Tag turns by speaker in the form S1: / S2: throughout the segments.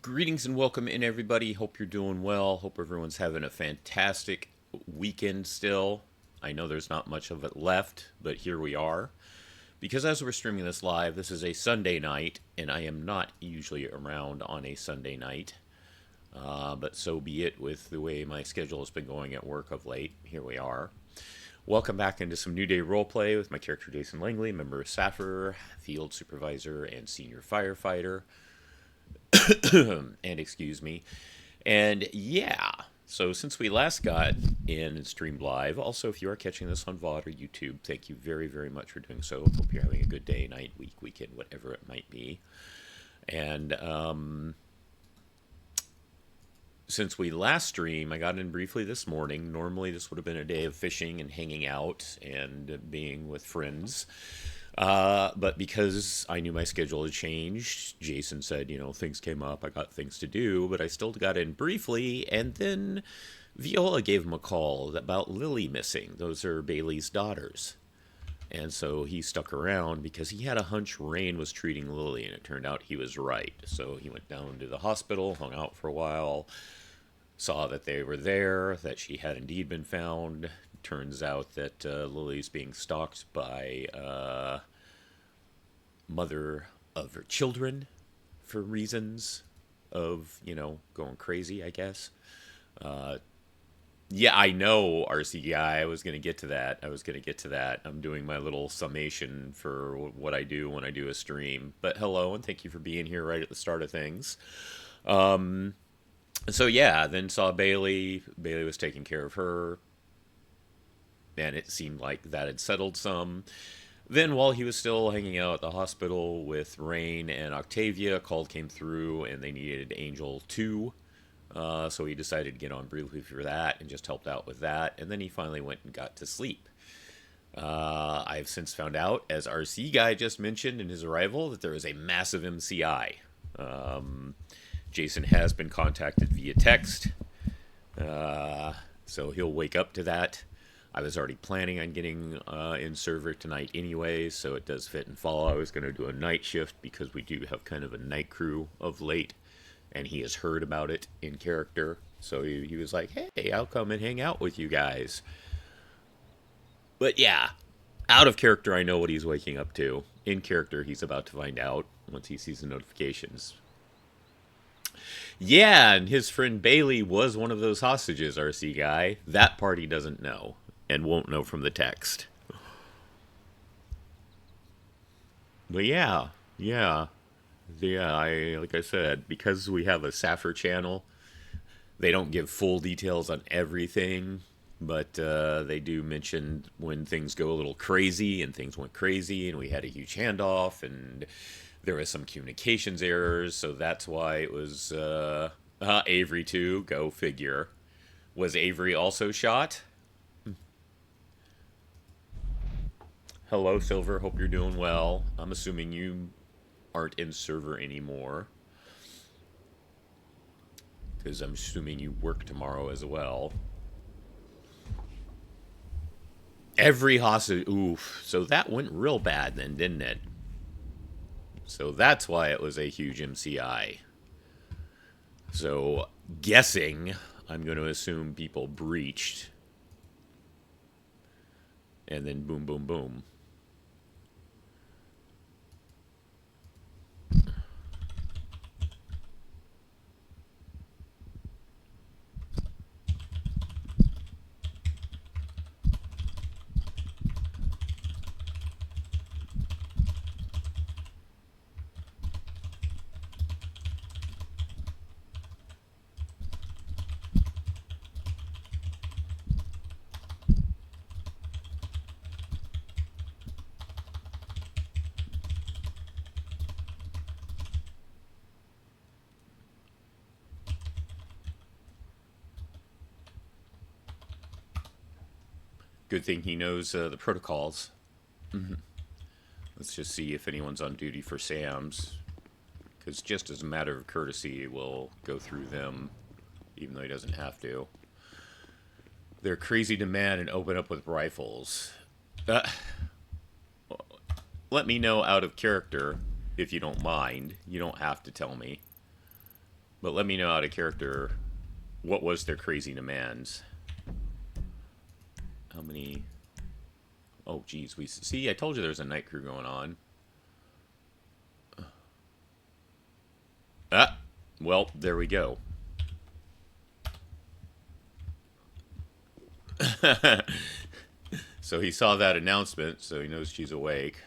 S1: Greetings and welcome in, everybody. Hope you're doing well. Hope everyone's having a fantastic weekend still. I know there's not much of it left, but here we are. Because as we're streaming this live, this is a Sunday night, and I am not usually around on a Sunday night. But so be it with the way my schedule has been going at work of late. Here we are. Welcome back into some New Day roleplay with my character Jason Langley, member of SAFR, field supervisor, and senior firefighter. And excuse me. And yeah, so since we last got in and streamed live, also if you are catching this on VOD or YouTube, thank you very, very much for doing so. Hope you're having a good day, night, week, weekend, whatever it might be. And since we last streamed, I got in briefly this morning. Normally this would have been a day of fishing and hanging out and being with friends. But because I knew my schedule had changed, Jason said, things came up, I got things to do, but I still got in briefly, and then Viola gave him a call about Lily missing. Those are Bailey's daughters. And so he stuck around because he had a hunch Rain was treating Lily, and it turned out he was right. So he went down to the hospital, hung out for a while, saw that they were there, that she had indeed been found. Turns out that Lily's being stalked by mother of her children for reasons of, going crazy, I guess. Yeah, I know, RC guy. I was going to get to that. I'm doing my little summation for what I do when I do a stream. But hello, and thank you for being here right at the start of things. So yeah, then saw Bailey. Bailey was taking care of her. And it seemed like that had settled some. Then while he was still hanging out at the hospital with Rain and Octavia, a call came through and they needed Angel 2. So he decided to get on briefly for that and just helped out with that. And then he finally went and got to sleep. I've since found out, as RC Guy just mentioned in his arrival, that there is a massive MCI. Jason has been contacted via text. So he'll wake up to that. I was already planning on getting in server tonight anyway, so it does fit and fall. I was going to do a night shift because we do have kind of a night crew of late, and he has heard about it in character. So he was like, hey, I'll come and hang out with you guys. But yeah, out of character, I know what he's waking up to. In character, he's about to find out once he sees the notifications. Yeah, and his friend Bailey was one of those hostages, RC Guy. That part he doesn't know. And won't know from the text. But yeah. Like I said, because we have a SAFR channel, they don't give full details on everything, but they do mention when things go a little crazy, and things went crazy, and we had a huge handoff, and there was some communications errors, so that's why it was Avery too. Go figure. Was Avery also shot? Hello, Silver. Hope you're doing well. I'm assuming you aren't in server anymore, because I'm assuming you work tomorrow as well. Every hostage. Oof. So that went real bad then, didn't it? So that's why it was a huge MCI. So, guessing, I'm going to assume people breached. And then boom, boom, boom. Good thing he knows the protocols. Let's just see if anyone's on duty for Sam's. Because just as a matter of courtesy, we'll go through them, even though he doesn't have to. They're crazy to man and open up with rifles. Let me know out of character, if you don't mind. You don't have to tell me. But let me know out of character, what was their crazy demands? How many... Oh, geez. We see, I told you there's a night crew going on. Ah! Well, there we go. So he saw that announcement, so he knows she's awake.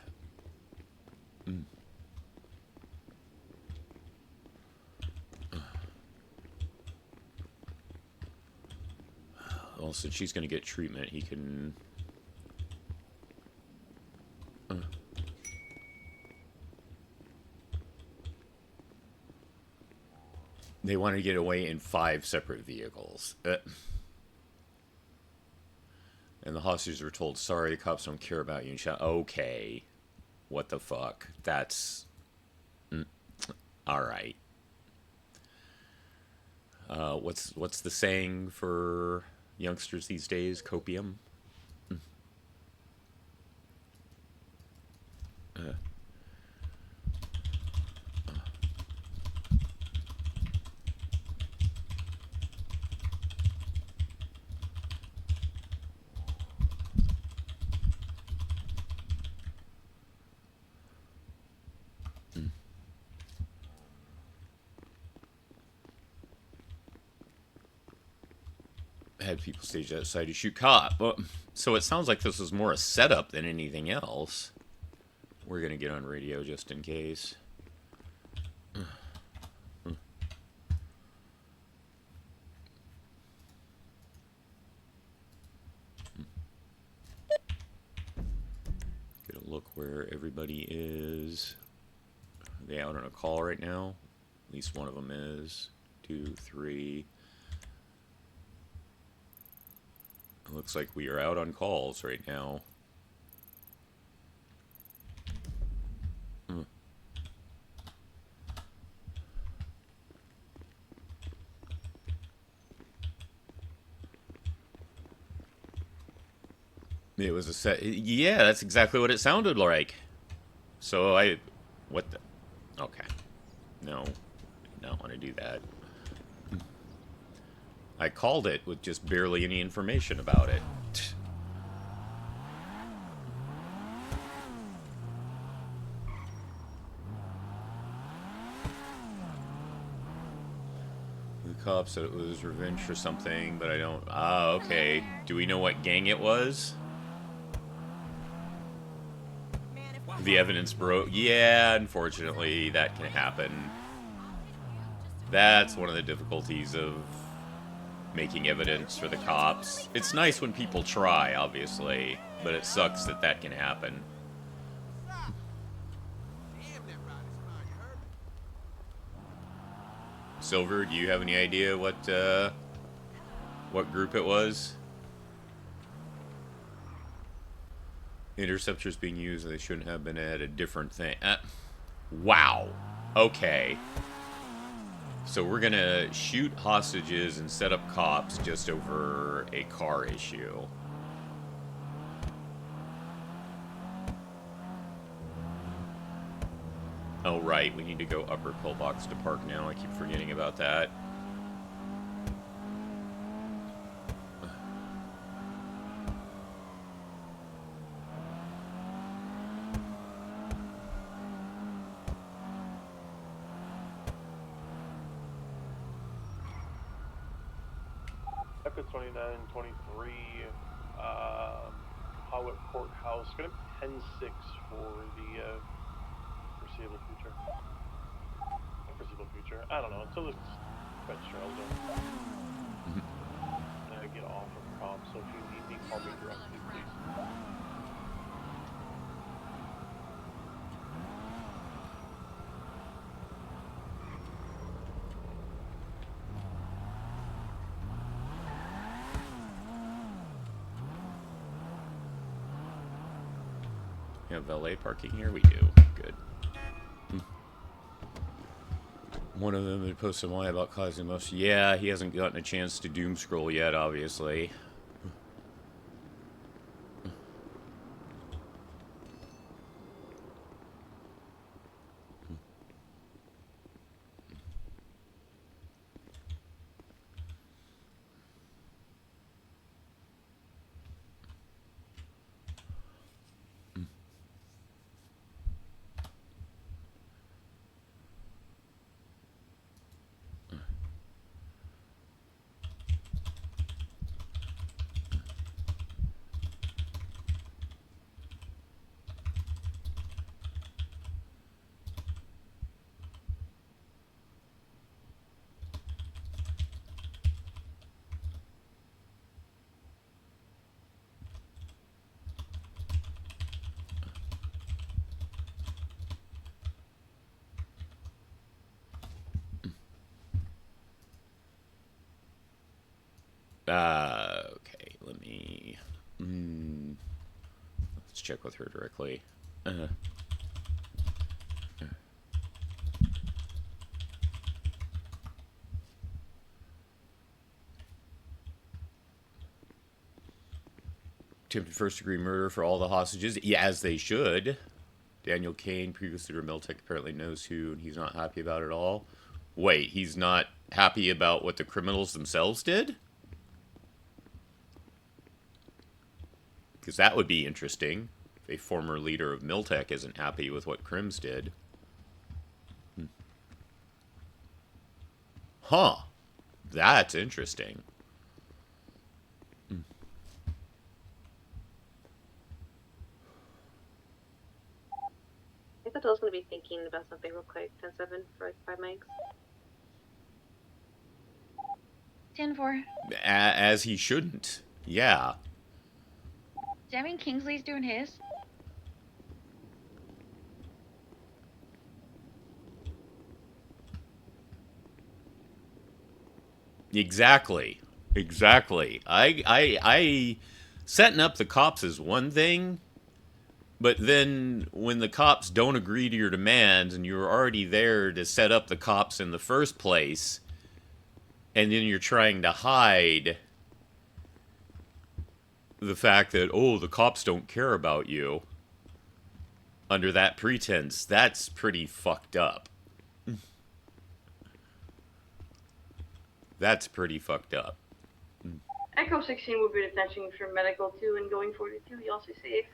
S1: Well, since she's going to get treatment, he can... They want to get away in 5 separate vehicles. And the hostages were told, sorry, the cops don't care about you. And shot. Okay. What the fuck? That's... Alright. What's the saying for youngsters these days? Copium? Had people staged outside to shoot cop. Well, so it sounds like this was more a setup than anything else. We're gonna get on radio just in case. Get a look where everybody is. Are they out on a call right now? At least one of them is. 2, 3. It looks like we are out on calls right now. It was a set. Yeah, that's exactly what it sounded like. So what the? Okay. No, I don't want to do that. I called it with just barely any information about it. The cop said it was revenge for something, but I don't... Ah, okay. Do we know what gang it was? The evidence broke. Yeah, unfortunately, that can happen. That's one of the difficulties of making evidence for the cops. It's nice when people try, obviously, but it sucks that that can happen. Silver, do you have any idea what group it was? Interceptors being used, they shouldn't have been at a different thing. Wow. Okay. So we're gonna shoot hostages and set up cops just over a car issue. Oh, right. We need to go upper pillbox to park now. I keep forgetting about that.
S2: Echo 29, 23, Howard Courthouse. Gonna be 10-6 for the foreseeable future. Foreseeable future. I don't know, until it's registered. I get off of cops, so if you need me, call me directly, please.
S1: We have valet parking here? We do. Good. One of them had posted why about causing most. Yeah, he hasn't gotten a chance to doom scroll yet, obviously. Okay, let me... let's check with her directly. Attempted first-degree murder for all the hostages. Yeah, as they should. Daniel Kane, previous leader of Miltech, apparently knows who, and he's not happy about it all. Wait, he's not happy about what the criminals themselves did? Because that would be interesting. If a former leader of Miltech isn't happy with what Crims did. Huh. That's interesting.
S3: I thought I was going to be thinking about something real quick. 10-7 for like 5 mics.
S4: 10-4.
S1: As he shouldn't. Yeah.
S4: Does that mean Kingsley's doing his?
S1: Exactly. Exactly. I setting up the cops is one thing, but then when the cops don't agree to your demands and you're already there to set up the cops in the first place, and then you're trying to hide the fact that, oh, the cops don't care about you under that pretense, that's pretty fucked up. That's pretty fucked up.
S3: Echo 16 will be detention for medical 2 and going 42. You also safe.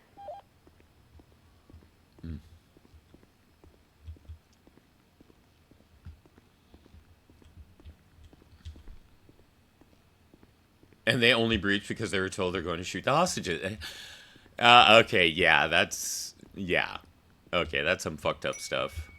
S1: And they only breached because they were told they're going to shoot the hostages. Okay, yeah, that's... Yeah. Okay, that's some fucked up stuff.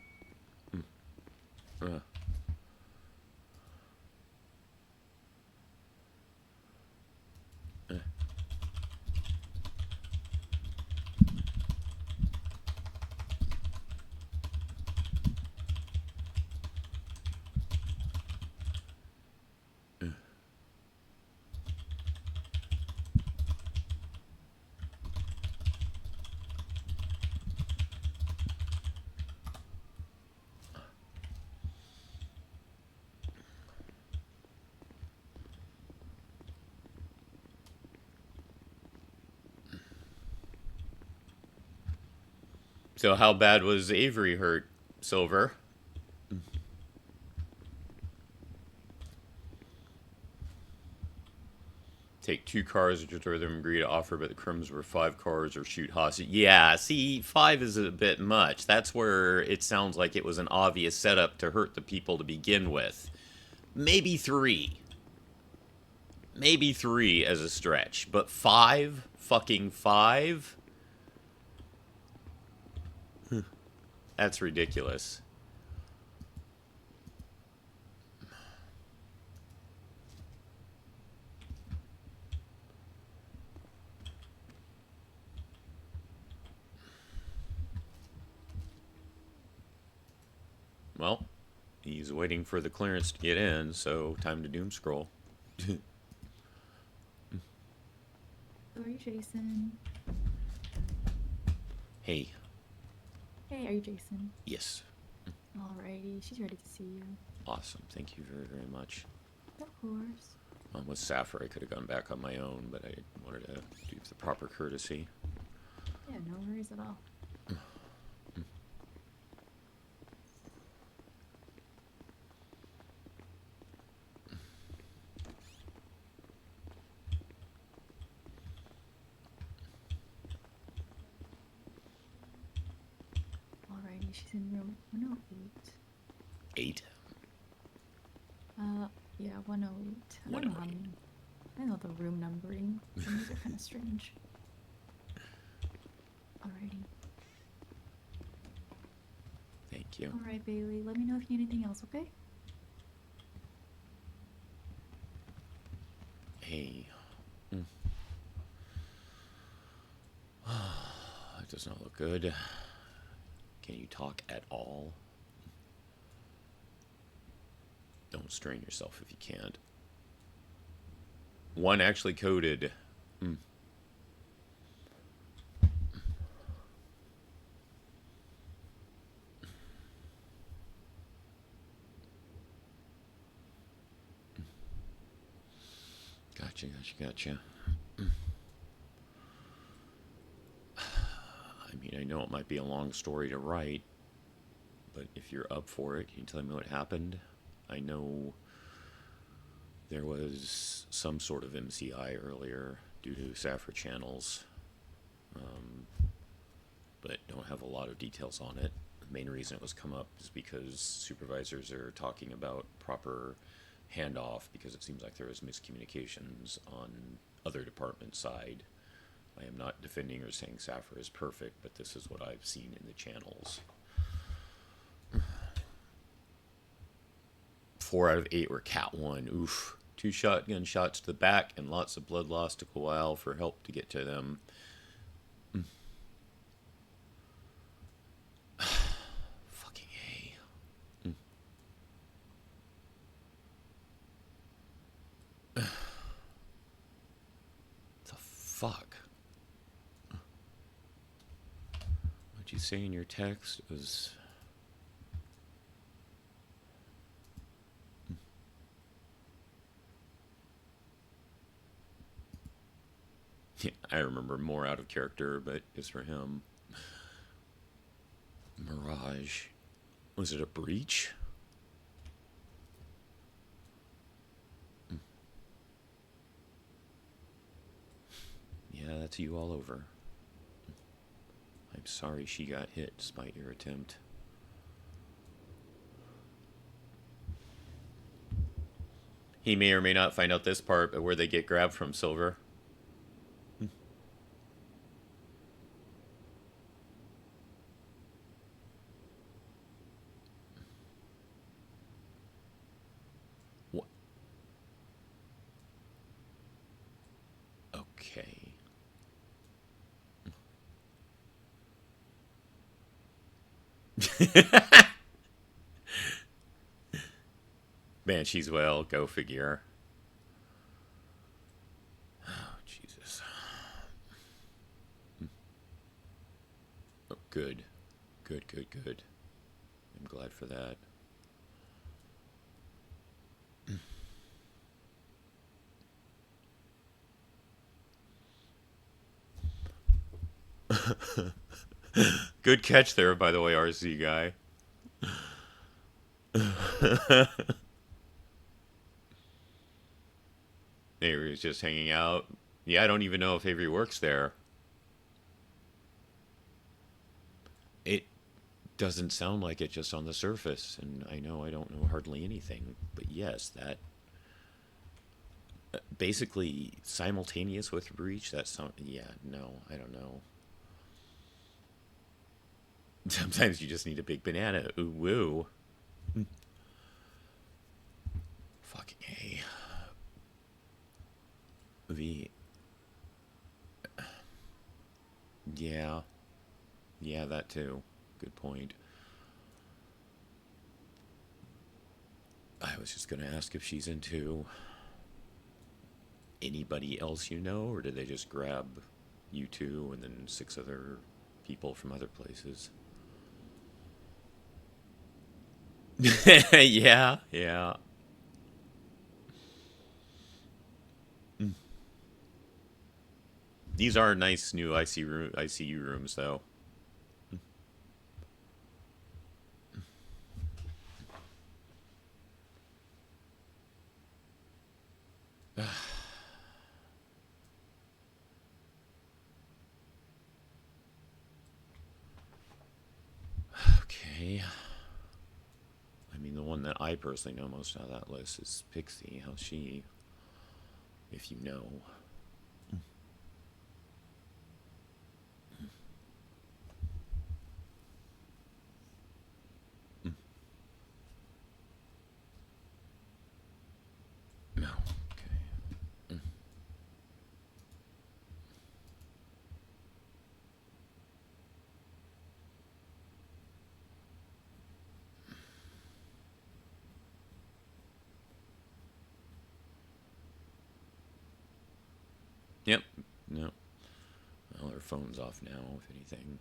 S1: So how bad was Avery hurt, Silver? Take 2 cars or just them agree to offer, but the crims were 5 cars or shoot hostage. Yeah, see, 5 is a bit much. That's where it sounds like it was an obvious setup to hurt the people to begin with. Maybe 3. Maybe 3 as a stretch. But 5? Fucking 5? That's ridiculous. Well, he's waiting for the clearance to get in, so time to doom scroll.
S5: Sorry, Jason.
S1: Hey.
S5: Hey, are you Jason?
S1: Yes.
S5: Alrighty, she's ready to see you.
S1: Awesome. Thank you very, very much.
S5: Of course.
S1: With SAFR, I could have gone back on my own, but I wanted to do the proper courtesy.
S5: Yeah, no worries at all. Alrighty, she's in room 108.
S1: 8?
S5: Yeah, 108. I don't know how many. I know the room numbering. Things are kind of strange. Alrighty.
S1: Thank you.
S5: Alright, Bailey. Let me know if you need anything else, okay?
S1: Hey. That does not look good. Can you talk at all? Don't strain yourself if you can't. One actually coded. Mm. Gotcha. I mean, I know it might be a long story to write, but if you're up for it, can you tell me what happened? I know there was some sort of MCI earlier due to SAFR channels, but don't have a lot of details on it. The main reason it was come up is because supervisors are talking about proper handoff because it seems like there was miscommunications on other department side. I am not defending or saying SAFR is perfect, but this is what I've seen in the channels. 4 out of 8 were Cat 1. Oof. 2 shotgun shots to the back and lots of blood loss. Took a while for help to get to them. Fucking A. The fuck? What'd you say in your text? It was... Yeah, I remember more out of character, but it's for him. Mirage. Was it a breach? Yeah, that's you all over. I'm sorry she got hit despite your attempt. He may or may not find out this part, but where they get grabbed from, Silver. What? Okay. Banshees well, go figure. Oh, Jesus. Oh, good. Good. I'm glad for that. Good catch there, by the way, RC guy. Avery was just hanging out. Yeah, I don't even know if Avery works there. It doesn't sound like it just on the surface, and I know I don't know hardly anything, but yes, that basically simultaneous with breach. That's some. Yeah, no, I don't know. Sometimes you just need a big banana. Ooh, woo. Fucking A. V. Yeah. Yeah, that too. Good point. I was just gonna ask if she's into anybody else you know, or did they just grab you two and then 6 other people from other places? Yeah. These are nice new ICU rooms, though. Okay. I mean, the one that I personally know most out of that list is Pixie. How's she? If you know. No. Okay. Yep. No. Well, her phone's off now, if anything.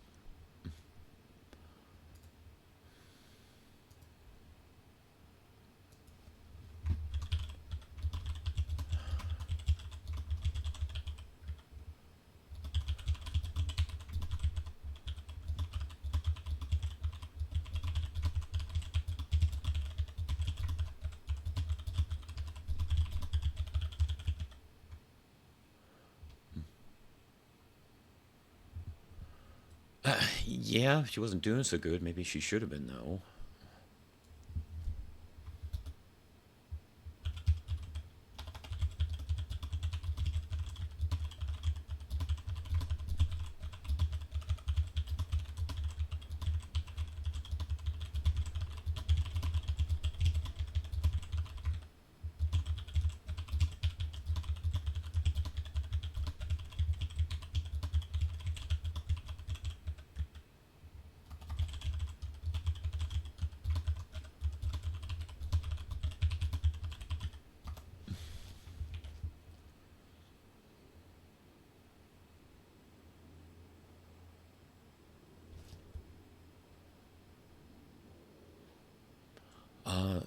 S1: Yeah, she wasn't doing so good. Maybe she should have been, though.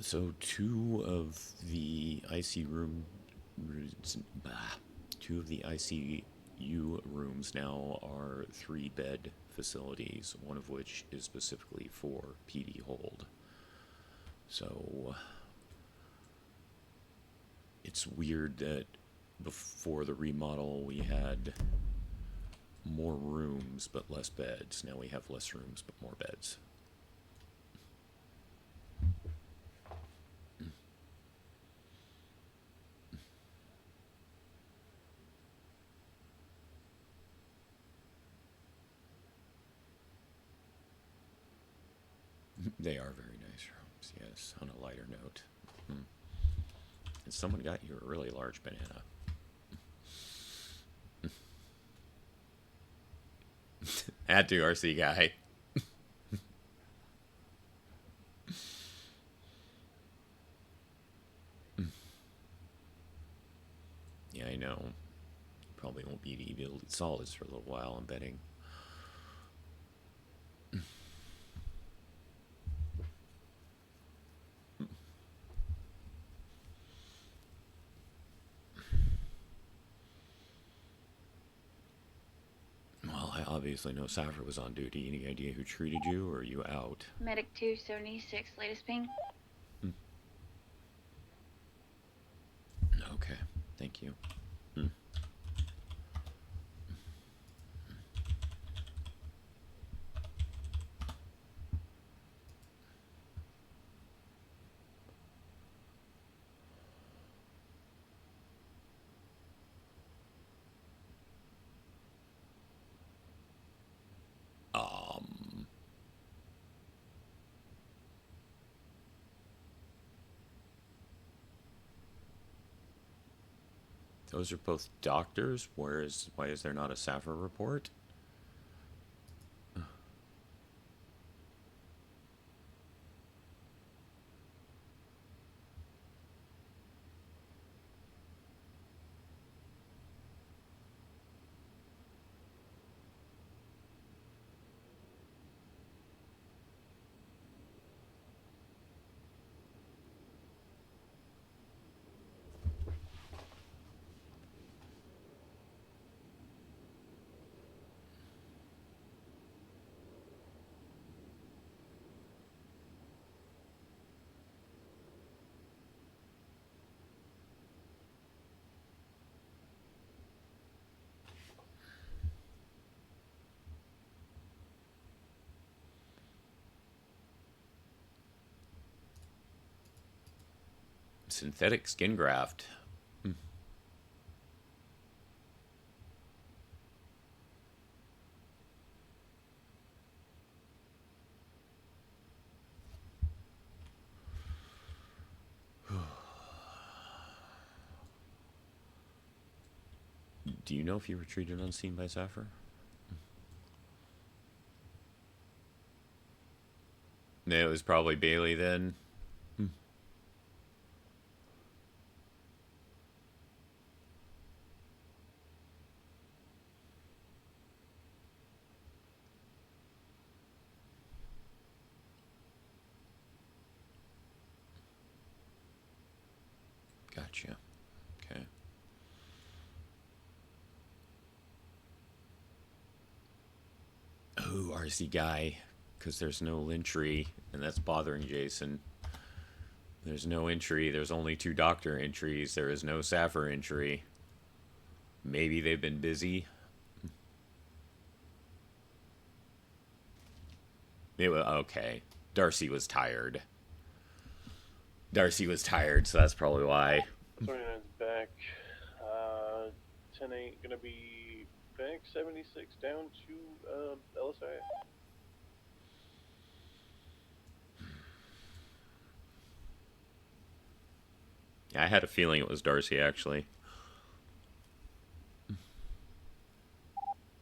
S1: So two of the two of the ICU rooms now are 3-bed facilities, one of which is specifically for PD hold. So it's weird that before the remodel we had more rooms but less beds. Now we have less rooms but more beds. They are very nice rooms, yes, on a lighter note. And someone got you a really large banana. Had to, RC guy. Yeah, I know. Probably won't be able to eat solids for a little while, I'm betting. Well, I obviously know SAFR was on duty. Any idea who treated you, or are you out?
S4: Medic 276, latest ping.
S1: Okay, thank you. Those are both doctors. Why is there not a SAFR report? Synthetic skin graft. Do you know if you were treated on scene by SAFR? No, it was probably Bailey then. Gotcha. Okay. Oh, RC guy, because there's no entry, and that's bothering Jason. There's no entry. There's only 2 doctor entries. There is no SAFR entry. Maybe they've been busy. Okay. Darcy was tired. Darcy was tired, so that's probably why.
S2: 29's back. 10-8 gonna be back. 76 down to LSI.
S1: I had a feeling it was Darcy, actually.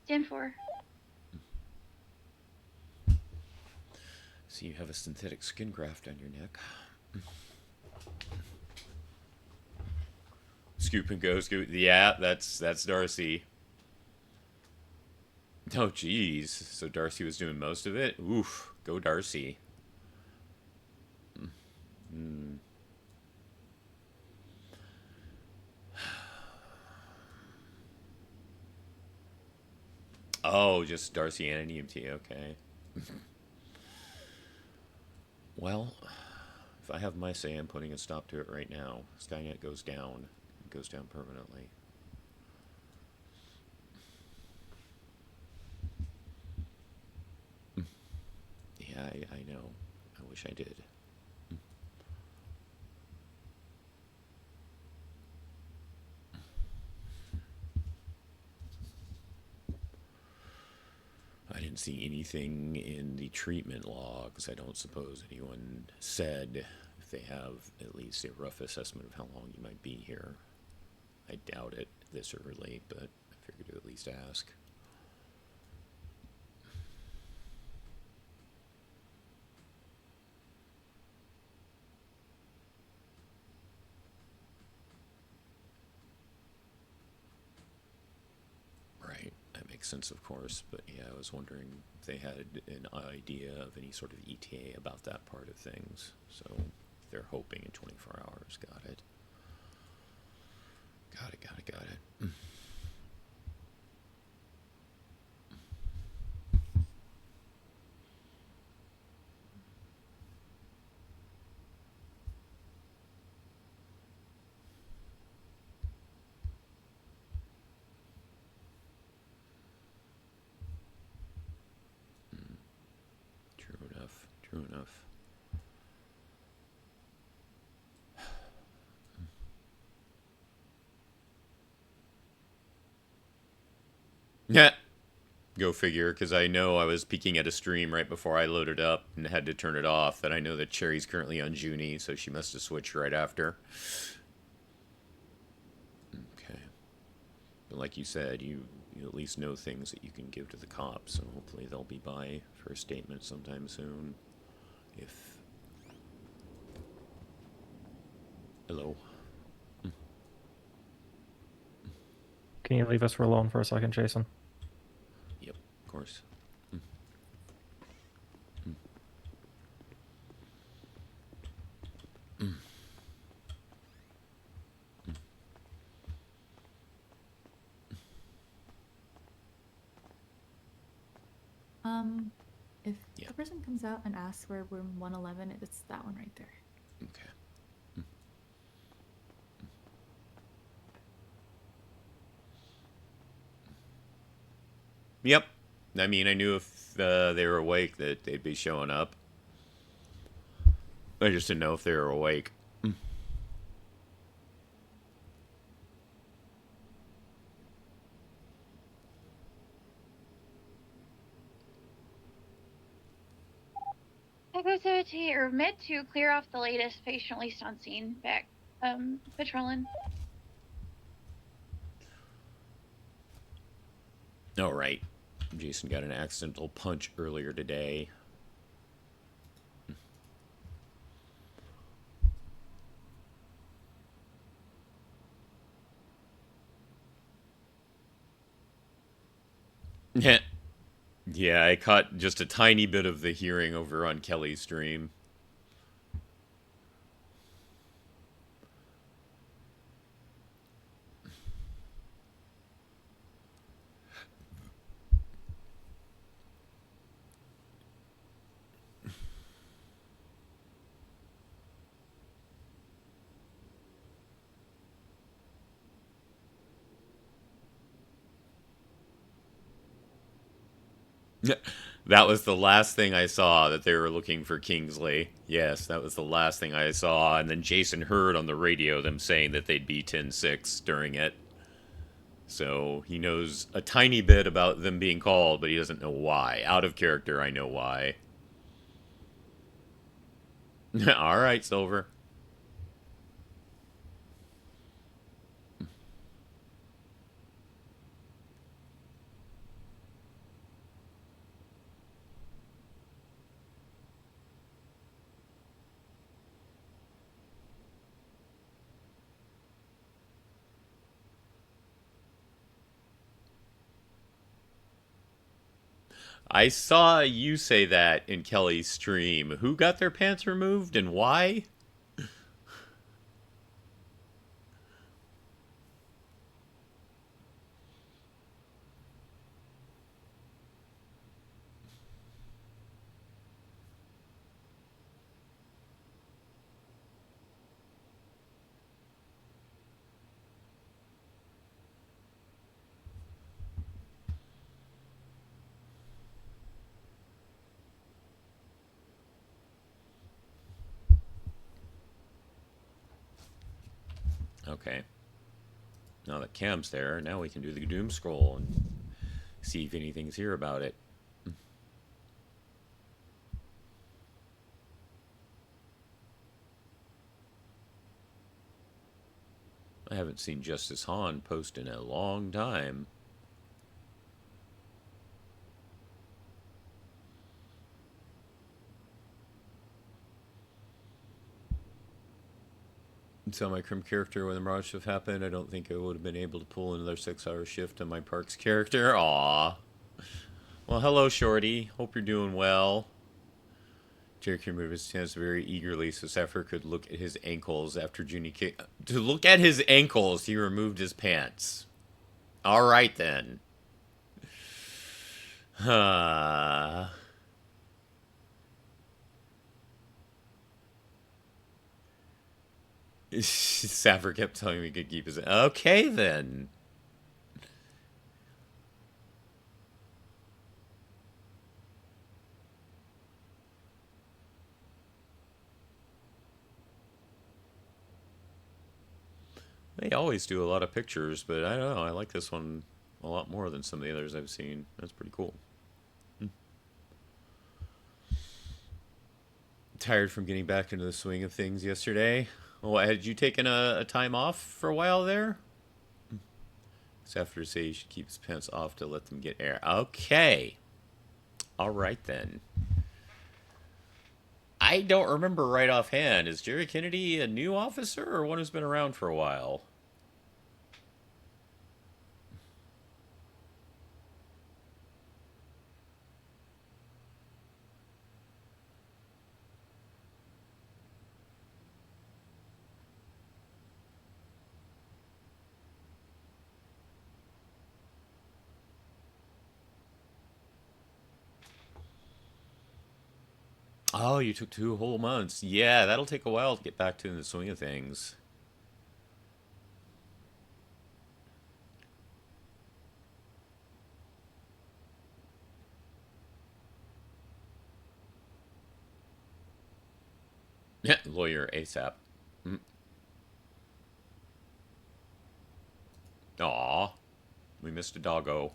S4: 10-4.
S1: So you have a synthetic skin graft on your neck. Scoop and go, scoop. Yeah, that's Darcy. Oh, jeez. So Darcy was doing most of it? Oof. Go Darcy. Oh, just Darcy and an EMT. Okay. Well, if I have my say, I'm putting a stop to it right now. Skynet goes down. It goes down permanently. Yeah, I know. I wish I did. I didn't see anything in the treatment logs. I don't suppose anyone said if they have at least a rough assessment of how long you might be here. I doubt it this early, but I figured to at least ask. Right, that makes sense, of course, but yeah, I was wondering if they had an idea of any sort of ETA about that part of things. So they're hoping in 24 hours. Got it. Got it. True enough. Yeah. Go figure, because I know I was peeking at a stream right before I loaded up and had to turn it off, and I know that Cherry's currently on Junie, so she must have switched right after. Okay. But like you said, you at least know things that you can give to the cops, so hopefully they'll be by for a statement sometime soon. If... Hello?
S6: Can you leave us alone for a second, Jason?
S1: Yep, of course.
S5: If
S1: Yeah.
S5: the person comes out and asks where room 111, it's that one right there.
S1: Okay. Yep. I mean, I knew if they were awake that they'd be showing up. I just didn't know if they were awake.
S4: Echo 17 or mid to clear off the latest patient least on scene. Back, patrolling.
S1: Oh, right. Jason got an accidental punch earlier today. Yeah. Yeah, I caught just a tiny bit of the hearing over on Kelly's stream. That was the last thing I saw, that they were looking for Kingsley. Yes, that was the last thing I saw. And then Jason heard on the radio them saying that they'd be 10-6 during it. So he knows a tiny bit about them being called, but he doesn't know why. Out of character, I know why. All right, Silver. I saw you say that in Kelly's stream. Who got their pants removed and why? Okay. Now that Cam's there, now we can do the doom scroll and see if anything's here about it. I haven't seen Justice Hahn post in a long time. So my Crim character, when the Mirage shift happened, I don't think I would have been able to pull another 6-hour shift on my Parks character. Aww. Well, hello, Shorty. Hope you're doing well. Jerry removed his pants very eagerly so SAFR could look at his ankles after Junie kicked. To look at his ankles, he removed his pants. All right, then. SAFR kept telling me he could keep his... Okay, then. They always do a lot of pictures, but I don't know. I like this one a lot more than some of the others I've seen. That's pretty cool. Tired from getting back into the swing of things yesterday. Oh, had you taken a time off for a while there? SAFR say you should keep his pants off to let them get air. Okay. All right, then. I don't remember right offhand. Is Jerry Kennedy a new officer or one who's been around for a while? Oh, you took 2 whole months. Yeah, that'll take a while to get back to the swing of things. Yeah, lawyer ASAP. Aw, we missed a doggo.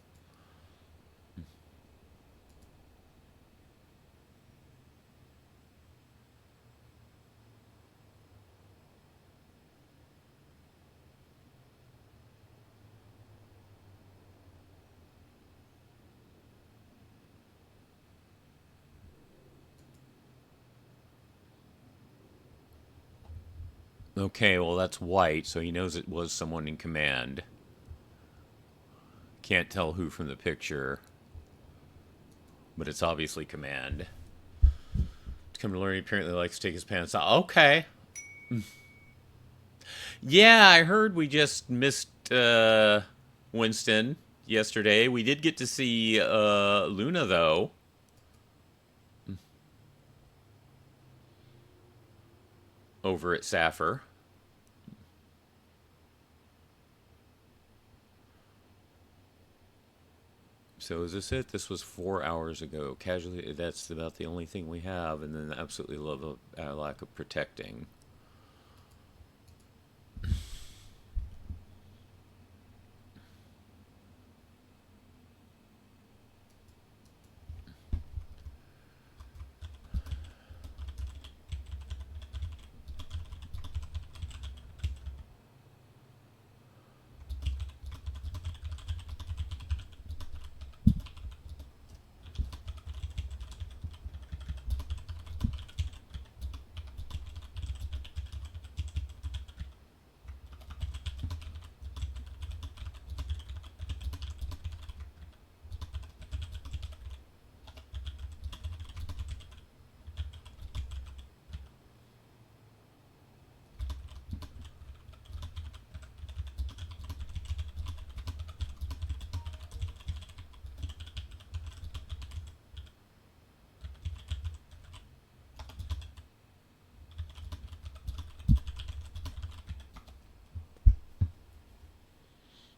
S1: Okay, well that's white, so he knows it was someone in command. Can't tell who from the picture, but it's obviously command. To come to learn, he apparently likes to take his pants off. Okay. Yeah, I heard we just missed Winston yesterday. We did get to see Luna, though. Over at SAFR. So is this it? This was 4 hours ago. Casually, that's about the only thing we have, and then absolutely love a lack of protecting.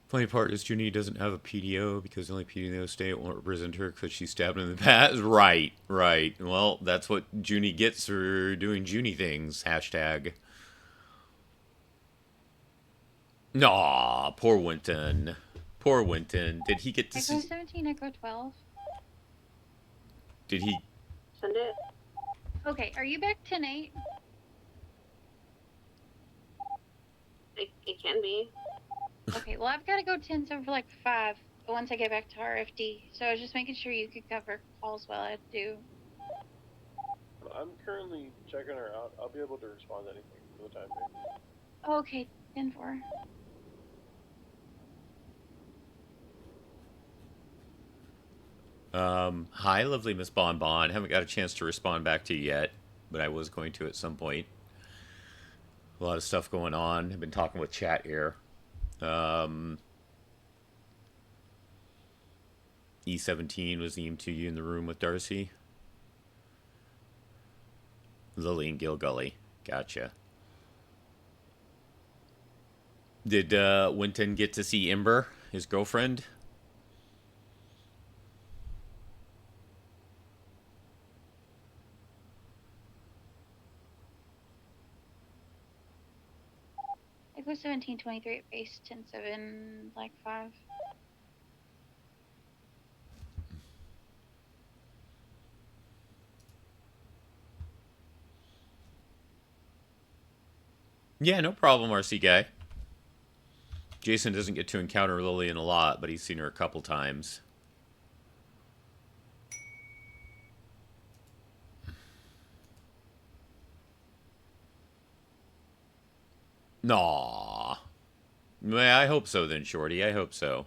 S1: Funny part is Junie doesn't have a PDO because the only PDO state won't represent her because she's stabbed in the past. Right, right. Well, that's what Junie gets for doing Junie things. Hashtag. Aw, poor Winton. Poor Winton. Did he get to
S4: Echo
S1: see...
S4: 17, Echo 12.
S1: Did he...
S3: Send it.
S4: Okay, are you back tonight?
S3: It can be.
S4: Okay, well, I've got to go 10 7 for like 5 once I get back to RFD. So I was just making sure you could cover calls while I do.
S2: I'm currently checking her out. I'll be able to respond to anything for the time being.
S4: Okay, 10 4.
S1: Hi, lovely Miss Bon Bon. Haven't got a chance to respond back to you yet, but I was going to at some point. A lot of stuff going on. I've been talking with chat here. E17 was the M2U in the room with Darcy. Lily and Gilgully. Gotcha. Did Winton get to see Ember, his girlfriend?
S4: Echo 17 23 at base 10 7 like 5.
S1: Yeah, no problem, RC guy. Jason doesn't get to encounter Lillian a lot, but he's seen her a couple times. Naw. I hope so then, Shorty. I hope so.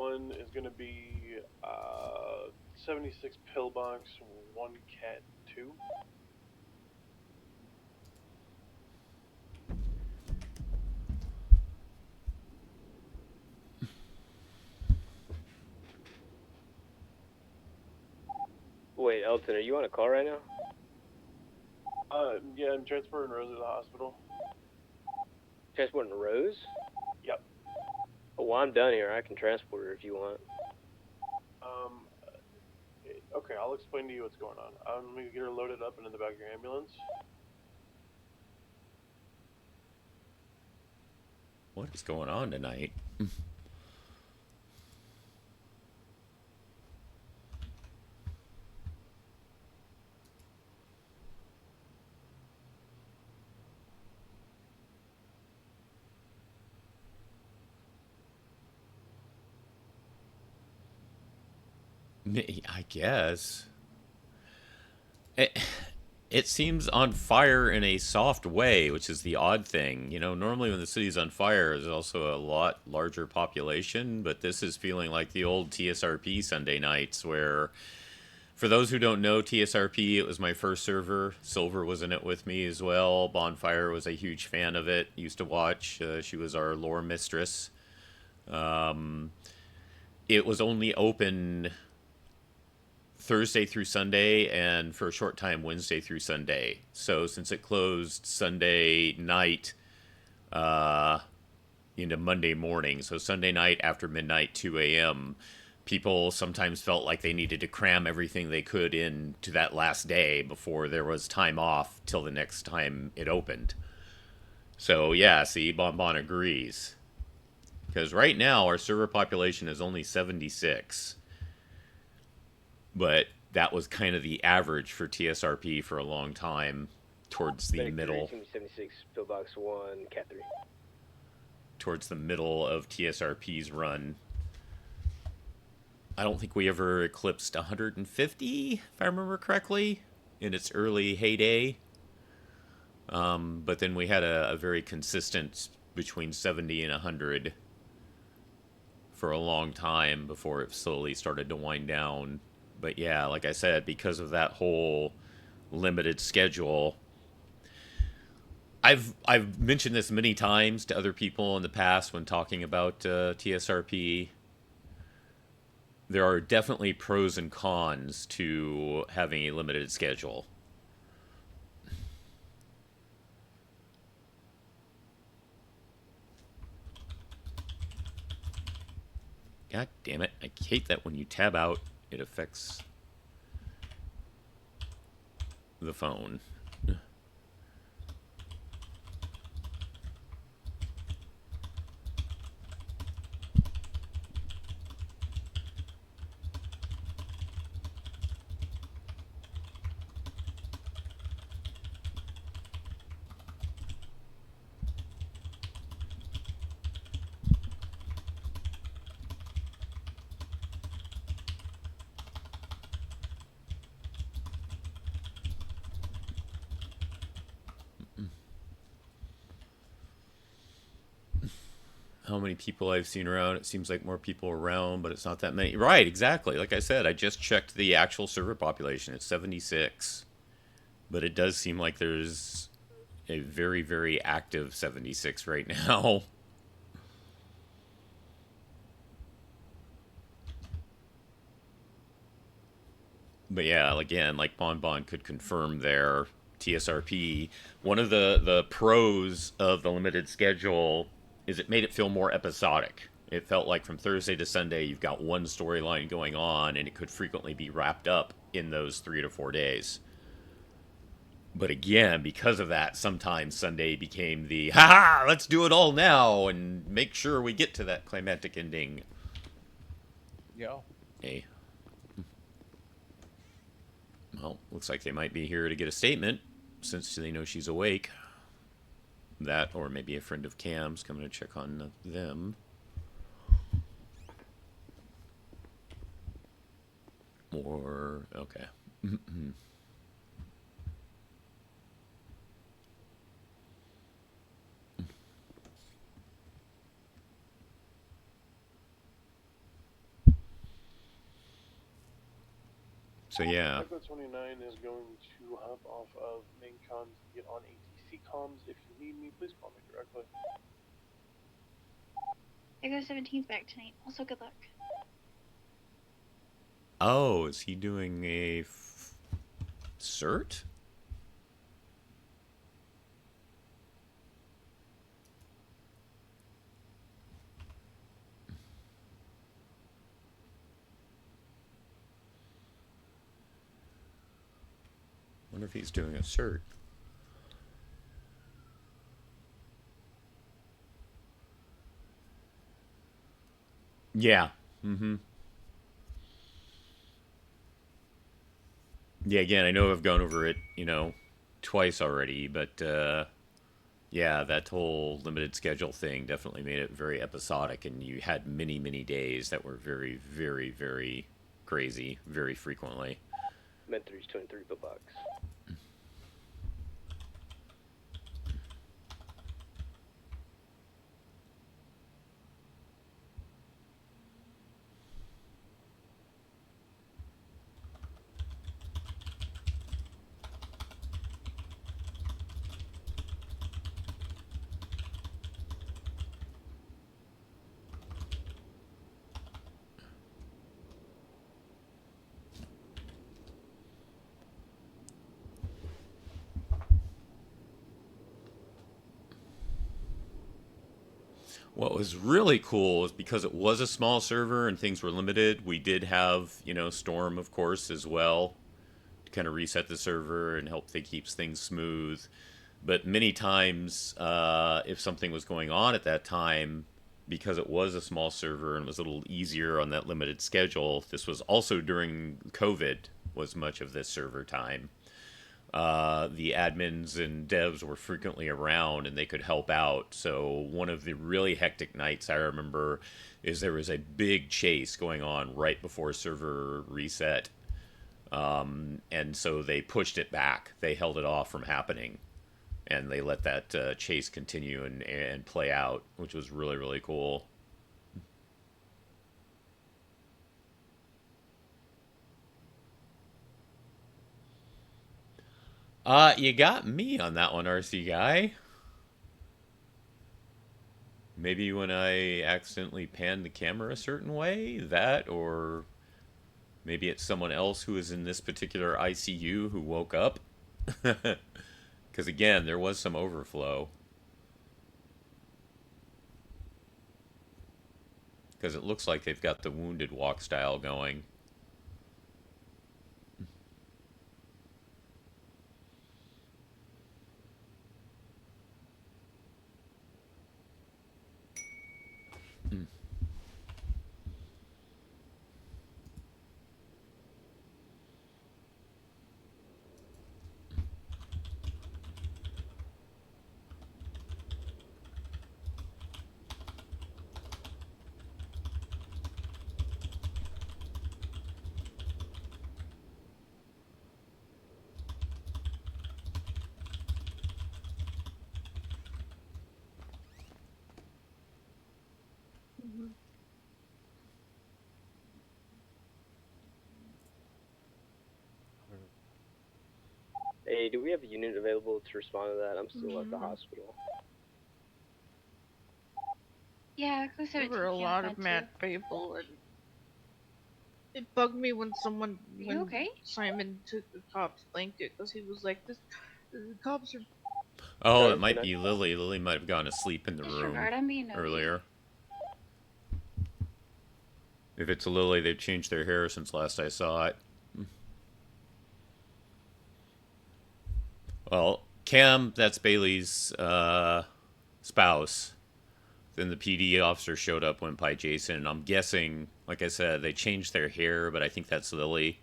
S2: 1 is going to be 76 pillbox, 1 cat 2.
S7: Wait, Elton, are you on a call right now?
S2: Yeah, I'm transporting Rose to the hospital.
S7: Transporting Rose?
S2: Yep.
S7: Oh, well, I'm done here. I can transport her if you want.
S2: Okay, I'll explain to you what's going on. I'm going to get her loaded up and in the back of your ambulance.
S1: What is going on tonight? I guess. It seems on fire in a soft way, which is the odd thing. You know, normally when the city's on fire, there's also a lot larger population, but this is feeling like the old TSRP Sunday nights where, for those who don't know TSRP, it was my first server. Silver was in it with me as well. Bonfire was a huge fan of it. Used to watch. She was our lore mistress. It was only open Thursday through Sunday, and for a short time Wednesday through Sunday. So since it closed Sunday night into Monday morning, so Sunday night after midnight, 2 a.m., people sometimes felt like they needed to cram everything they could into that last day before there was time off till the next time it opened. So yeah, see, Bonbon agrees. Because right now our server population is only 76. But that was kind of the average for TSRP for a long time, towards the middle.
S7: 76, pillbox 1, cat 3.
S1: Towards the middle of TSRP's run. I don't think we ever eclipsed 150, if I remember correctly, in its early heyday. But then we had a very consistent between 70 and 100 for a long time before it slowly started to wind down. But yeah, like I said, because of that whole limited schedule, I've mentioned this many times to other people in the past when talking about TSRP. There are definitely pros and cons to having a limited schedule. God damn it, I hate that when you tab out, it affects the phone. How many people I've seen around? It seems like more people around, but it's not that many. Right, exactly. Like I said, I just checked the actual server population. It's 76. But it does seem like there's a very, very active 76 right now. But yeah, again, like Bonbon could confirm there, TSRP, one of the pros of the limited schedule is it made it feel more episodic. It felt like from Thursday to Sunday, you've got one storyline going on, and it could frequently be wrapped up in those 3 to 4 days. But again, because of that, sometimes Sunday became the, ha-ha, let's do it all now, and make sure we get to that climactic ending.
S8: Yeah.
S1: Hey. Well, looks like they might be here to get a statement, since they know she's awake. That, or maybe a friend of Cam's coming to check on them. Or, okay. So yeah.
S2: Echo 29 is going to hop off of main comms to get on ATC comms. If you need me, please call me directly.
S4: Echo 17's back tonight. Also, good luck.
S1: Oh, is he doing a cert? Wonder if he's doing a cert. Yeah. Mm-hmm. Yeah, again, I know I've gone over it, twice already, but yeah, that whole limited schedule thing definitely made it very episodic, and you had many, many days that were very, very, very crazy, very frequently.
S7: Med 3's 23 bucks.
S1: What was really cool is because it was a small server and things were limited, we did have, Storm, of course, as well, to kind of reset the server and help they keeps things smooth. But many times, if something was going on at that time, because it was a small server and was a little easier on that limited schedule, this was also during COVID, was much of this server time. The admins and devs were frequently around and they could help out. So one of the really hectic nights I remember is there was a big chase going on right before server reset. And so they pushed it back. They held it off from happening. And they let that chase continue and play out, which was really, really cool. You got me on that one, RC guy. Maybe when I accidentally panned the camera a certain way, that, or maybe it's someone else who is in this particular ICU who woke up. Because again, there was some overflow. Because it looks like they've got the wounded walk style going.
S7: Hey, do we have a unit available to respond to that? I'm still at the hospital.
S4: Yeah, Echo
S9: There
S4: 17
S9: were a lot
S4: can't
S9: of mad people, and it bugged me when
S4: okay?
S9: Simon took the cop's blanket because he was like, "The cops are."
S1: Oh,
S7: Sorry,
S1: it might
S7: can I-
S1: be Lily. Lily might have gone to sleep in the room
S4: Disregard, I'm being nosy.
S1: earlier. If it's Lily, they've changed their hair since last I saw it. Well, Cam, that's Bailey's spouse. Then the PD officer showed up, went by Jason, and I'm guessing, like I said, they changed their hair, but I think that's Lily,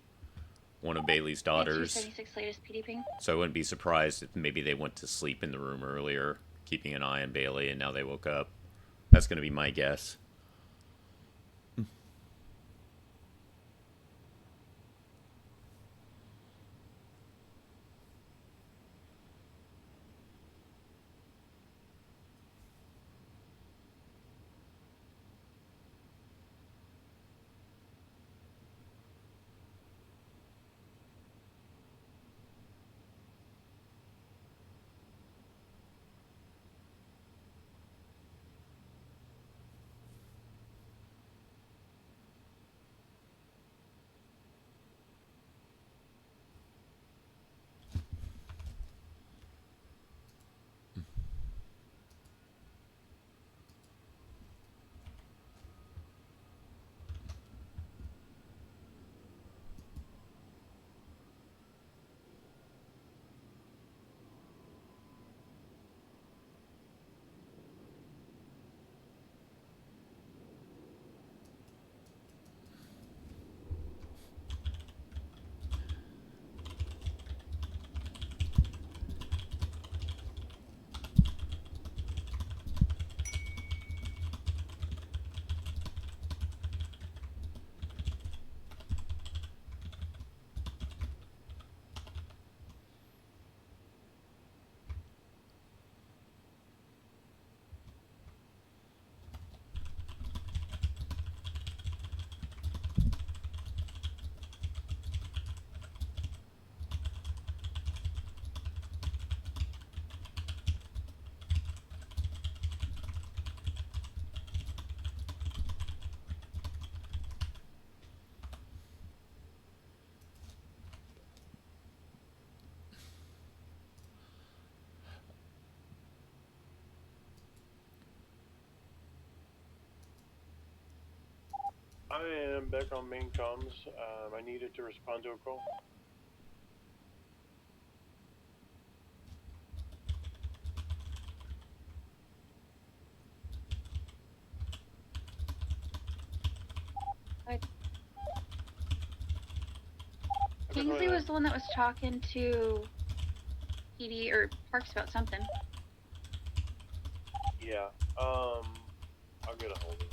S1: one of Bailey's daughters.
S4: 276 latest PD ping.
S1: So I wouldn't be surprised if maybe they went to sleep in the room earlier, keeping an eye on Bailey, and now they woke up. That's going to be my guess.
S2: I am back on main comms. I needed to respond to a call.
S4: Kingsley was the one that was talking to PD or Parks about something.
S2: Yeah. I'll get a hold of it.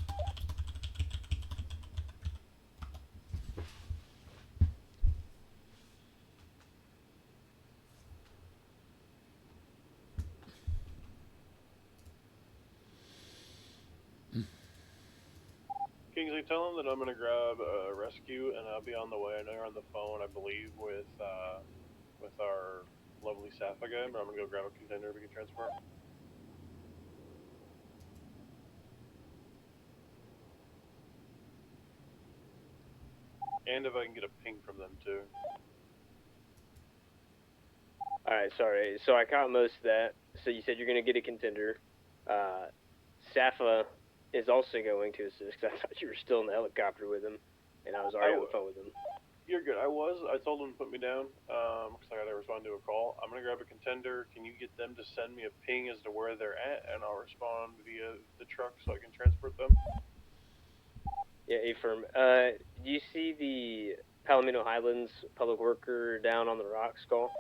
S2: Kingsley, tell him that I'm gonna grab a rescue and I'll be on the way. I know you're on the phone, I believe, with our lovely SAFR guy, but I'm gonna go grab a contender we can transport. And if I can get a ping from them too.
S7: Alright, sorry. So I caught most of that. So you said you're going to get a contender. Safa is also going to assist, because I thought you were still in the helicopter with him, and I was already on the phone with him.
S2: You're good. I told him to put me down, because I gotta respond to a call. I'm gonna grab a contender. Can you get them to send me a ping as to where they're at, and I'll respond via the truck so I can transport them?
S7: Yeah, A-firm. Do you see the Palomino Highlands public worker down on the rocks call?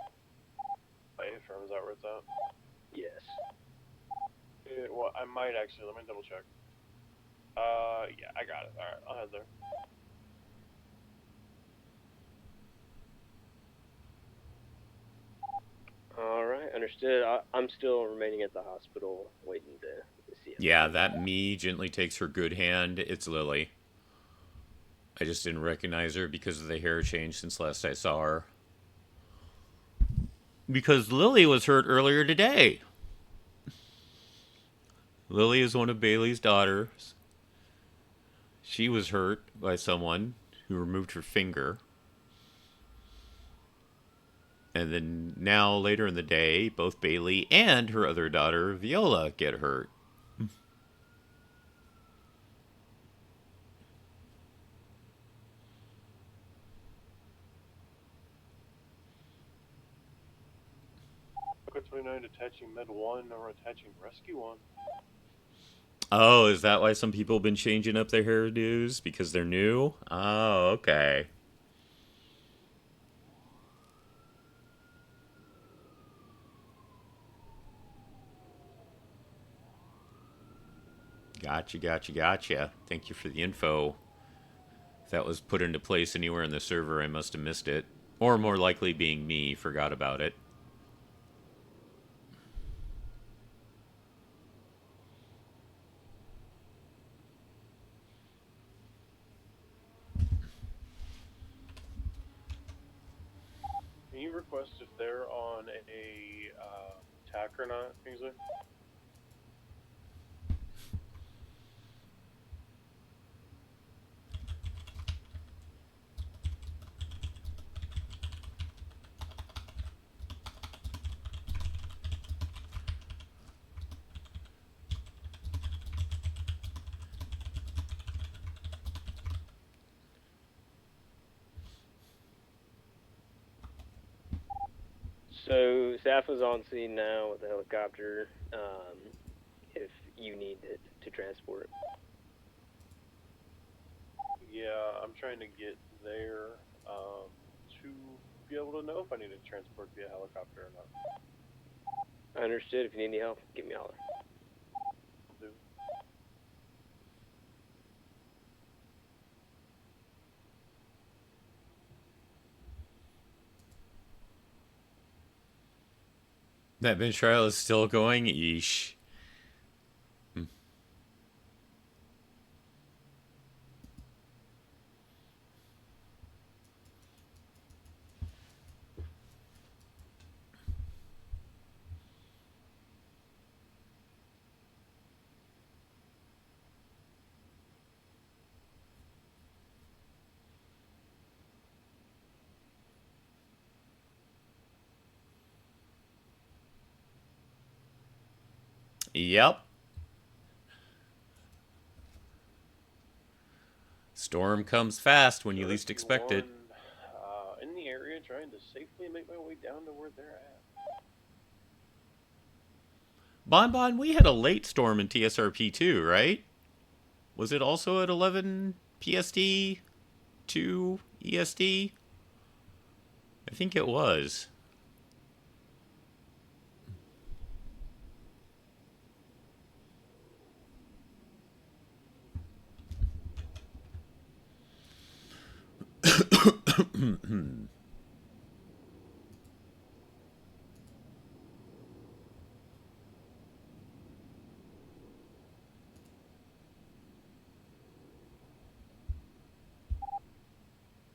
S2: A-firm, is that where it's at?
S7: Yes.
S2: Well, I might actually. Let me double check. Yeah, I got it. Alright, I'll head there.
S7: Alright, understood. I'm still remaining at the hospital waiting to see it.
S1: Yeah, that me gently takes her good hand. It's Lily. I just didn't recognize her because of the hair change since last I saw her. Because Lily was hurt earlier today. Lily is one of Bailey's daughters. She was hurt by someone who removed her finger. And then now, later in the day, both Bailey and her other daughter, Viola, get hurt.
S2: Code 29 attaching Med 1 or attaching Rescue 1.
S1: Oh, is that why some people have been changing up their hairdos? Because they're new? Oh, okay. Gotcha. Thank you for the info. If that was put into place anywhere in the server, I must have missed it. Or more likely being me, forgot about it.
S2: Can you request if they're on a tack or not, Kingsley?
S7: So, Safa's on scene now with the helicopter, if you need it to transport.
S2: Yeah, I'm trying to get there to be able to know if I need to transport via helicopter or not.
S7: Understood. If you need any help, give me a holler.
S2: Do.
S1: That bench trial is still going? Eesh. Yep. Storm comes fast when you least expect it.
S2: In the area, trying to safely make my way down to where they're at.
S1: Bon, we had a late storm in TSRP too, right? Was it also at 11 PST, 2 ESD? I think it was.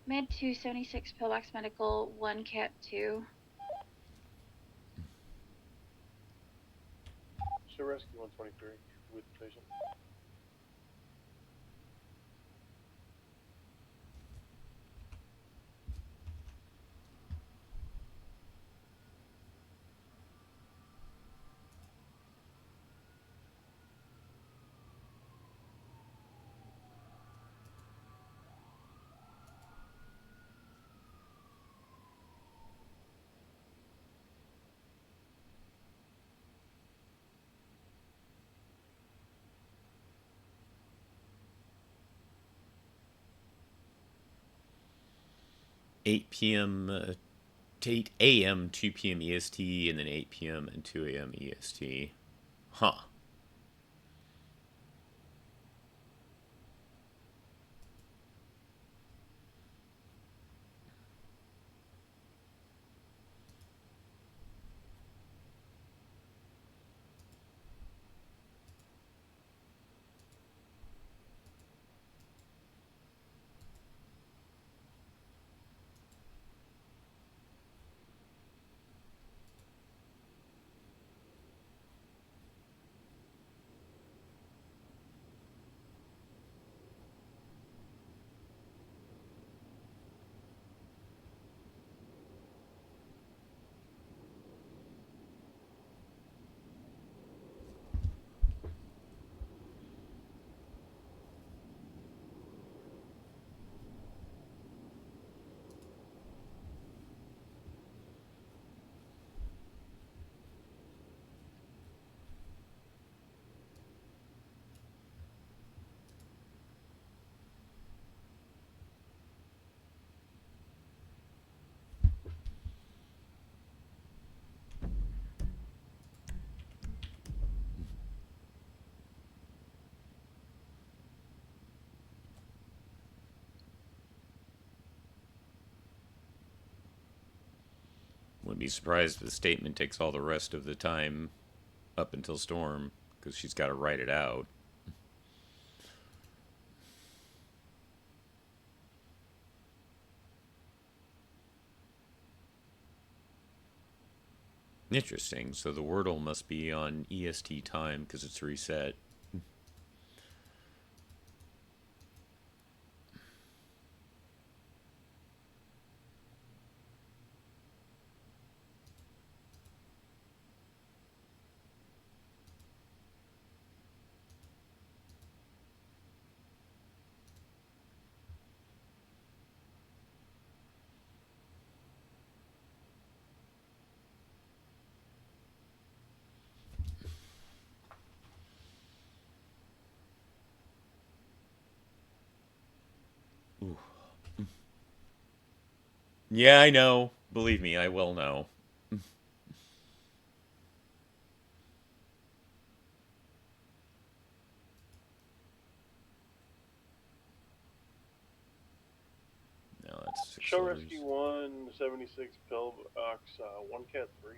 S4: Med 276 Pillbox Medical 1 Cat 2.
S2: Show rescue 123 with the patient.
S1: Eight p.m. 8 a.m. 2 p.m. EST, and then 8 p.m. and 2 a.m. EST. Huh. Wouldn't be surprised if the statement takes all the rest of the time up until storm, because she's got to write it out. Interesting. So the Wordle must be on EST time because it's reset. Ooh. Yeah, I know. Believe me, I will know. No, that's 6
S2: Show
S1: letters.
S2: rescue 176 Pillbox 1 Cat 3.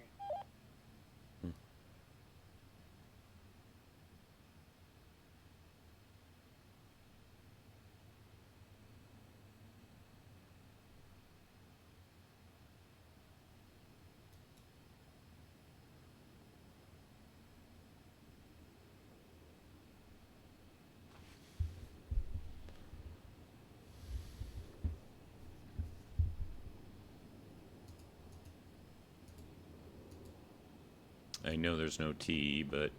S1: I know there's no T, but...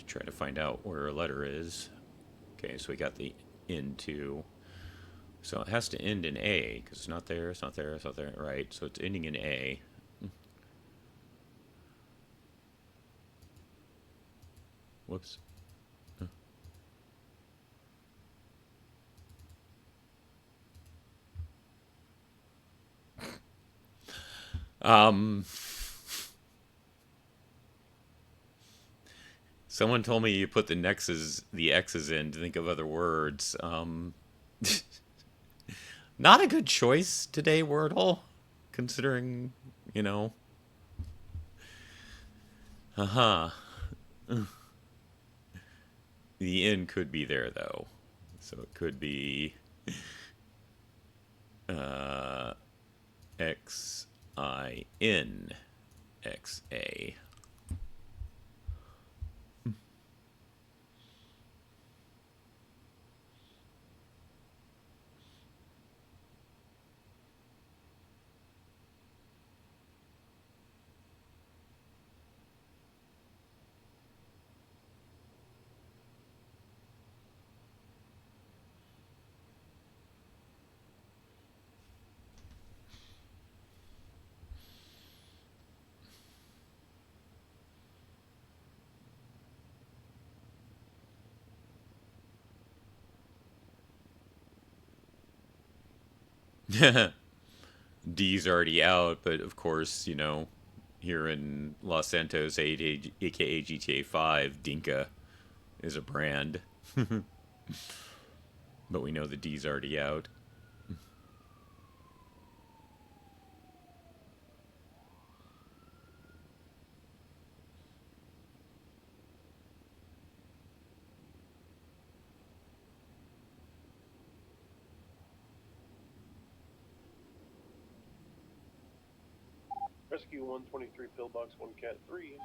S1: try to find out where a letter is. Okay, so we got the into. So it has to end in A, because it's not there, it's not there, it's not there. Right, so it's ending in A. Whoops. Someone told me you put the X's in to think of other words. Not a good choice today, Wordle, considering, you know. The N could be there, though. So it could be XINXA. D's already out, but of course, you know, here in Los Santos, aka GTA 5, Dinka is a brand. But we know the D's already out.
S2: Rescue 123, pillbox 1 cat 3.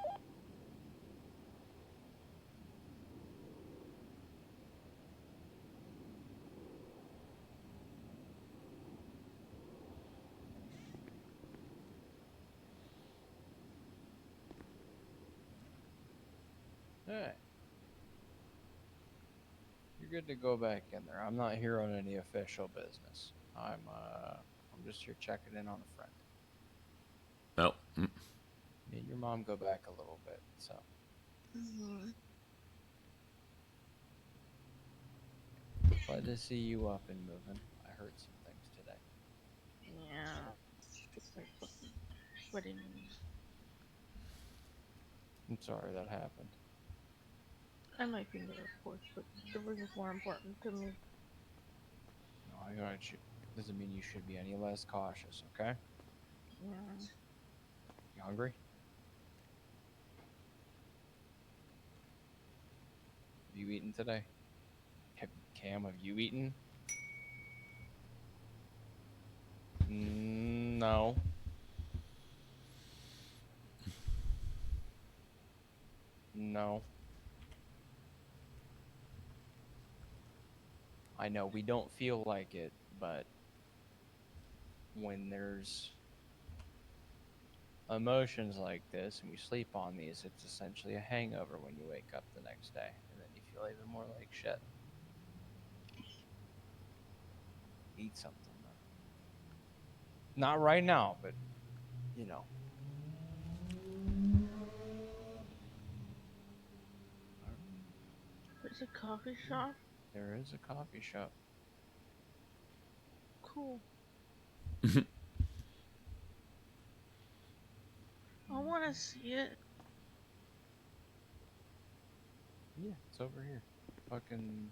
S8: Alright. You're good to go back in there. I'm not here on any official business. I'm just here checking in on a friend.
S1: Oh.
S8: Me and your mom go back a little bit, so. Glad to see you up and moving. I heard some things today.
S9: Yeah. What do you mean?
S8: I'm sorry that happened.
S9: I might be in the airport, but the work is more important to me.
S8: No, I got you. Doesn't mean you should be any less cautious, okay?
S9: Yeah.
S8: You hungry? Have you eaten today? Cam, have you eaten? No. No. I know we don't feel like it, but when there's emotions like this and we sleep on these, it's essentially a hangover when you wake up the next day, and then you feel even more like shit. Eat something, though. Not right now, but, you know.
S9: There's a coffee shop?
S8: There is a coffee shop.
S9: Cool. I want to see it.
S8: Yeah, it's over here. Fucking...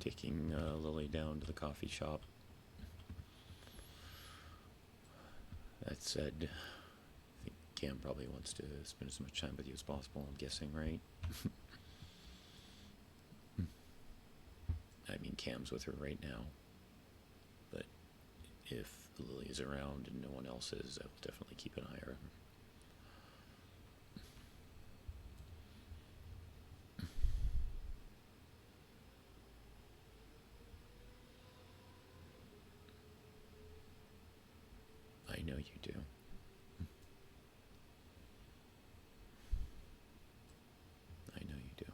S1: Taking Lily down to the coffee shop. That said, I think Cam probably wants to spend as much time with you as possible, I'm guessing, right? I mean, cams with her right now. But if Lily is around and no one else is, I will definitely keep an eye on her. I know you do. I know you do.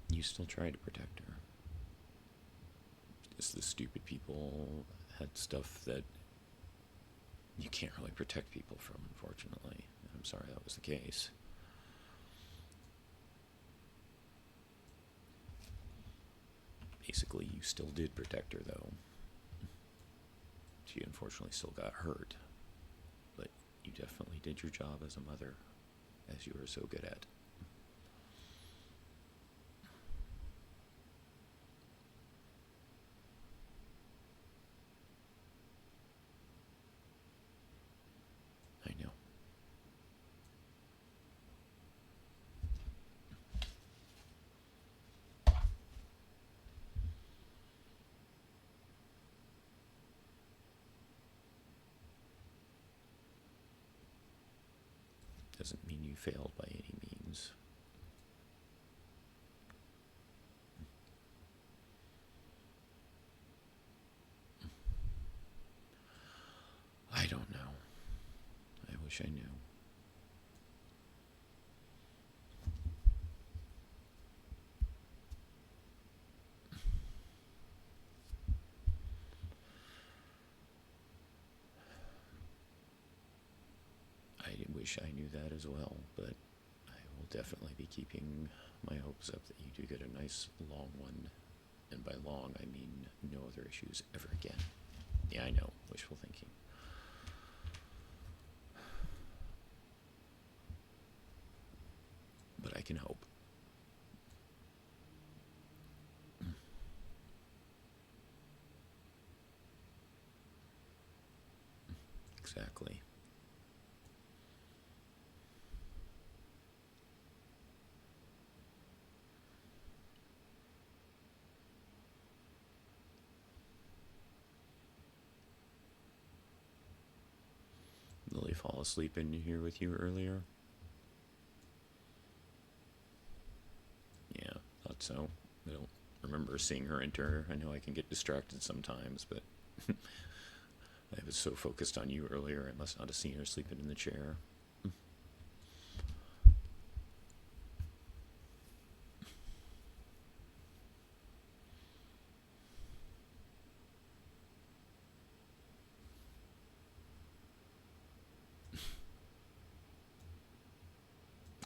S1: You still try to protect her. Just the stupid people had stuff that you can't really protect people from, unfortunately. I'm sorry that was the case. Basically, you still did protect her, though. She unfortunately still got hurt. But you definitely did your job as a mother, as you were so good at. I know. Doesn't mean you failed by any means. I don't know. I wish I knew. I wish I knew that as well, but I will definitely be keeping my hopes up that you do get a nice long one. And by long, I mean no other issues ever again. Yeah, I know. Wishful thinking. But I can hope. Exactly. Lily fall asleep in here with you earlier? Yeah, thought so. I don't remember seeing her enter. I know I can get distracted sometimes, but I was so focused on you earlier, I must not have seen her sleeping in the chair.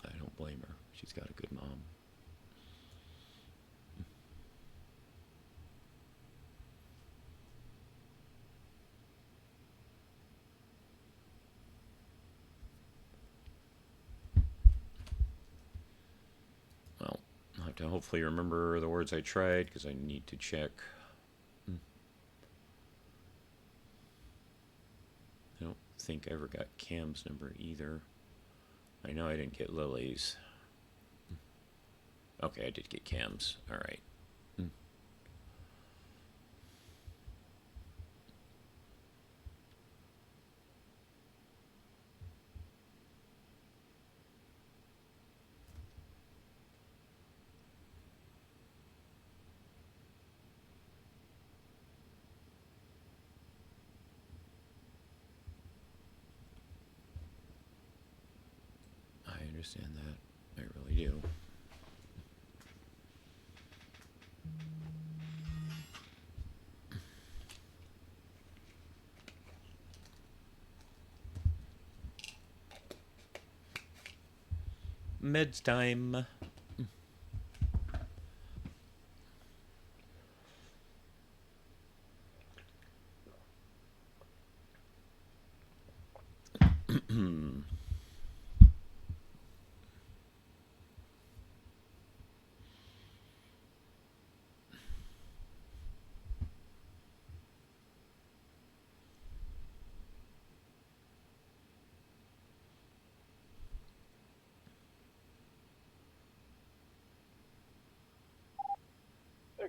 S1: I don't blame her. She's got a good mom. Well, I'll have to hopefully remember the words I tried, because I need to check. I don't think I ever got Cam's number either. I know I didn't get Lily's. Okay, I did get Cam's. Alright. I understand that. I really do. Meds time.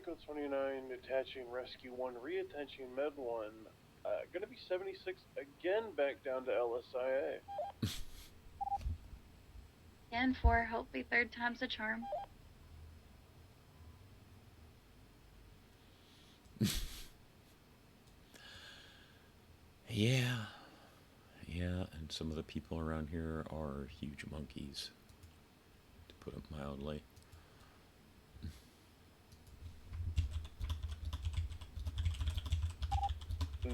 S2: Echo 29, attaching Rescue 1, reattaching Med 1. Gonna be 76 again, back down to LSIA.
S4: Again, 4, hopefully third time's a charm.
S1: Yeah. Yeah, and some of the people around here are huge monkeys, to put it mildly.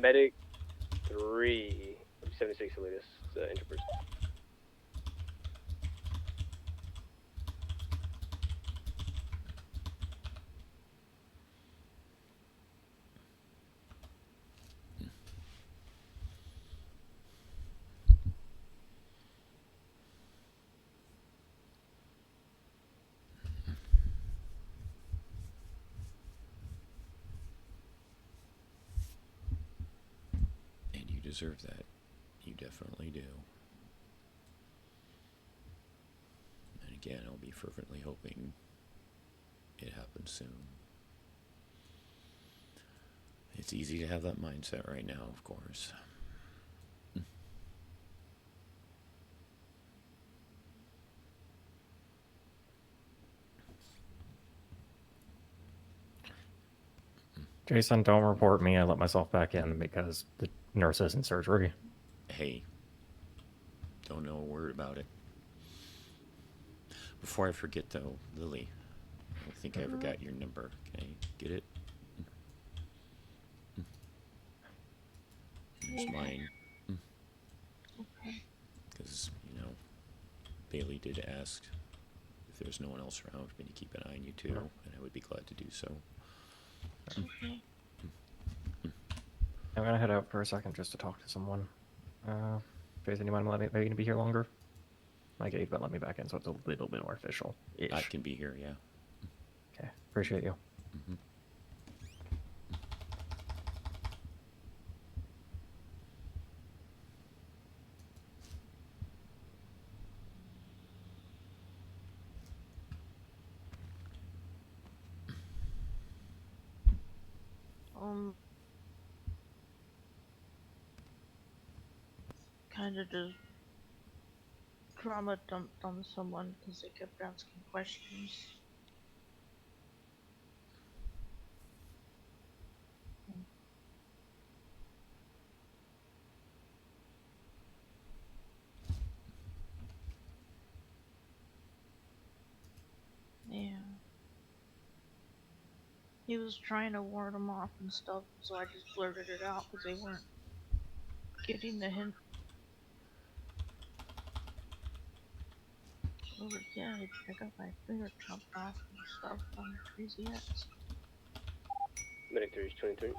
S7: Medic 3, 76 latest, interperson.
S1: And you deserve that. You definitely do. And again, I'll be fervently hoping it happens soon. It's easy to have that mindset right now, of course.
S6: Jason, don't report me. I let myself back in because the nurse is in surgery.
S1: Hey, don't know a word about it. Before I forget, though, Lily, I don't think I ever got your number. Can I get it? Here's mine.
S9: Okay.
S1: Because, you know, Bailey did ask if there's no one else around for me to keep an eye on you, too, and I would be glad to do so.
S9: Okay.
S6: I'm gonna head out for a second just to talk to someone. Jason, you mind letting me be here longer? My gate won't let me back in, so it's a little bit more official.
S1: I can be here, yeah.
S6: Okay, appreciate you.
S1: Mm-hmm.
S9: Kind of just trauma dumped on someone because they kept asking questions. Yeah. He was trying to ward them off and stuff, so I just blurted it out because they weren't getting the hint. Oh yeah, I got my finger chopped off and stuff on Crazy X.
S7: Medic 3 is 23.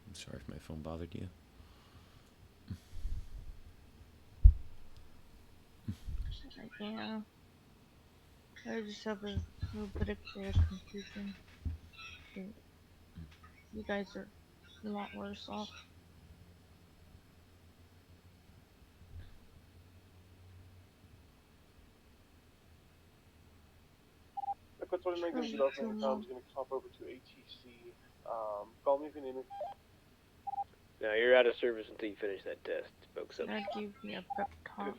S1: I'm sorry if my phone bothered you.
S9: Yeah. I just have a little bit of clear confusion. You guys are a lot worse off.
S2: Echo 29 gonna get off and Tom's gonna hop over to ATC. Call me if you need me.
S7: Now you're out of service until you finish that test, folks. Up.
S9: That gave me a pep talk.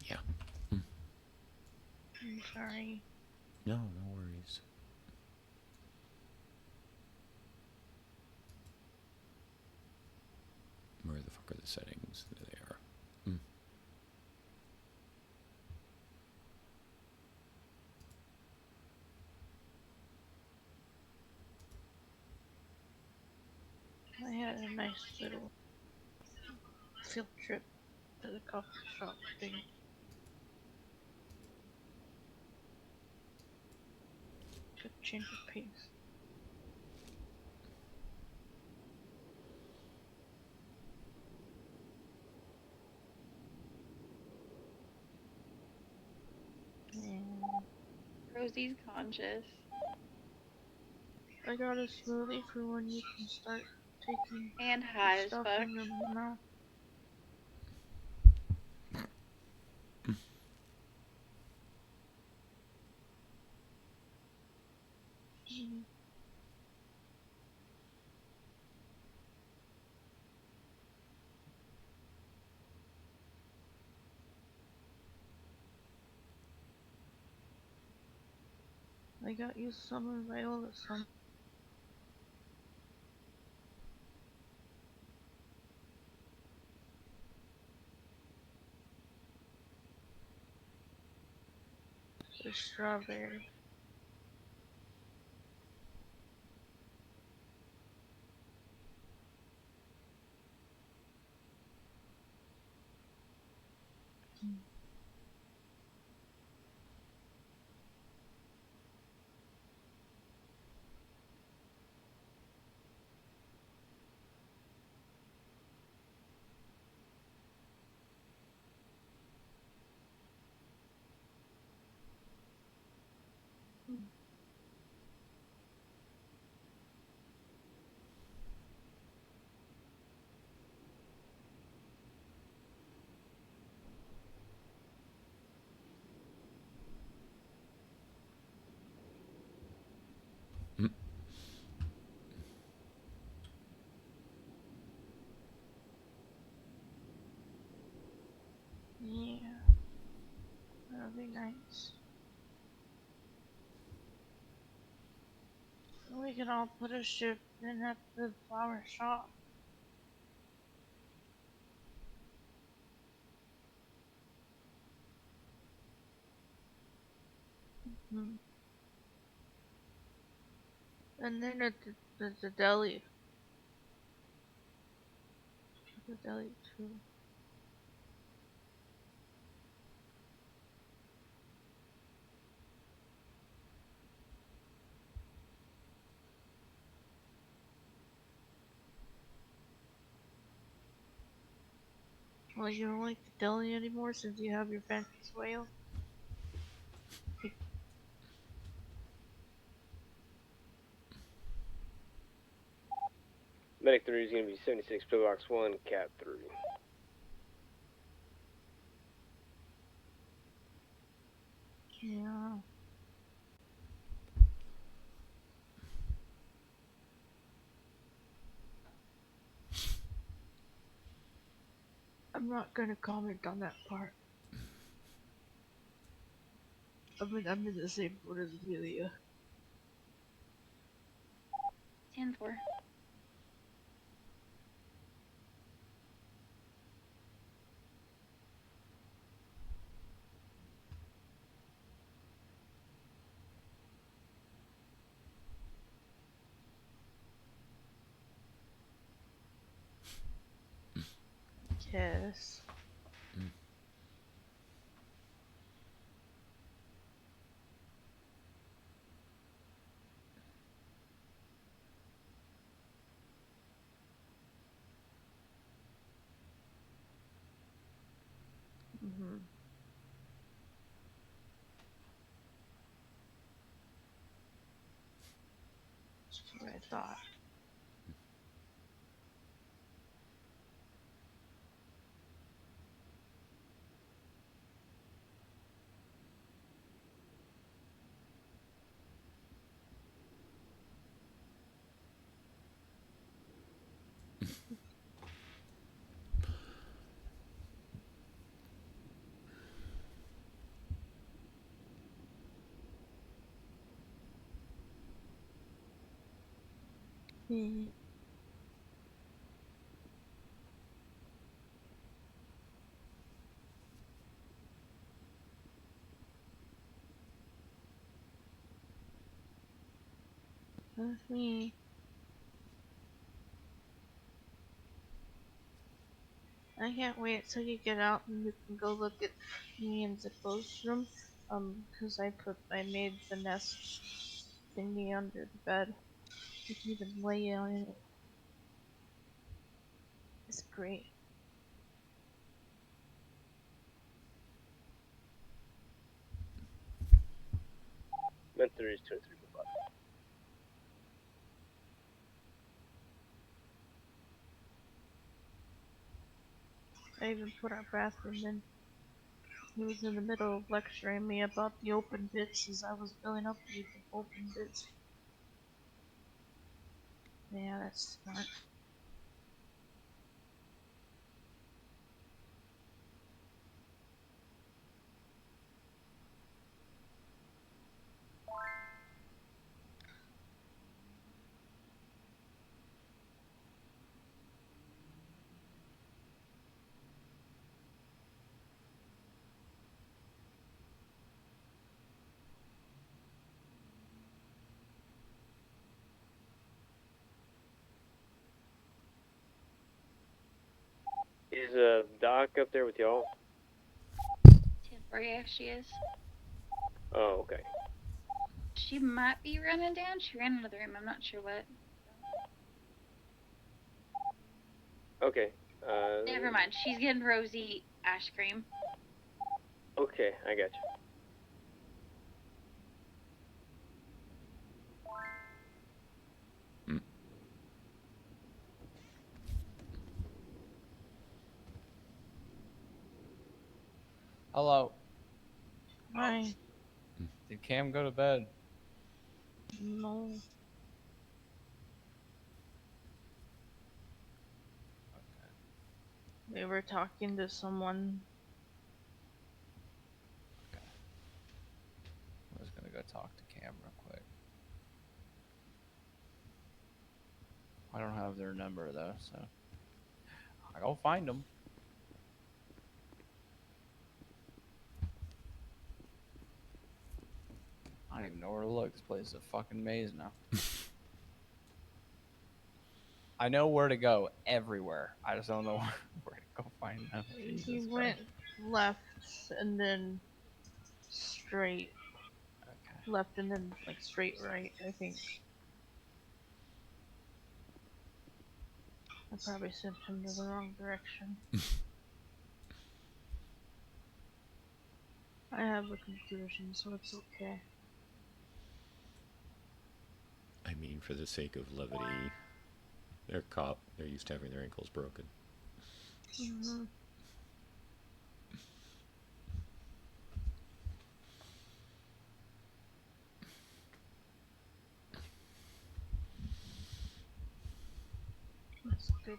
S1: Yeah.
S9: I'm sorry.
S1: No, no worries. Where the fuck are the settings? There they are.
S9: a nice little field trip to the coffee shop thing. Good change of pace. Yeah.
S4: Rosie's conscious.
S9: I got a smoothie for when you can start taking
S4: And high as
S9: stuff
S4: fuck.
S9: in your mouth. Mm. I got you some of Viola some. The strawberry. Yeah, that'll be nice. We can all put a shift in at the flower shop. Hmm. And then at the deli. The deli too. Well, you don't like the deli anymore since you have your fancy whale.
S7: Medic 3 is going to be 76 Pillbox 1, Cat 3.
S9: Yeah. I'm not gonna comment on that part. I'm in the same boat as Amelia.
S4: 10-4.
S9: Yes. Mhm. That's what I thought. Mhm. That's me. I can't wait till you get out and we can go look at me and Zippo's room. Cause I made the nest thingy under the bed. You can even lay on it. It's great.
S7: Mentor is 23.5.
S9: I even put our bathroom in. He was in the middle of lecturing me about the open bits as I was filling up with the open bits. Yeah, that's smart.
S7: Is Doc up there with y'all?
S4: Temporary as she is.
S7: Oh, okay.
S4: She might be running down. She ran into the room. I'm not sure what.
S7: Okay.
S4: Never mind. She's getting Rosie ice cream.
S7: Okay, I got you.
S8: Hello.
S9: Hi.
S8: Did Cam go to bed?
S9: No.
S8: Okay.
S9: We were talking to someone.
S8: Okay. I was gonna go talk to Cam real quick. I don't have their number though, so I go find them. I don't even know where to look. This place is a fucking maze now. I know where to go everywhere. I just don't know where to go find them.
S9: He went left and then straight.
S8: Okay.
S9: Left and then like straight right, I think. I probably sent him to the wrong direction. I have a conclusion, so it's okay.
S1: I mean, for the sake of levity, they're a cop. They're used to having their ankles broken.
S9: Mm-hmm. That's good.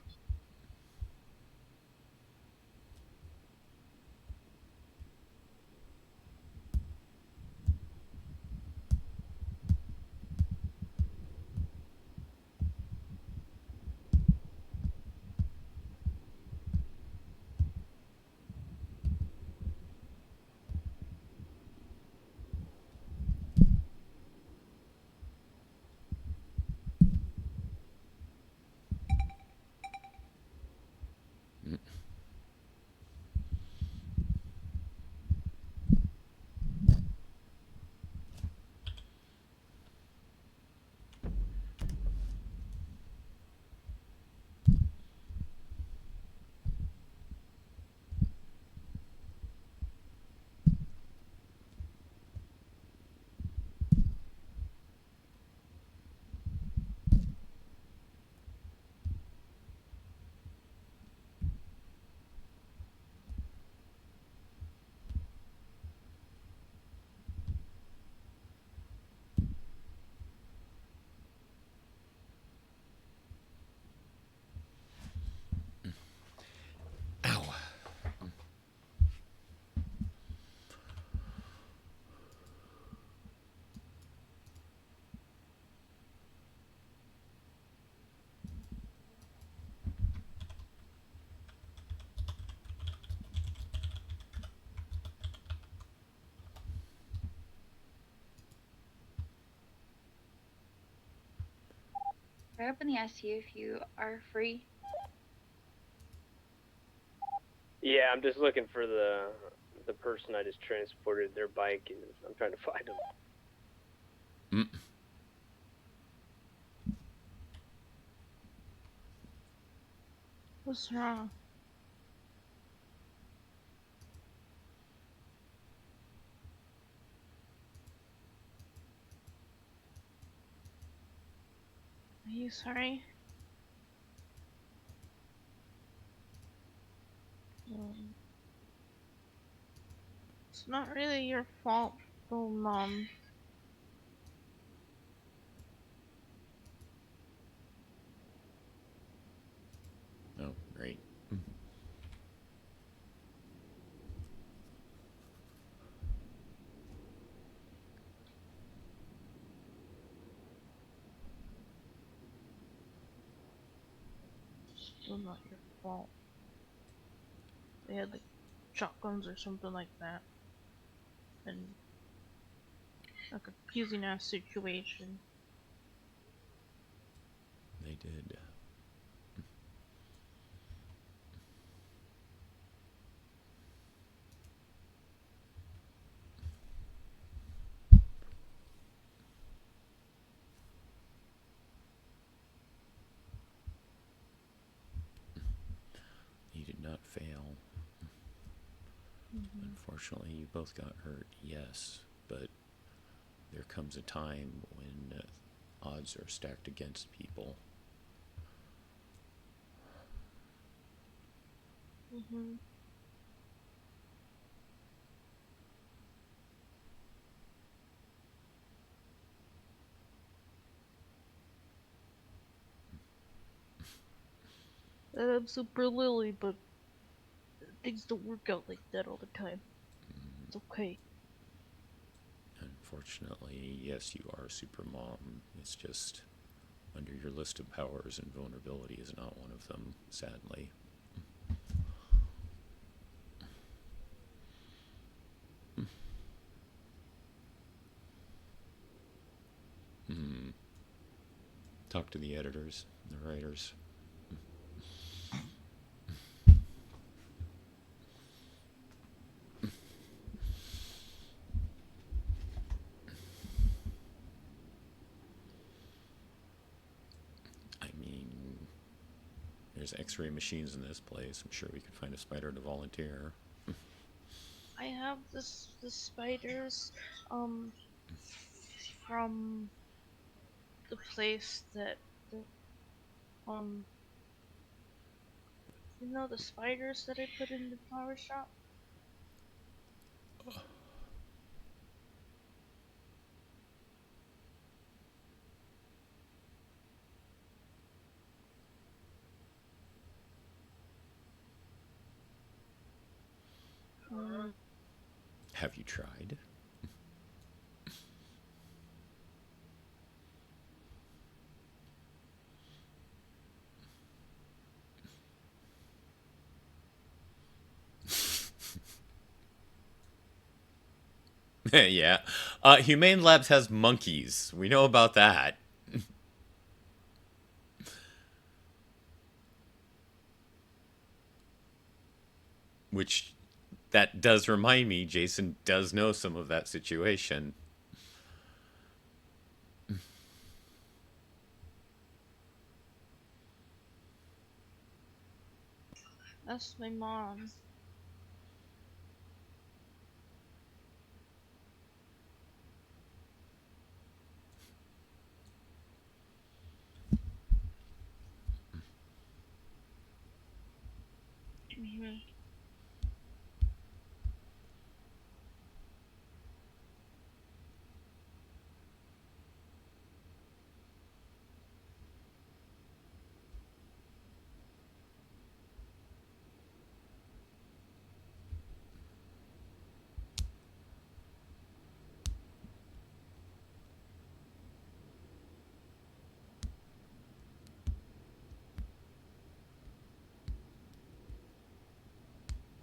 S1: Ow.
S4: We're up in the ICU if you are free.
S7: Yeah, I'm just looking for the person I just transported. Their bike is. I'm trying to find them.
S9: What's wrong? Are you sorry? It's not really your fault, though, Mom.
S1: Oh, great.
S9: Still not your fault. They had like shotguns or something like that. And a confusing ass situation.
S1: They did. You did not fail. Unfortunately, you both got hurt, yes, but there comes a time when odds are stacked against people.
S9: I'm Super Lily, but things don't work out like that all the time. It's okay.
S1: Unfortunately, yes, you are Super Mom. It's just under your list of powers, and vulnerability is not one of them, sadly. Talk to the editors, the writers. I mean, there's x-ray machines in this place. I'm sure we could find a spider to volunteer.
S9: I have the spiders, from the place that you know the spiders that I put in the flower shop?
S1: Have you tried? Yeah. Humane Labs has monkeys. We know about that. Which, that does remind me, Jason does know some of that situation.
S9: That's my mom.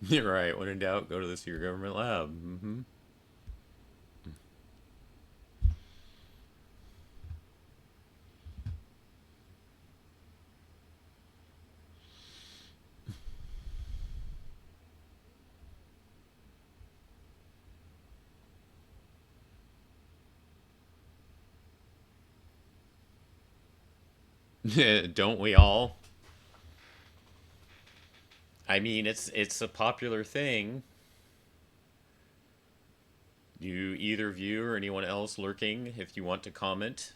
S1: You're right. When in doubt, go to the secret government lab. Mm-hmm. Don't we all? I mean, it's a popular thing. You, either of you or anyone else lurking, if you want to comment,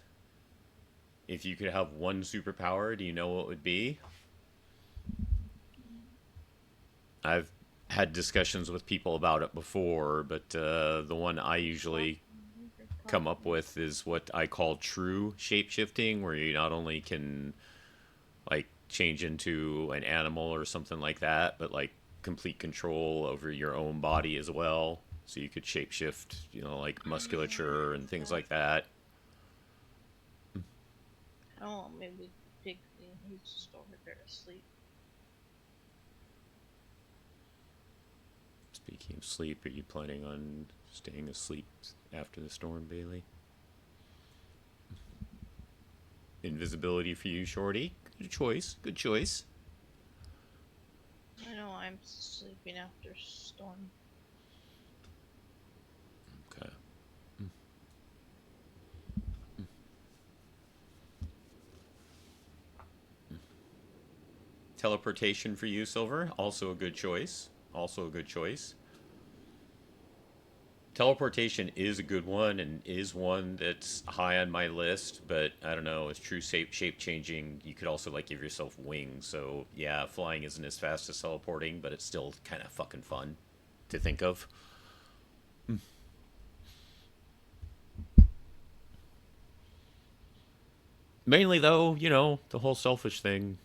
S1: if you could have one superpower, do you know what it would be? I've had discussions with people about it before, but the one I usually come up with is what I call true shape-shifting, where you not only can, like, change into an animal or something like that, but, like, complete control over your own body as well. So you could shapeshift, you know, like musculature and things like that.
S9: Oh, maybe Pixie. He's just over there asleep.
S1: Speaking of sleep, are you planning on staying asleep after the storm, Bailey? Invisibility for you, Shorty. Good choice. Good choice.
S9: I know I'm sleeping after storm.
S1: Okay. Teleportation for you, Silver. Also a good choice. Also a good choice. Teleportation is a good one and is one that's high on my list, but I don't know, it's true shape changing. You could also like give yourself wings, so yeah, flying isn't as fast as teleporting, but it's still kind of fucking fun to think of. Mainly though, you know, the whole selfish thing.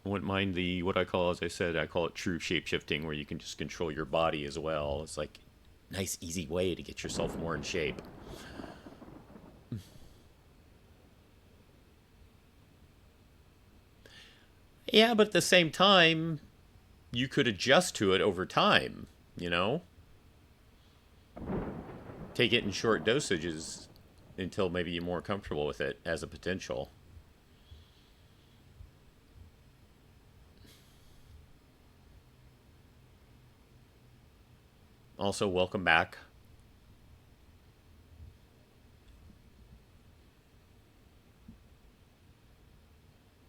S1: I wouldn't mind the, what I call, as I said, I call it true shape shifting, where you can just control your body as well. It's like nice easy way to get yourself more in shape. Yeah, but at the same time, you could adjust to it over time, you know? Take it in short dosages until maybe you're more comfortable with it as a potential. Also, welcome back.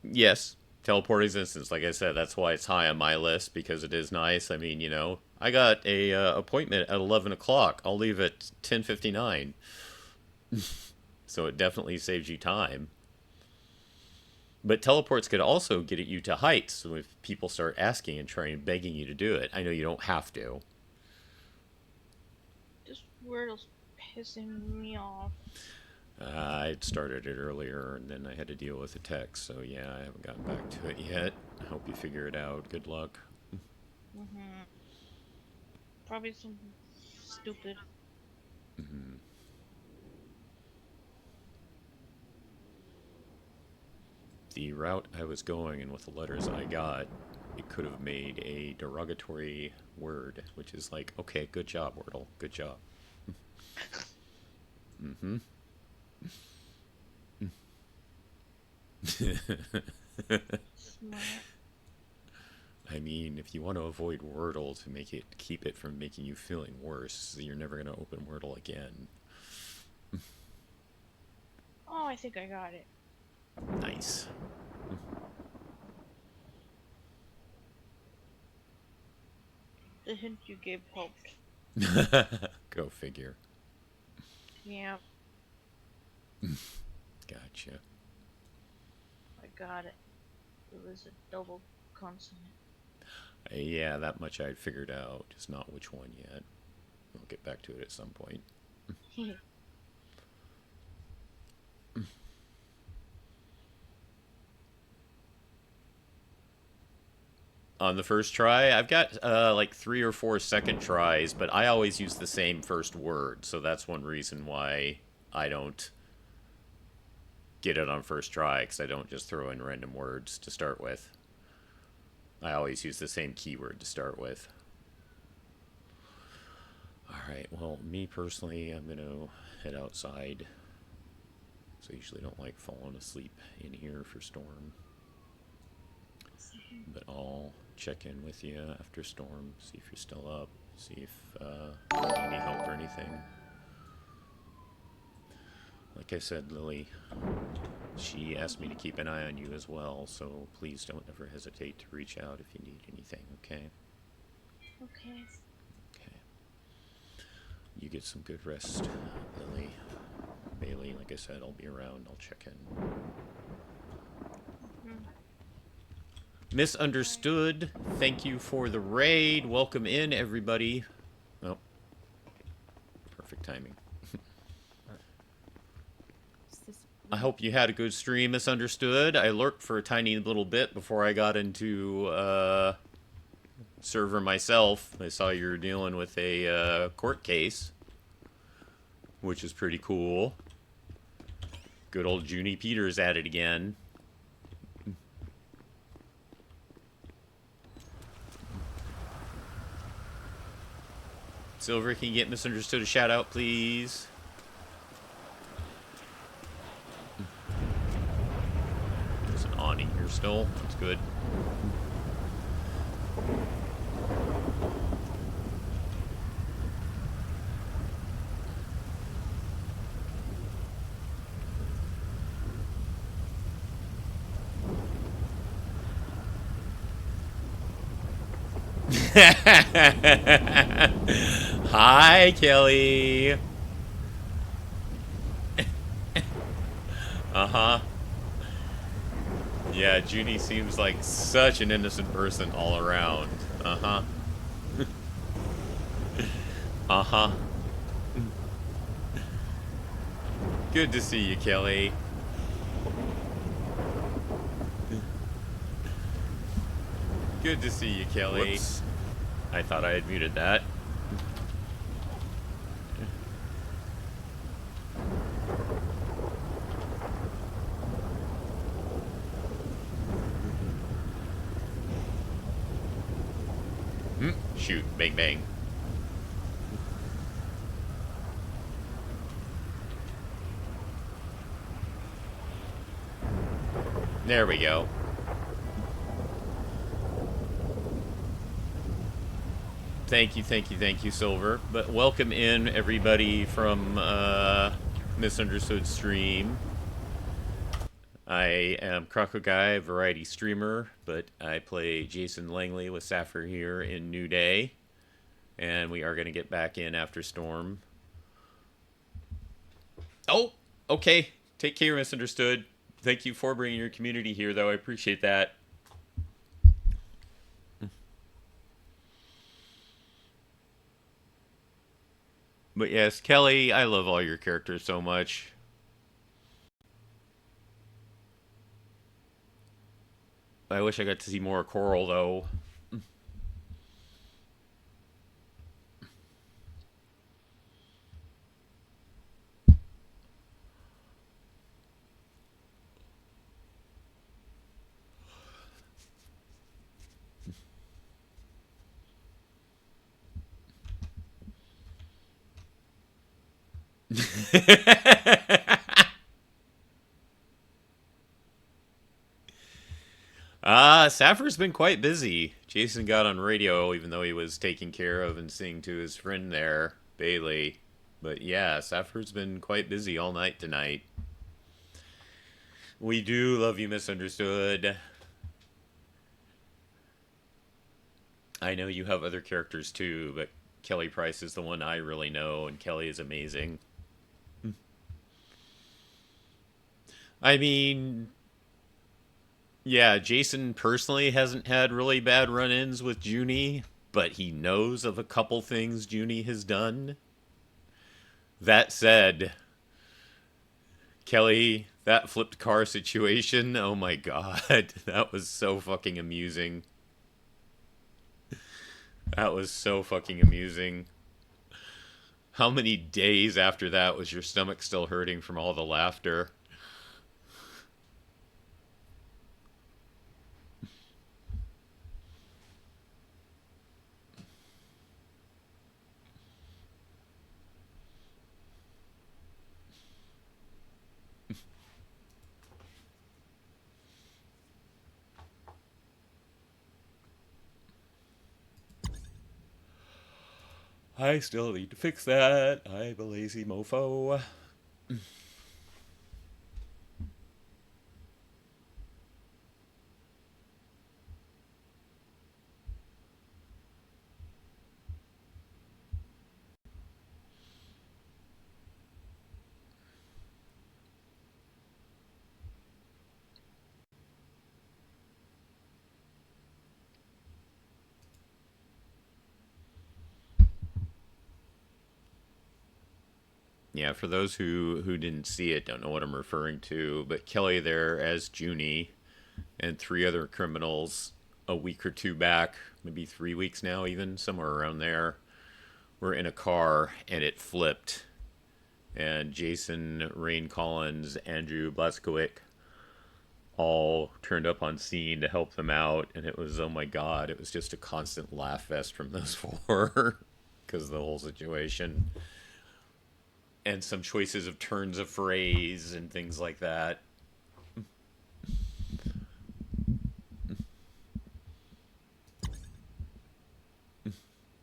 S1: Yes, teleporting is instance. Like I said, that's why it's high on my list, because it is nice. I mean, you know, I got a appointment at 11 o'clock. I'll leave at 10:59. So it definitely saves you time. But teleports could also get at you to heights. So if people start asking and trying, begging you to do it, I know you don't have to.
S9: This Wordle's pissing me off.
S1: I'd started it earlier, and then I had to deal with the text. So yeah, I haven't gotten back to it yet. I hope you figure it out. Good luck.
S9: Probably something stupid.
S1: The route I was going and with the letters I got, it could have made a derogatory word, which is like, okay, good job, Wordle. Good job. Mm-hmm.
S9: Smart.
S1: I mean, if you want to avoid Wordle to make it, keep it from making you feeling worse, you're never going to open Wordle again.
S9: Oh, I think I got it.
S1: Nice.
S9: The hint you gave helped.
S1: Go figure.
S9: Yeah,
S1: Gotcha.
S9: I got it. It was a double consonant.
S1: Yeah, that much I'd figured out. Just not which one yet. We'll get back to it at some point. On the first try, I've got like 3 or 4 second tries, but I always use the same first word, so that's one reason why I don't get it on first try, because I don't just throw in random words to start with. I always use the same keyword to start with. Alright, well, me personally, I'm going to head outside. So I usually don't like falling asleep in here for storm. But I'll check in with you after storm, see if you're still up, see if you need any help or anything. like I said, Lily, she asked me to keep an eye on you as well, so please don't ever hesitate to reach out if you need anything, okay?
S9: Okay.
S1: Okay. You get some good rest, Lily. Bailey, like I said, I'll be around. I'll check in. Misunderstood. Thank you for the raid. Welcome in, everybody. Oh. Perfect timing. I hope you had a good stream, Misunderstood. I lurked for a tiny little bit before I got into server myself. I saw you were dealing with a court case, which is pretty cool. Good old Junie Peters at it again. Silver, can you get Misunderstood a shout out, please? There's an awning here still. That's good. Hi, Kelly. Uh-huh. Yeah, Junie seems like such an innocent person all around. Uh-huh. Uh-huh. Good to see you, Kelly. Good to see you, Kelly. Whoops. I thought I had muted that. Shoot, bang bang. There we go. Thank you, Silver. But welcome in, everybody, from Misunderstood Stream. I am Croco Guy, variety streamer, but I play Jason Langley with SAFR here in NewDay. And we are going to get back in after Storm. Oh, okay. Take care, Misunderstood. Thank you for bringing your community here, though. I appreciate that. But yes, Kelly, I love all your characters so much. I wish I got to see more Coral, though. SAFR's been quite busy. Jason got on radio, even though he was taking care of and singing to his friend there, Bailey. But yeah, SAFR's been quite busy all night tonight. We do love you, Misunderstood. I know you have other characters too, but Kelly Price is the one I really know, and Kelly is amazing. I mean, yeah, Jason personally hasn't had really bad run-ins with Junie, but he knows of a couple things Junie has done. That said, Kelly, that flipped car situation, oh my god, that was so fucking amusing. That was so fucking amusing. How many days after that was your stomach still hurting from all the laughter? I still need to fix that. I'm a lazy mofo. Yeah, for those who didn't see it, don't know what I'm referring to, but Kelly there as Junie and 3 other criminals a week or 2 back, maybe 3 weeks now even, somewhere around there, were in a car and it flipped. And Jason, Rain Collins, Andrew Blaskowick all turned up on scene to help them out, and it was, oh my god, it was just a constant laugh fest from those 4 because of the whole situation. And some choices of turns of phrase and things like that.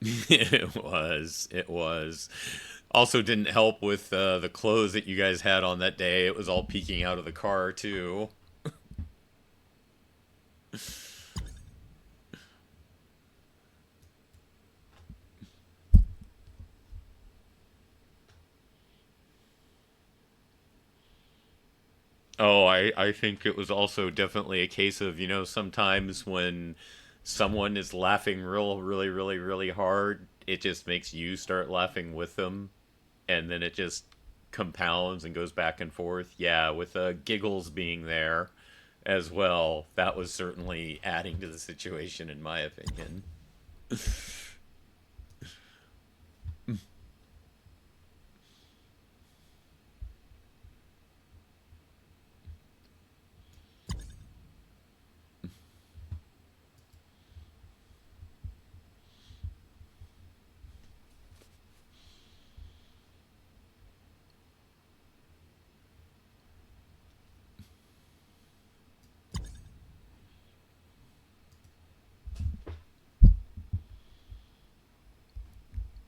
S1: It was. Also didn't help with the clothes that you guys had on that day. It was all peeking out of the car, too. Oh, I think it was also definitely a case of, sometimes when someone is laughing really hard, it just makes you start laughing with them. And then it just compounds and goes back and forth. Yeah, with giggles being there as well, that was certainly adding to the situation, in my opinion.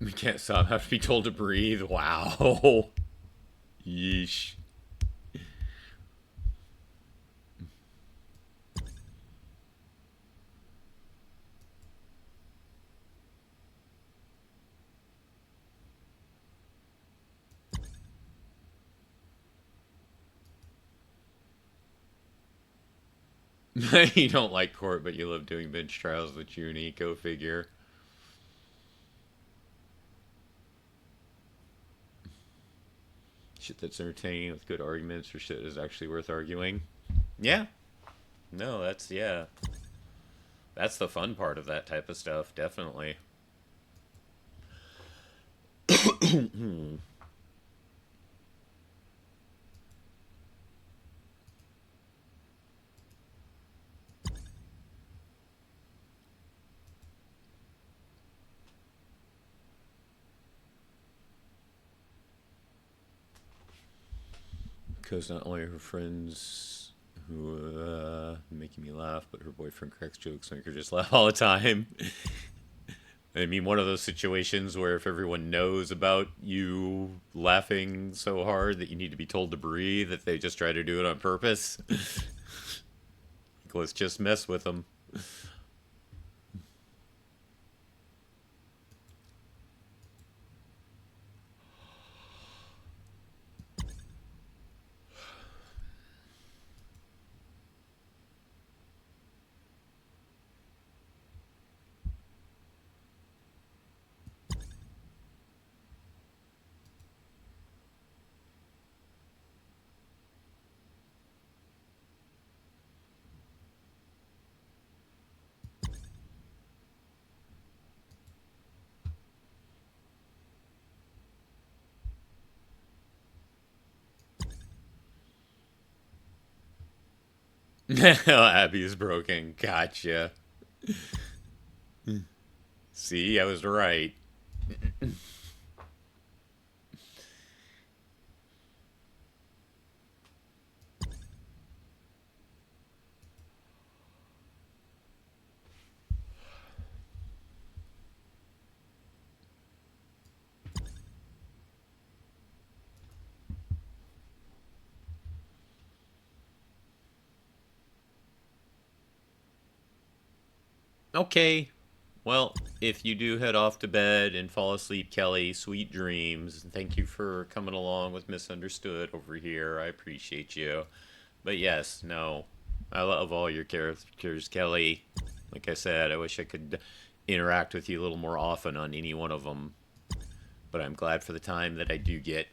S1: We can't stop. Have to be told to breathe. Wow. Yeesh. You don't like court, but you love doing bench trials with Junie. Go figure. Shit that's entertaining with good arguments or shit is actually worth arguing. Yeah. No, yeah. That's the fun part of that type of stuff, definitely. Because not only are her friends who making me laugh, but her boyfriend cracks jokes make her just laugh all the time. I mean, one of those situations where if everyone knows about you laughing so hard that you need to be told to breathe, that they just try to do it on purpose. Let's just mess with them. Abby is broken. Gotcha. See, I was right. Okay. Well, if you do head off to bed and fall asleep, Kelly, sweet dreams. Thank you for coming along with Misunderstood over here. I appreciate you. But yes, no. I love all your characters, Kelly. Like I said, I wish I could interact with you a little more often on any one of them. But I'm glad for the time that I do get.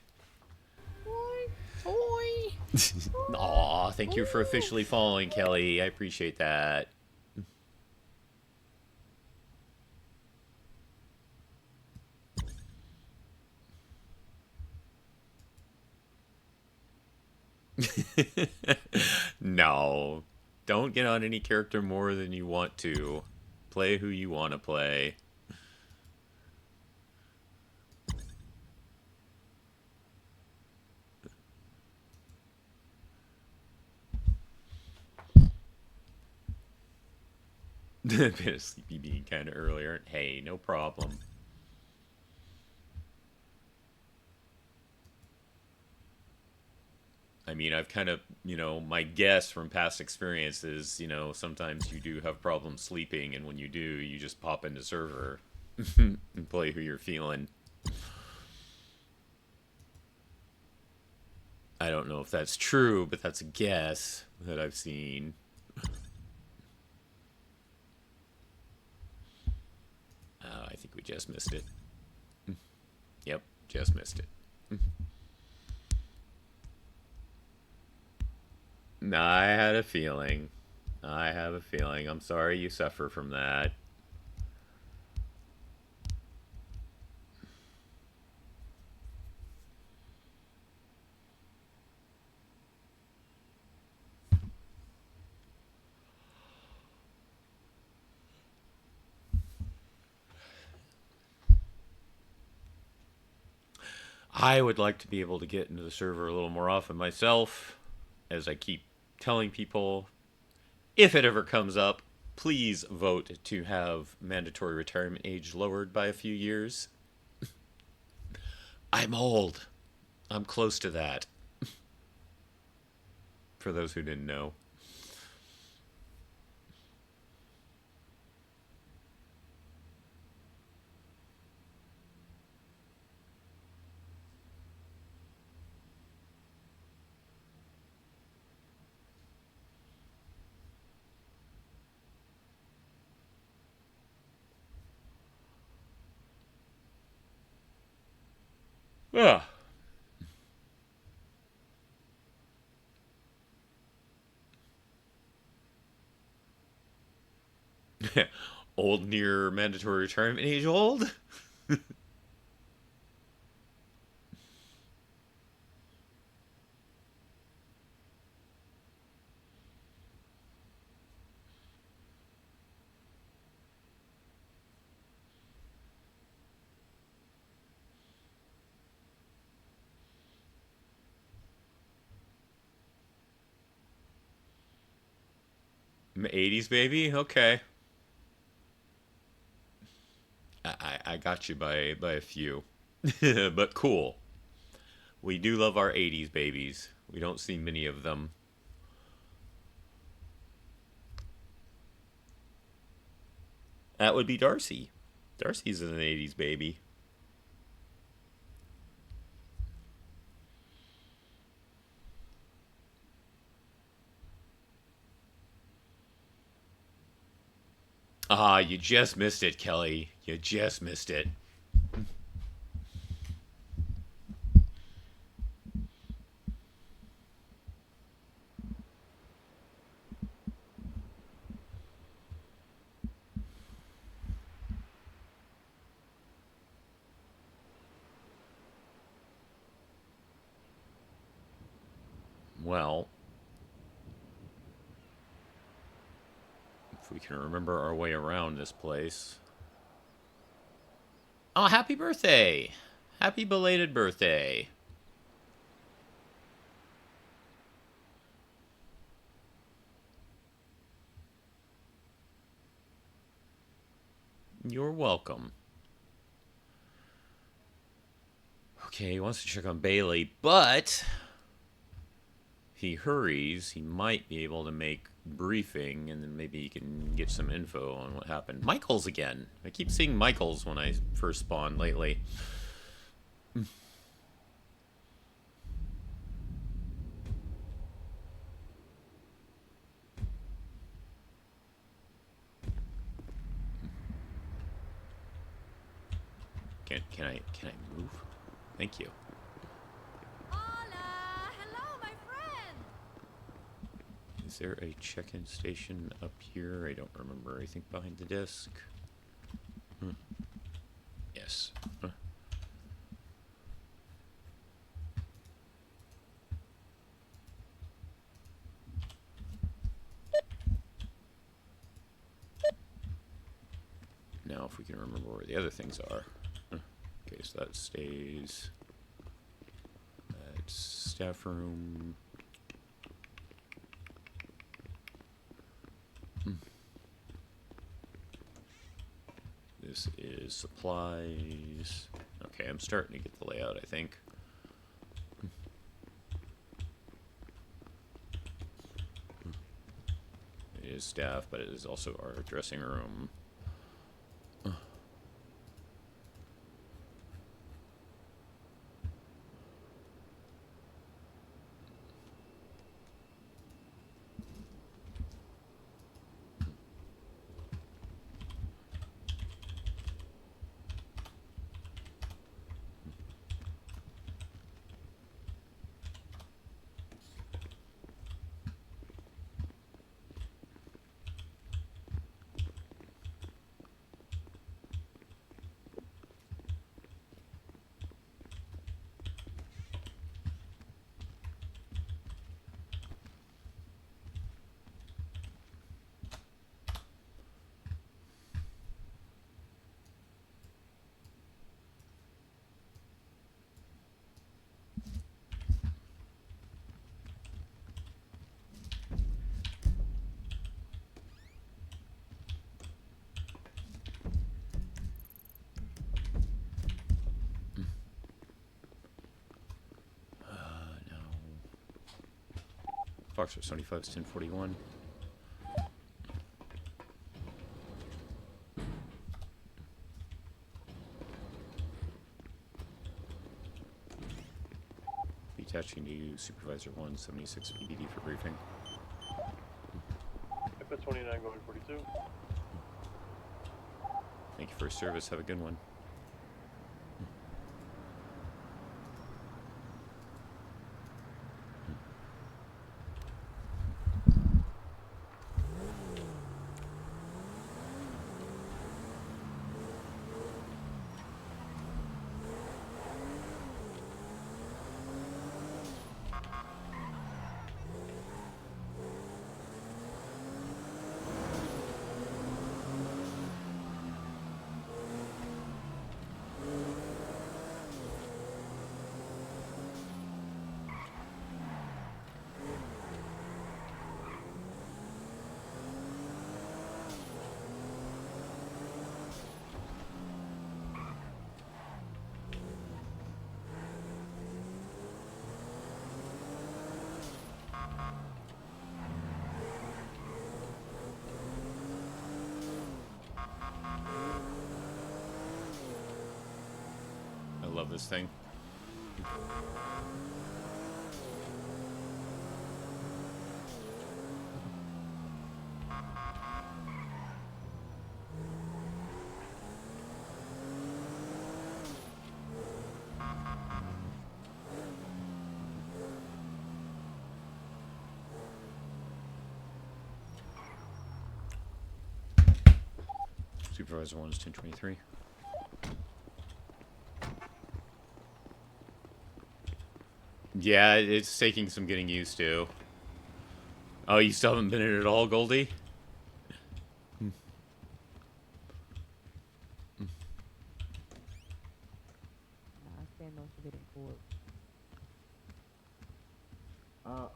S1: Aw, thank you for officially following, Kelly. I appreciate that. No. Don't get on any character more than you want to. Play who you want to play. Bit of sleepy being kind of earlier. Hey, no problem. I mean, I've kind of, my guess from past experiences, sometimes you do have problems sleeping, and when you do, you just pop into server and play who you're feeling. I don't know if that's true, but that's a guess that I've seen. I think we just missed it. Yep, just missed it. I had a feeling. I have a feeling. I'm sorry you suffer from that. I would like to be able to get into the server a little more often myself, as I keep telling people, if it ever comes up, please vote to have mandatory retirement age lowered by a few years. I'm old. I'm close to that. For those who didn't know. Ah. Old near mandatory retirement age old? '80s baby? Okay. I got you by a few. But cool. We do love our '80s babies. We don't see many of them. That would be Darcy. Darcy's an '80s baby. Ah, you just missed it, Kelly. You just missed it. Well, if we can remember our way around this place. Oh, happy birthday! Happy belated birthday. You're welcome. Okay, he wants to check on Bailey, but if he hurries, he might be able to make briefing, and then maybe he can get some info on what happened. Michael's again. I keep seeing Michael's when I first spawn lately. Can I move? Thank you.
S10: Hola! Hello, my friend!
S1: Is there a check-in station up here? I don't remember. I think behind the desk. Yes. Now, if we can remember where the other things are. Okay, so that stays. That's staff room. This is supplies. Okay, I'm starting to get the layout, I think. It is staff, but it is also our dressing room. Foxtrot 75 is 1041. Detaching to Supervisor 176 PDD for briefing.
S2: Echo 29 going 42.
S1: Thank you for your service. Have a good one. I love this thing. Supervisor 1 is 1023. Yeah, it's taking some getting used to. Oh, you still haven't been in it at all, Goldie?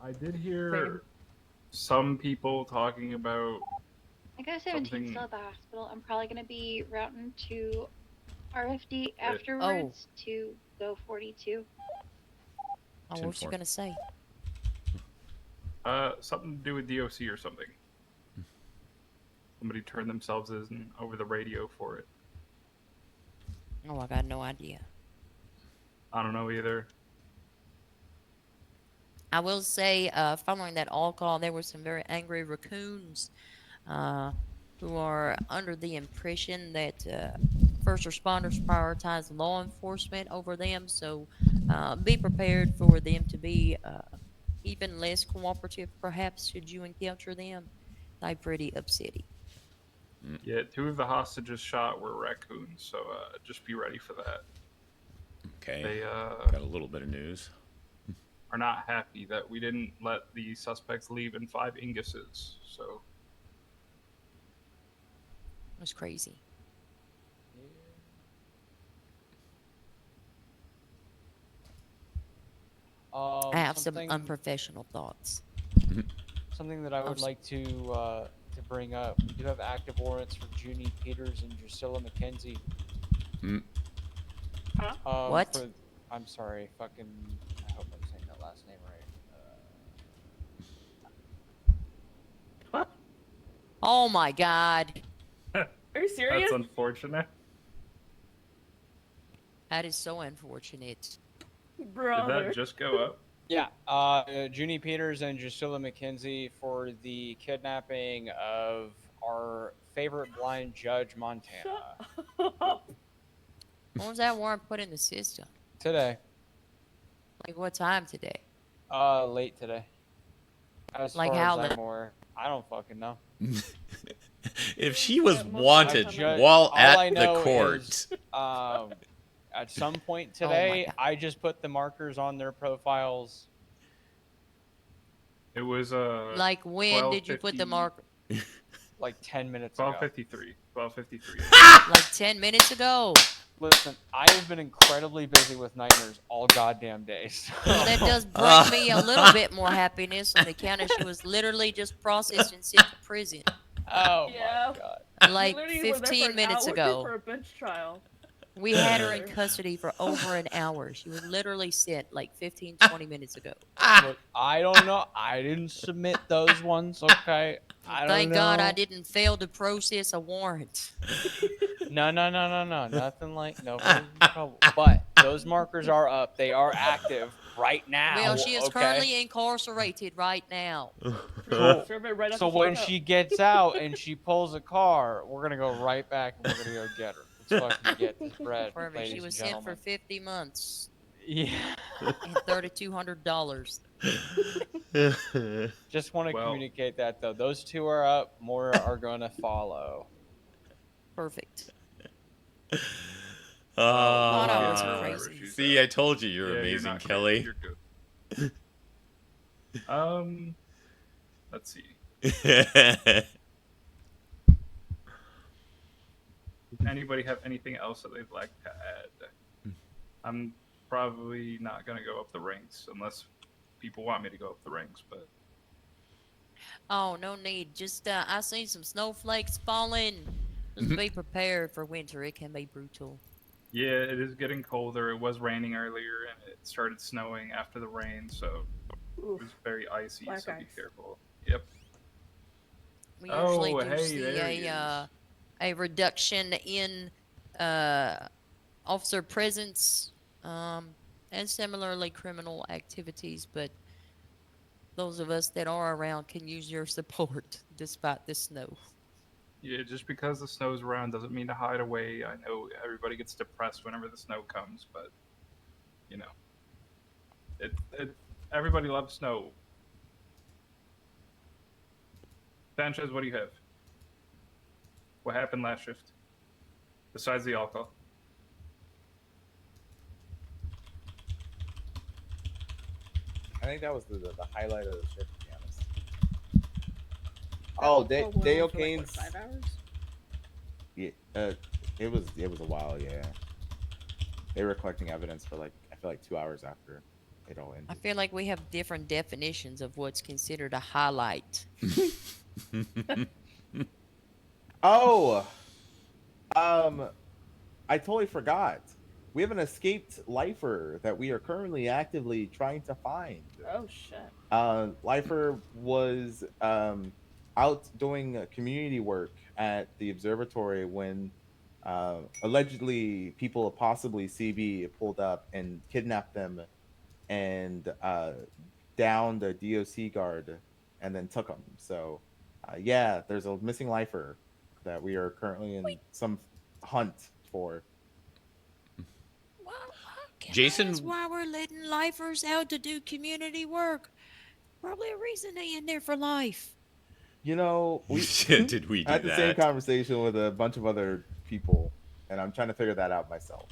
S10: I did hear some people talking about
S4: I got 17
S10: something.
S4: still at the hospital. I'm probably going to be routing to RFD afterwards to go 42.
S11: Oh, what you gonna say?
S10: Something to do with DOC or something. Somebody turned themselves in over the radio for it.
S11: Oh, I got no idea.
S10: I don't know either.
S11: I will say, following that all call, there were some very angry raccoons who are under the impression that first responders prioritize law enforcement over them. So be prepared for them to be even less cooperative, perhaps, should you encounter them. They're pretty upsetty.
S10: Yeah, 2 of the hostages shot were raccoons, so just be ready for that.
S1: Okay.
S10: They
S1: got a little bit of news.
S10: are not happy that we didn't let the suspects leave in 5 Inguses, so...
S11: That's crazy. I have some unprofessional thoughts.
S8: Something that I would like to bring up. We do have active warrants for Junie Peters and Drusilla McKenzie.
S11: What?
S8: I'm sorry, fucking. I hope I'm saying that last name right.
S12: What?
S11: Oh my god.
S12: Are you serious?
S10: That's unfortunate.
S11: That is so unfortunate.
S12: Brother.
S10: Did that just go up?
S8: Yeah, Junie Peters and Drusilla McKenzie for the kidnapping of our favorite blind judge, Montana.
S11: When was that warrant put in the system?
S8: Today.
S11: Like what time today?
S8: Late today. As
S11: Like
S8: far
S11: how
S8: as
S11: late?
S8: I'm aware. I don't fucking know.
S1: If she was wanted while
S8: all I
S1: at the
S8: know
S1: court.
S8: is, at some point
S11: Oh my
S8: today,
S11: God.
S8: I just put the markers on their profiles.
S10: It was
S11: Like when did you put the
S10: 12:50
S11: mark?
S8: Like 10 minutes ago.
S10: 12:53. 12:53.
S11: Like 10 minutes ago.
S8: Listen, I have been incredibly busy with nightmares all goddamn day. So.
S11: Well, that does bring me a little bit more happiness on account of she was literally just processed and sent to prison.
S8: Oh
S12: Yeah.
S8: my god.
S11: Like
S12: We literally were there for
S11: 15
S12: an
S11: minutes
S12: hour
S11: ago.
S12: for a bench trial.
S11: We had her in custody for over an hour. She was literally sent like 15, 20 minutes ago.
S8: Look, I don't know. I didn't submit those ones, okay? I don't
S11: Thank
S8: know.
S11: God I didn't fail to process a warrant.
S8: No. Nothing like nobody's in trouble. But those markers are up. They are active right now.
S11: Well, she is
S8: okay?
S11: currently incarcerated right now.
S8: Cool.
S12: Survey right
S8: So
S12: after
S8: when
S12: fuck up.
S8: she gets out and she pulls a car, we're gonna go right back and we're gonna go get her. Let's fucking get this bread,
S11: Perfect.
S8: ladies
S11: She was
S8: and
S11: sent for
S8: gentlemen.
S11: 50 months
S8: Yeah.
S11: and $3,200.
S8: Just want to
S10: Well-
S8: communicate that though. Those 2 are up. More are gonna follow.
S11: Perfect.
S1: Ah,
S11: Thought I was
S10: yeah,
S11: crazy.
S10: whatever, she's
S1: see, I told you you're
S10: Yeah,
S1: amazing,
S10: not
S1: Kelly.
S10: crazy, You're good. Let's see. Does anybody have anything else that they'd like to add? I'm probably not gonna go up the ranks unless people want me to go up the ranks, but
S11: Oh, no need. Just, I seen some snowflakes falling. Just be prepared for winter. It can be brutal.
S10: yeah, it is getting colder. It was raining earlier and it started snowing after the rain, so it
S12: Oof.
S10: was very icy,
S12: Black
S10: so be
S12: ice.
S10: careful. Yep.
S11: We usually
S10: Oh,
S11: do
S10: hey,
S11: see
S10: there he is.
S11: a reduction in officer presence and similarly criminal activities, but those of us that are around can use your support despite the snow.
S10: Yeah, just because the snow's around doesn't mean to hide away. I know everybody gets depressed whenever the snow comes, but you know, everybody loves snow. Sanchez, what do you have? What happened last shift? Besides the alcohol.
S13: I think that was the highlight of the trip, to be honest. Oh, Dale Kane's.
S12: 5 hours?
S13: Yeah, it was a while. Yeah, they were collecting evidence for like I feel like 2 hours after it all ended.
S11: I feel like we have different definitions of what's considered a highlight.
S13: Oh, I totally forgot. We have an escaped lifer that we are currently actively trying to find.
S12: Oh shit.
S13: Lifer was out doing community work at the observatory when allegedly people, possibly CB, pulled up and kidnapped them and downed a DOC guard and then took them. So yeah, there's a missing lifer that we are currently in some hunt for.
S11: Well,
S1: Jason-
S11: that's why we're letting lifers out to do community work. probably a reason they in there for life.
S13: You know, we
S1: Did we do
S13: had the same
S1: that?
S13: conversation with a bunch of other people, and I'm trying to figure that out myself.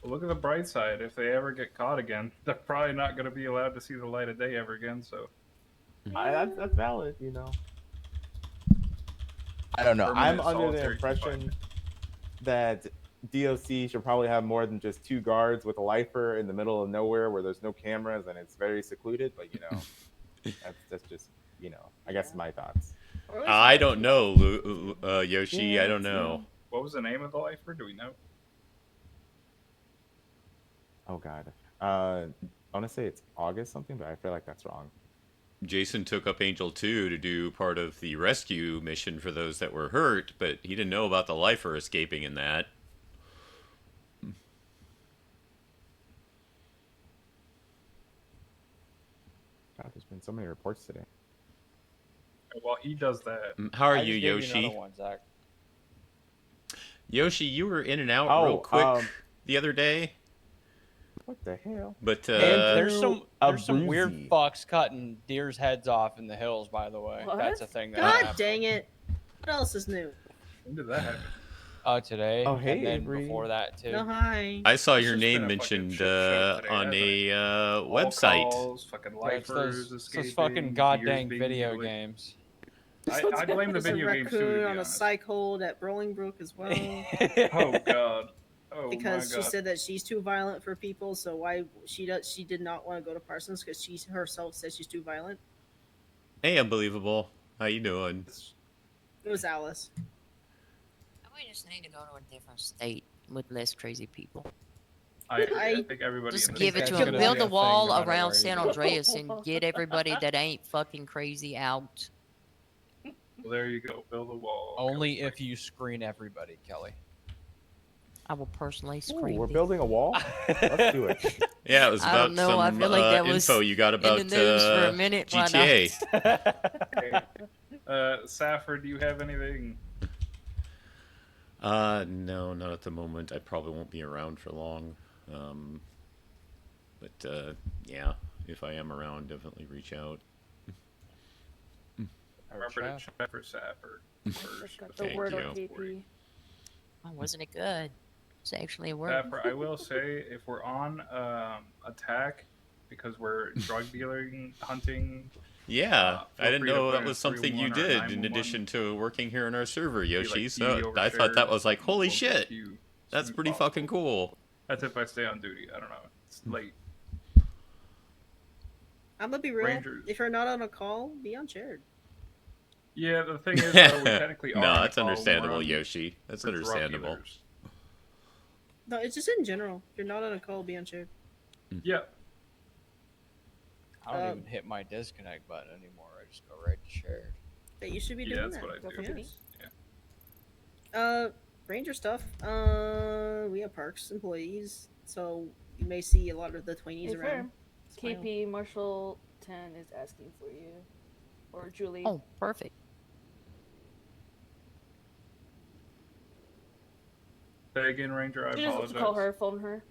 S10: Well, look at the bright side. If they ever get caught again, they're probably not going to be allowed to see the light of day ever again. So
S13: That's valid, you know. I don't know. I'm
S10: Permanent
S13: under the
S10: solitary
S13: impression that DOC should probably have more than just 2 guards with a lifer in the middle of nowhere where there's no cameras and it's very secluded. But you know, that's just, you know, I guess my thoughts.
S1: I don't know, Yoshi. I don't know.
S10: what was the name of the lifer? Do we know?
S13: Oh God, I want to say it's August something, but I feel like that's wrong.
S1: Jason took up Angel 2 to do part of the rescue mission for those that were hurt, but he didn't know about the lifer escaping in that.
S13: God, there's been so many reports today.
S10: While he does that,
S1: How are
S8: I
S1: you,
S8: just gave you
S1: Yoshi?
S8: another one, Zach.
S1: Yoshi, you were in and out
S13: Oh,
S1: real quick the other day.
S13: What the hell?
S1: But
S8: And there's some
S13: Abusi.
S8: weird fucks cutting deer's heads off in the hills. By the way,
S12: What?
S8: that's a thing. That
S14: God
S8: happened.
S14: dang it. What else is new?
S10: when did that happen?
S8: Today.
S13: Oh, hey,
S8: and then
S13: Avery.
S8: before that too.
S14: No, hi.
S1: I saw
S10: It's
S1: your
S10: just
S1: name
S10: been a fucking
S1: mentioned
S10: shit show today,
S1: on
S10: hasn't
S1: a
S10: All
S1: website.
S10: calls, fucking
S8: Yeah, it's
S10: lifers
S8: those
S10: escaping,
S8: fucking
S10: deers
S8: goddamn
S10: being
S8: video
S10: mutilated.
S8: games.
S10: I blame the
S14: There's a
S10: video games too, to
S14: raccoon
S10: be
S14: on a
S10: honest.
S14: psych hold at Bolingbrook as well.
S10: Oh God. Oh
S14: Because
S10: my
S14: she
S10: God.
S14: said that she's too violent for people, so why she did not want to go to Parsons because she herself said she's too violent.
S1: Hey, unbelievable. How you doing?
S14: It was Alice.
S11: We just need to go to a different state with less crazy people.
S10: I think everybody.
S11: Just
S10: in this
S11: give it
S10: is
S11: to
S10: gonna
S11: them.
S10: be
S11: Build
S10: a
S11: a
S10: thing
S11: wall
S10: no matter
S11: around
S10: where you
S11: San
S10: go.
S11: Andreas and get everybody that ain't fucking crazy out.
S10: Well, there you go. Build a wall.
S8: Only if you screen everybody, Kelly.
S11: I will personally
S13: Ooh,
S11: screen.
S13: we're
S11: people.
S13: building a wall. Let's do it.
S1: Yeah, it was
S11: I
S1: about
S11: don't know. I
S1: some
S11: feel like that was
S1: info you got about
S11: in the news for a minute. Why
S1: GTA.
S11: not?
S10: SAFR, do you have anything?
S1: No, not at the moment. I probably won't be around for long. But yeah, if I am around, definitely reach out.
S10: Remember to check for SAFR first.
S12: Got the
S1: Thank
S12: word
S1: you.
S12: on KP.
S11: Oh, wasn't it good? It's actually a word.
S10: SAFR, I will say, if we're on attack because we're drug dealing, hunting.
S1: Yeah, I
S10: feel
S1: didn't
S10: free to
S1: know
S10: put
S1: that
S10: in
S1: was something you
S10: 311 or
S1: did in
S10: 911.
S1: addition to working here in our server,
S10: Be
S1: Yoshi.
S10: like
S1: So
S10: key
S1: I thought that
S10: overshares,
S1: was like, holy
S10: we'll
S1: shit,
S10: get you
S1: that's
S10: soon
S1: pretty
S10: possible.
S1: fucking cool.
S10: That's if I stay on duty. I don't know. It's late.
S14: I'm gonna be real.
S10: Rangers.
S14: If you're not on a call, be on shared.
S10: Yeah, the thing is, though, we technically are.
S1: No,
S10: on a
S1: that's
S10: call when we're
S1: understandable,
S10: on
S1: Yoshi. That's
S10: for drug
S1: understandable.
S10: dealers.
S14: No, it's just in general. If you're not on a call, be on shared.
S10: Yeah.
S8: I don't even hit my disconnect button anymore. I just go right to shared.
S14: That you should be
S10: Yeah,
S14: doing
S10: that's
S14: that.
S10: what I
S14: Go
S10: do.
S14: for duty.
S10: Yeah.
S14: Ranger stuff. We have parks employees, so you may see a lot of the Twainies
S12: Hey,
S14: around.
S12: Fair. KP Marshall 10 is asking for you. Or Julie.
S11: Oh, perfect.
S10: Say again, Ranger. I
S12: You just have
S10: apologize.
S12: to call her, phone her.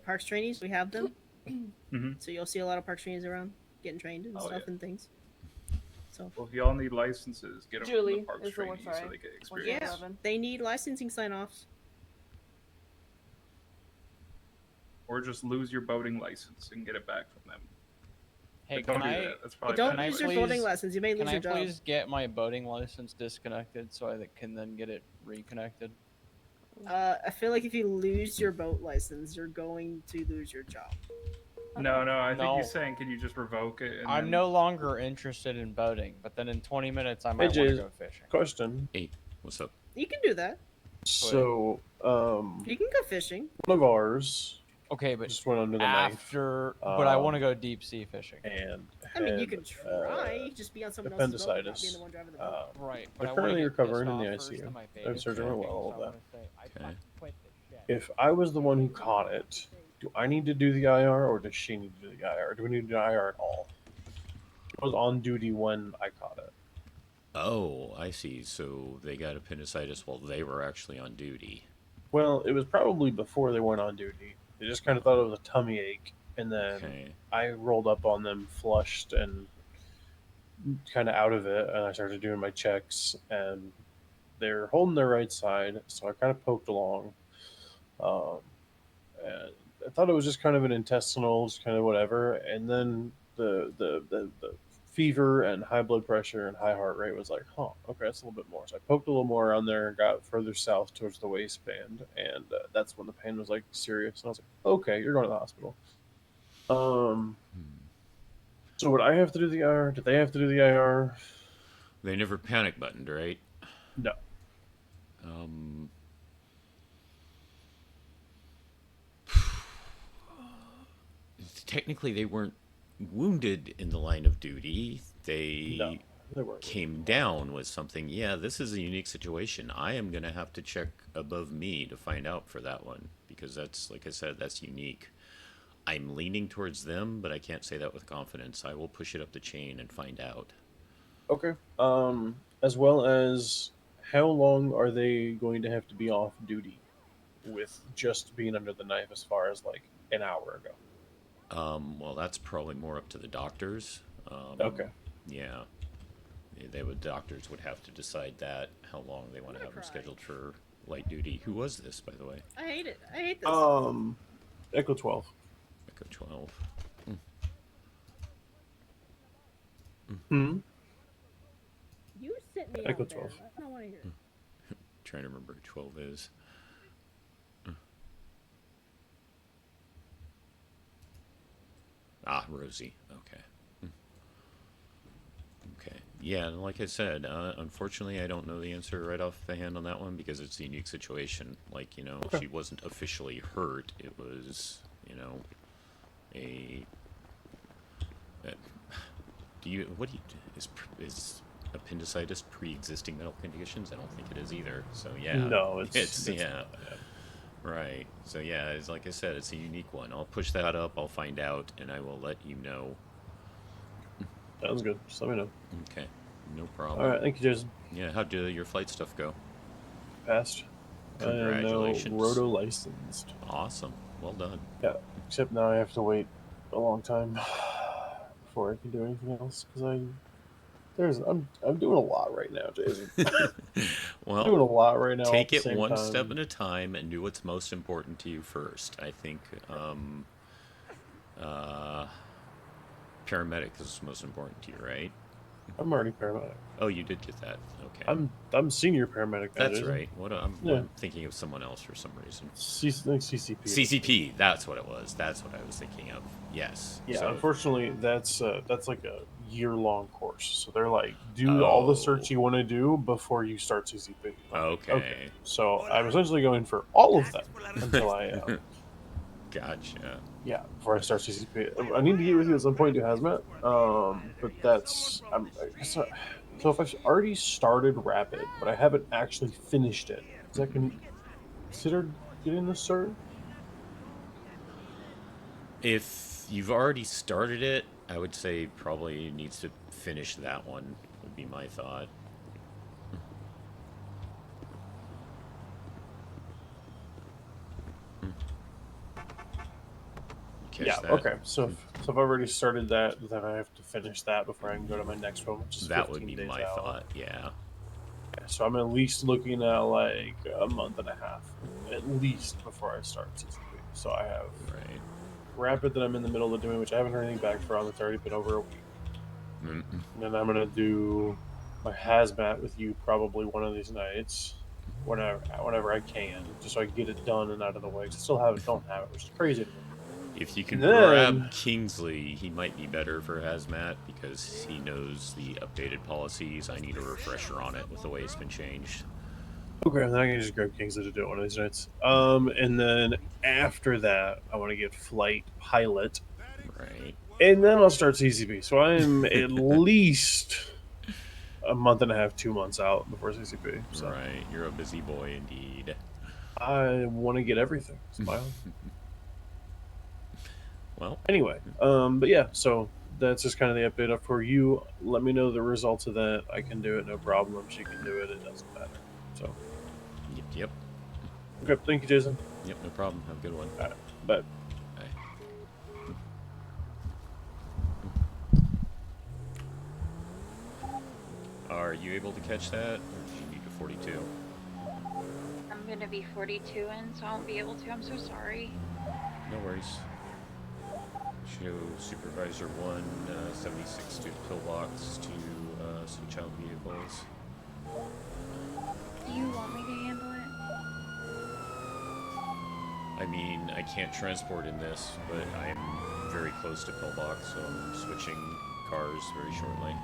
S14: Parks trainees, we have them.
S10: Mhm.
S14: So you'll see a lot of parks trainees around getting trained and
S10: Oh,
S14: stuff
S10: yeah.
S14: and things. So
S10: Well, if y'all need licenses, get them from
S12: Julie
S10: the parks
S12: is the one,
S10: trainees so
S12: sorry.
S10: they get
S12: One
S10: experience.
S14: yeah,
S12: 11.
S14: they need licensing sign-offs.
S10: Or just lose your boating license and get it back from them.
S8: Hey,
S10: But don't
S8: can
S10: do
S8: I?
S10: that. That's probably
S14: Don't
S8: can I
S14: lose your
S8: please-
S14: boating license. You may lose
S8: Can I
S14: your job.
S8: please get my boating license disconnected so I can then get it reconnected?
S14: I feel like if you lose your boat license, you're going to lose your job.
S10: No, I think
S8: No.
S10: he's saying, can you just revoke it? And
S8: I'm
S10: then...
S8: no longer interested in boating, but then in 20 minutes I might want to
S15: Jay,
S8: go fishing.
S15: question.
S1: Hey, what's up?
S14: You can do that.
S15: So,
S14: You can go fishing.
S15: one of ours
S8: Okay, but
S15: just went under the knife.
S8: after, but I want to go deep sea fishing.
S15: And
S14: I mean, you
S15: had,
S14: can try. You just be on someone else's boat, not being
S15: appendicitis.
S14: the one driving the boat.
S8: Right, but
S15: They're
S8: I wanna
S15: currently
S8: get
S15: recovering in
S8: pissed
S15: the
S8: off first
S15: ICU.
S8: on my
S15: Their
S8: Vegas
S15: surgery went
S8: trip,
S15: well, all
S8: so
S15: of
S8: I
S15: that.
S8: wanna say, I
S1: Okay.
S8: fucking quit this shit.
S15: If I was the one who caught it, do I need to do the IR or does she need to do the IR? Do we need to do the IR at all? She was on duty when I caught it.
S1: Oh, I see. So they got appendicitis while they were actually on duty.
S15: Well, it was probably before they went on duty. They just kind of thought it was a tummy ache and then
S1: Okay.
S15: I rolled up on them, flushed, and kind of out of it, and I started doing my checks, and they're holding their right side, so I kind of poked along. Um, and I thought it was just kind of an intestinal, just kind of whatever, and then the fever and high blood pressure and high heart rate was like, huh, okay, that's a little bit more. So I poked a little more around there and got further south towards the waistband, and that's when the pain was like serious. And I was like, okay, you're going to the hospital. So would I have to do the IR? Did they have to do the IR?
S1: They never panic buttoned, right?
S15: No.
S1: Technically, they weren't wounded in the line of duty.
S15: No, they weren't.
S1: Came down with something. Yeah, this is a unique situation. I am going to have to check above me to find out for that one, because that's, like I said, that's unique. I'm leaning towards them, but I can't say that with confidence. I will push it up the chain and find out.
S15: Okay. As well as how long are they going to have to be off duty with just being under the knife as far as like an hour ago?
S1: Well, that's probably more up to the doctors.
S15: Okay.
S1: Yeah. Doctors would have to decide that, how long they want to have them scheduled for light duty. Who was this, by the way?
S14: I hate it. I hate this.
S15: Echo 12.
S1: Echo 12.
S12: You sent me
S15: Echo
S12: out there.
S15: 12.
S12: I don't want to hear it.
S1: Trying to remember who 12 is. Ah, Rosie. Okay. Okay. Yeah, like I said, unfortunately, I don't know the answer right off the hand on that one because it's a unique situation. Like, you know, she wasn't officially hurt. It was, you know, is appendicitis pre-existing medical conditions? I don't think it is either. So yeah.
S15: No, it's
S1: yeah. Right. So yeah, it's like I said, it's a unique one. I'll push that up. I'll find out, and I will let you know.
S15: Sounds good. Just let me know.
S1: Okay. No problem.
S15: All right. Thank you, Jason.
S1: Yeah. How'd your flight stuff go?
S15: Passed.
S1: Congratulations.
S15: I am now roto licensed.
S1: Awesome. Well done.
S15: Yeah. Except now I have to wait a long time before I can do anything else because I'm doing a lot right now, Jason.
S1: Well,
S15: I'm doing a lot right now.
S1: Take it one step at a time and do what's most important to you first. I think paramedic is most important to you, right?
S15: I'm already paramedic.
S1: Oh, you did get that. Okay.
S15: I'm senior paramedic.
S1: That's right. I'm thinking of someone else for some reason.
S15: CCP.
S1: CCP. That's what it was. That's what I was thinking of. Yes.
S15: Yeah.
S1: So,
S15: unfortunately, that's like a year-long course. So they're like, do all the certs you want to do before you start CCP.
S1: Okay.
S15: So I'm essentially going for all of them until I.
S1: Gotcha.
S15: Yeah, before I start CCP, I need to get with you at some point to hazmat. But that's so if I've already started rapid, but I haven't actually finished it, is that considered getting the cert?
S1: If you've already started it, I would say probably needs to finish that one. Would be my thought.
S15: Yeah.
S1: That.
S15: Okay. So if I've already started that, then I have to finish that before I can go to my next one, which is
S1: that would be my thought. Yeah.
S15: So I'm at least looking at like a month and a half, at least, before I start CCP. So I have rapid that I'm in the middle of doing, which I haven't heard anything back from. It's already been over a week. And then I'm gonna do my hazmat with you probably one of these nights, whenever I can, just so I can get it done and out of the way. 'Cause I still don't have it, which is crazy.
S1: If you can grab Kingsley, he might be better for hazmat because he knows the updated policies. I need a refresher on it with the way it's been changed.
S15: Okay, then I can just grab Kingsley to do it one of these nights. And then after that, I want to get flight pilot.
S1: Right.
S15: And then I'll start CCP. So I'm at least a month and a half, 2 months out before CCP. So.
S1: Right, you're a busy boy indeed.
S15: I want to get everything. Smile.
S1: Well,
S15: anyway, but yeah, so that's just kind of the update up for you. Let me know the results of that. I can do it, no problem. She can do it. It doesn't matter. So.
S1: Yep.
S15: Okay, thank you, Jason.
S1: Yep, no problem. Have a good one.
S15: All right, bye.
S1: Bye. Are you able to catch that, or do you need a 42?
S4: I'm gonna be 42 in, so I won't be able to. I'm so sorry.
S1: No worries. Show Supervisor 1, 76 to pillbox to some child vehicles.
S4: Do you want me to handle it?
S1: I mean, I can't transport in this, but I'm very close to pillbox, so I'm switching cars very shortly.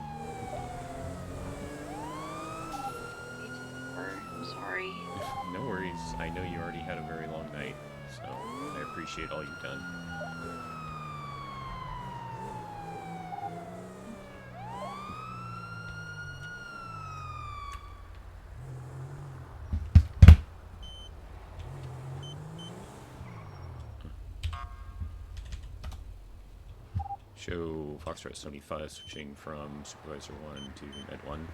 S4: I'm sorry.
S1: No worries. I know you already had a very long night, so I appreciate all you've done. Show Foxtrot 75 switching from Supervisor 1 to Med 1.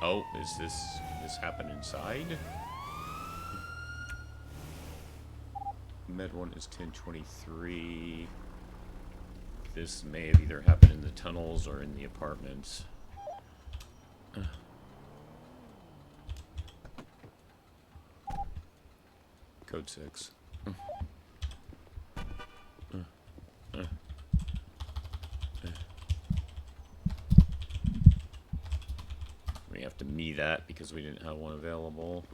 S1: Oh, is this happen inside? Med 1 is 1023. This may have either happened in the tunnels or in the apartments. Code 6. We have to me that because we didn't have one available.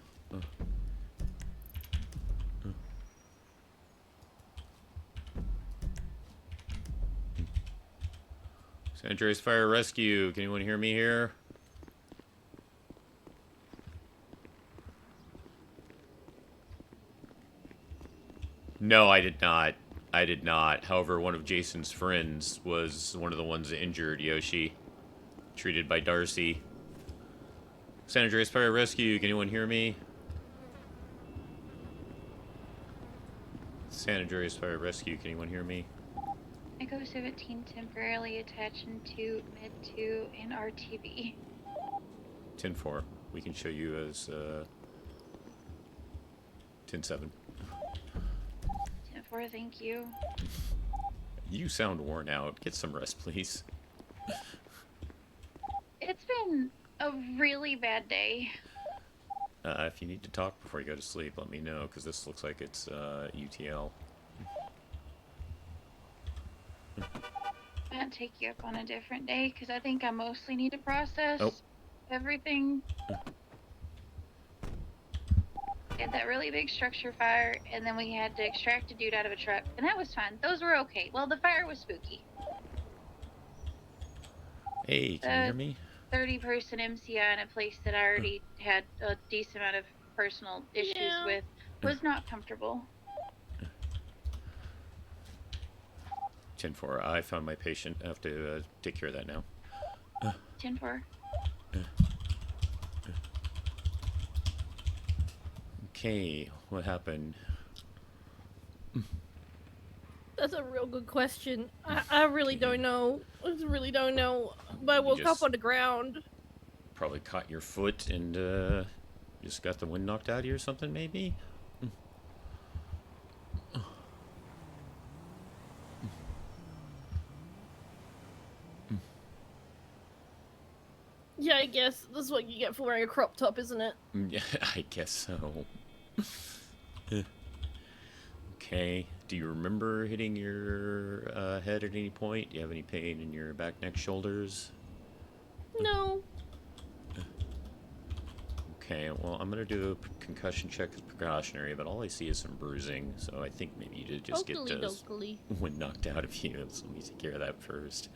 S1: San Andreas Fire Rescue. Can anyone hear me here? No, I did not. I did not. However, one of Jason's friends was one of the ones injured, Yoshi. Treated by Darcy. San Andreas Fire Rescue, can anyone hear me? San Andreas Fire Rescue, can anyone hear me?
S4: Echo 17 temporarily attaching to Med 2 and RTV.
S1: 10-4. We can show you as 10-7.
S4: 10-4, thank you.
S1: You sound worn out. Get some rest, please.
S4: It's been a really bad day.
S1: If you need to talk before you go to sleep, let me know, because this looks like it's UTL.
S4: I'm gonna take you up on a different day, because I think I mostly need to process everything. We had that really big structure fire, and then we had to extract a dude out of a truck, and that was fine. Those were okay. Well, the fire was spooky.
S1: Hey, can you hear me?
S4: 30-person MCI in a place that I already had a decent amount of personal issues with was not comfortable.
S1: 10-4. I found my patient. I have to take care of that now.
S4: 10-4.
S1: Okay, what happened?
S16: That's a real good question. I really don't know. I really don't know. But I woke up on the ground.
S1: Probably caught your foot and just got the wind knocked out of you or something, maybe?
S16: Yeah, I guess this is what you get for wearing a crop top, isn't it?
S1: Yeah, I guess so. Okay. Do you remember hitting your head at any point? Do you have any pain in your back, neck, shoulders?
S16: No.
S1: Okay, well, I'm going to do a concussion check as precautionary, but all I see is some bruising, so I think maybe you did just get wind knocked out of you, so let me take care of that first.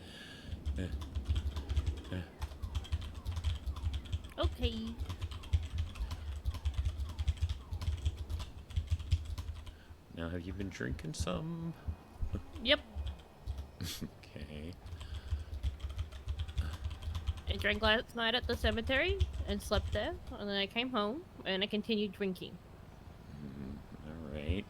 S16: Okay.
S1: Now, have you been drinking some?
S16: Yep.
S1: Okay.
S16: I drank last night at the cemetery and slept there, and then I came home and I continued drinking.
S1: All right.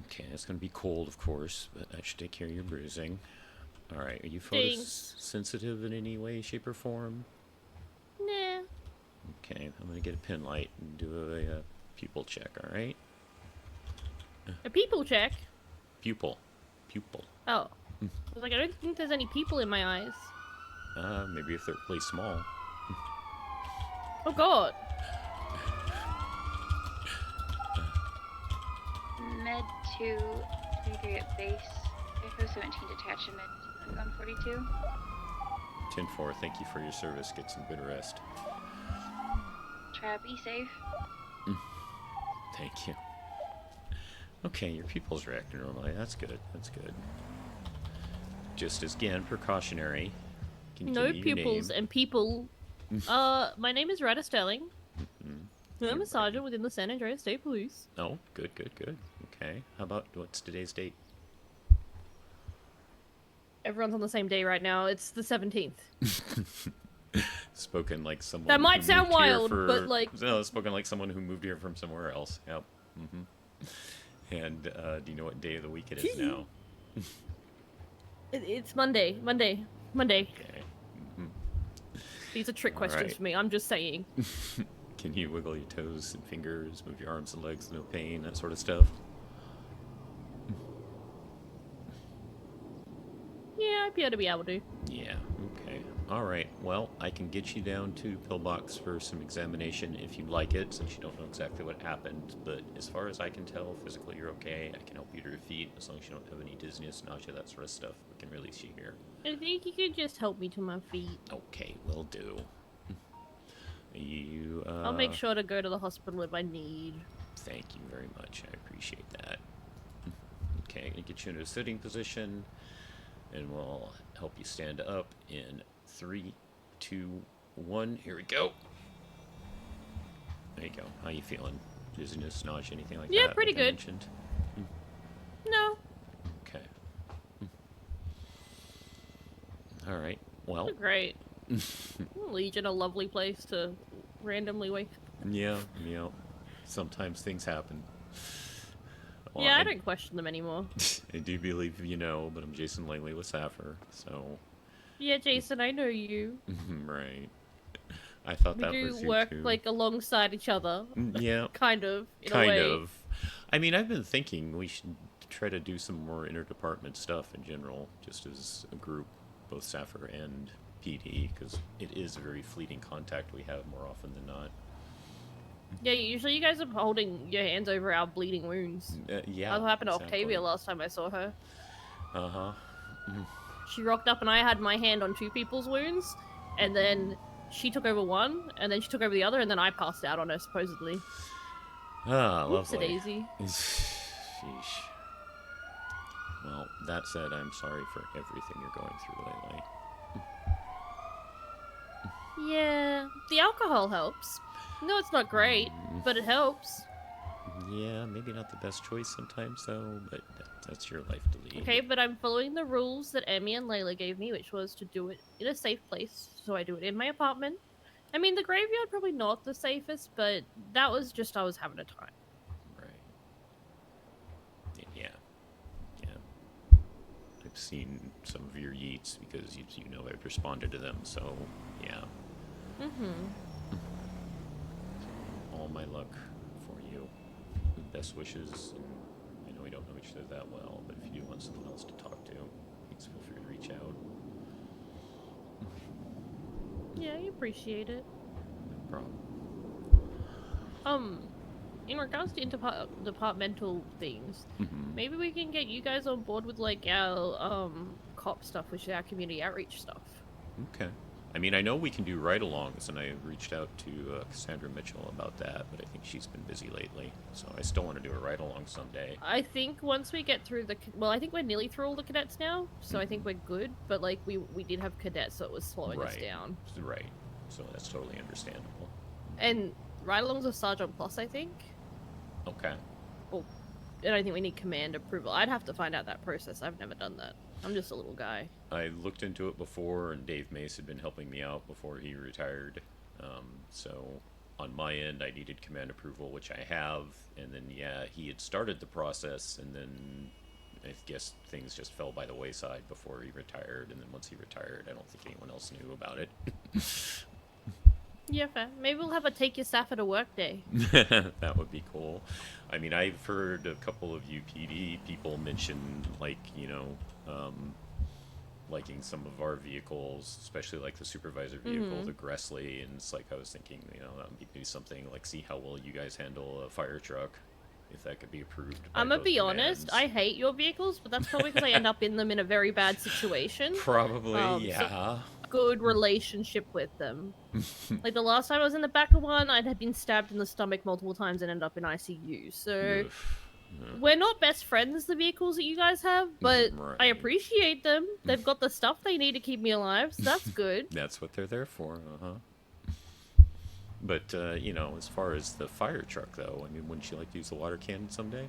S1: Okay, it's going to be cold, of course, but that should take care of your bruising. All right, are you photosensitive in any way, shape, or form?
S16: Nah.
S1: Okay, I'm going to get a pin light and do a pupil check, all right?
S16: A people check?
S1: Pupil.
S16: Oh. I was like, I don't think there's any people in my eyes.
S1: Maybe if they're really small.
S16: Oh god.
S4: Med 2, 23 at base. Echo 17 detached and med 142.
S1: 10-4, thank you for your service. Get some good rest.
S4: Try be safe.
S1: Thank you. Okay, your pupils reacting normally. That's good. That's good. Just as, again, precautionary. Can you
S16: No
S1: give me your
S16: pupils
S1: name?
S16: and people. My name is Rada Sterling. I'm a sergeant within the San Andreas State Police.
S1: Oh, good, good, good. Okay. How about, what's today's date?
S16: Everyone's on the same day right now. It's the 17th.
S1: Spoken like someone
S16: That might
S1: who
S16: sound
S1: moved here
S16: wild, but, like-
S1: No, spoken like someone who moved here from somewhere else. Yep. And, do you know what day of the week it is now?
S16: It's Monday. Monday.
S1: Okay.
S16: These are trick
S1: All
S16: questions
S1: right.
S16: for me. I'm just saying.
S1: Can you wiggle your toes and fingers, move your arms and legs, no pain, that sort of stuff?
S16: Yeah, I appear to be able to.
S1: Yeah, okay. Alright, well, I can get you down to Pillbox for some examination if you'd like it, since you don't know exactly what happened. But as far as I can tell, physically you're okay. I can help you to your feet, as long as you don't have any dizziness, nausea, that sort of stuff. We can release you here.
S16: I think you could just help me to my feet.
S1: Okay, will do. You,
S16: I'll make sure to go to the hospital if I need.
S1: Thank you very much. I appreciate that. Okay, I'm gonna get you into a sitting position, and we'll help you stand up in 3, 2, 1. Here we go. There you go. How you feeling? Dizziness, nausea, anything like that?
S16: Yeah, pretty
S1: like I
S16: good.
S1: mentioned?
S16: No.
S1: Okay. All right. Well.
S16: Great. Legion, a lovely place to randomly wake.
S1: Yeah. Sometimes things happen. Well,
S16: Yeah, I don't question them anymore.
S1: I do believe you know, but I'm Jason Langley with SAFR, so.
S16: Yeah, Jason, I know you.
S1: Right. I thought
S16: We
S1: that
S16: do
S1: was you
S16: work
S1: too.
S16: like alongside each other.
S1: Yeah.
S16: kind of. In a
S1: Kind
S16: way.
S1: of. I mean, I've been thinking we should try to do some more interdepartment stuff in general, just as a group, both SAFR and PD, because it is a very fleeting contact we have more often than not.
S16: Yeah, usually you guys are holding your hands over our bleeding wounds.
S1: Yeah.
S16: That happened to
S1: exactly.
S16: Octavia last time I saw her.
S1: Uh-huh.
S16: She rocked up and I had my hand on 2 people's wounds, and then she took over one, and then she took over the other, and then I passed out on her, supposedly.
S1: Ah,
S16: Whoopsie
S1: lovely.
S16: daisy.
S1: Sheesh. Well, that said, I'm sorry for everything you're going through lately.
S16: Yeah, the alcohol helps. No, it's not great, but it helps.
S1: Yeah, maybe not the best choice sometimes, though, but that's your life to lead.
S16: Okay, but I'm following the rules that Emmy and Layla gave me, which was to do it in a safe place, so I do it in my apartment. I mean, the graveyard probably not the safest, but that was just I was having a time.
S1: Right. Yeah. I've seen some of your yeets because you know I've responded to them, so yeah. All my luck for you. Best wishes. I know we don't know each other that well, but if you do want someone else to talk to, please feel free to reach out.
S16: Yeah, I appreciate it.
S1: No problem.
S16: In regards to departmental things,
S1: Mhm.
S16: maybe we can get you guys on board with like our cop stuff, which is our community outreach stuff.
S1: Okay. I mean, I know we can do ride-alongs, and I reached out to Cassandra Mitchell about that, but I think she's been busy lately, so I still want to do a ride-along someday.
S16: I think once we get through I think we're nearly through all the cadets now, so I think we're good, but like we did have cadets, so it was slowing us down.
S1: Right. so that's totally understandable.
S16: And ride-alongs with Sergeant Plus, I think.
S1: Okay.
S16: Well, I don't think we need command approval. I'd have to find out that process. I've never done that. I'm just a little guy.
S1: I looked into it before, and Dave Mace had been helping me out before he retired. So on my end, I needed command approval, which I have. And then, yeah, he had started the process, and then I guess things just fell by the wayside before he retired. And then once he retired, I don't think anyone else knew about it.
S16: Yeah, fair. Maybe we'll have a take your SAFR to work day.
S1: That would be cool. I mean, I've heard a couple of UPD people mention, like, you know, liking some of our vehicles, especially like the supervisor vehicle, the Gressley, and it's like I was thinking, you know, that would be something like, see how well you guys handle a fire truck, if that could be approved.
S16: I'm gonna be honest, I hate your vehicles, but that's probably because I end up in them in a very bad situation.
S1: Probably, yeah.
S16: So good relationship with them. Like the last time I was in the back of one, I had been stabbed in the stomach multiple times and ended up in ICU. So we're not best friends, the vehicles that you guys have, but I appreciate them. They've got the stuff they need to keep me alive, so that's good.
S1: That's what they're there for, But, you know, as far as the fire truck, though, I mean, wouldn't you like to use the water cannon someday?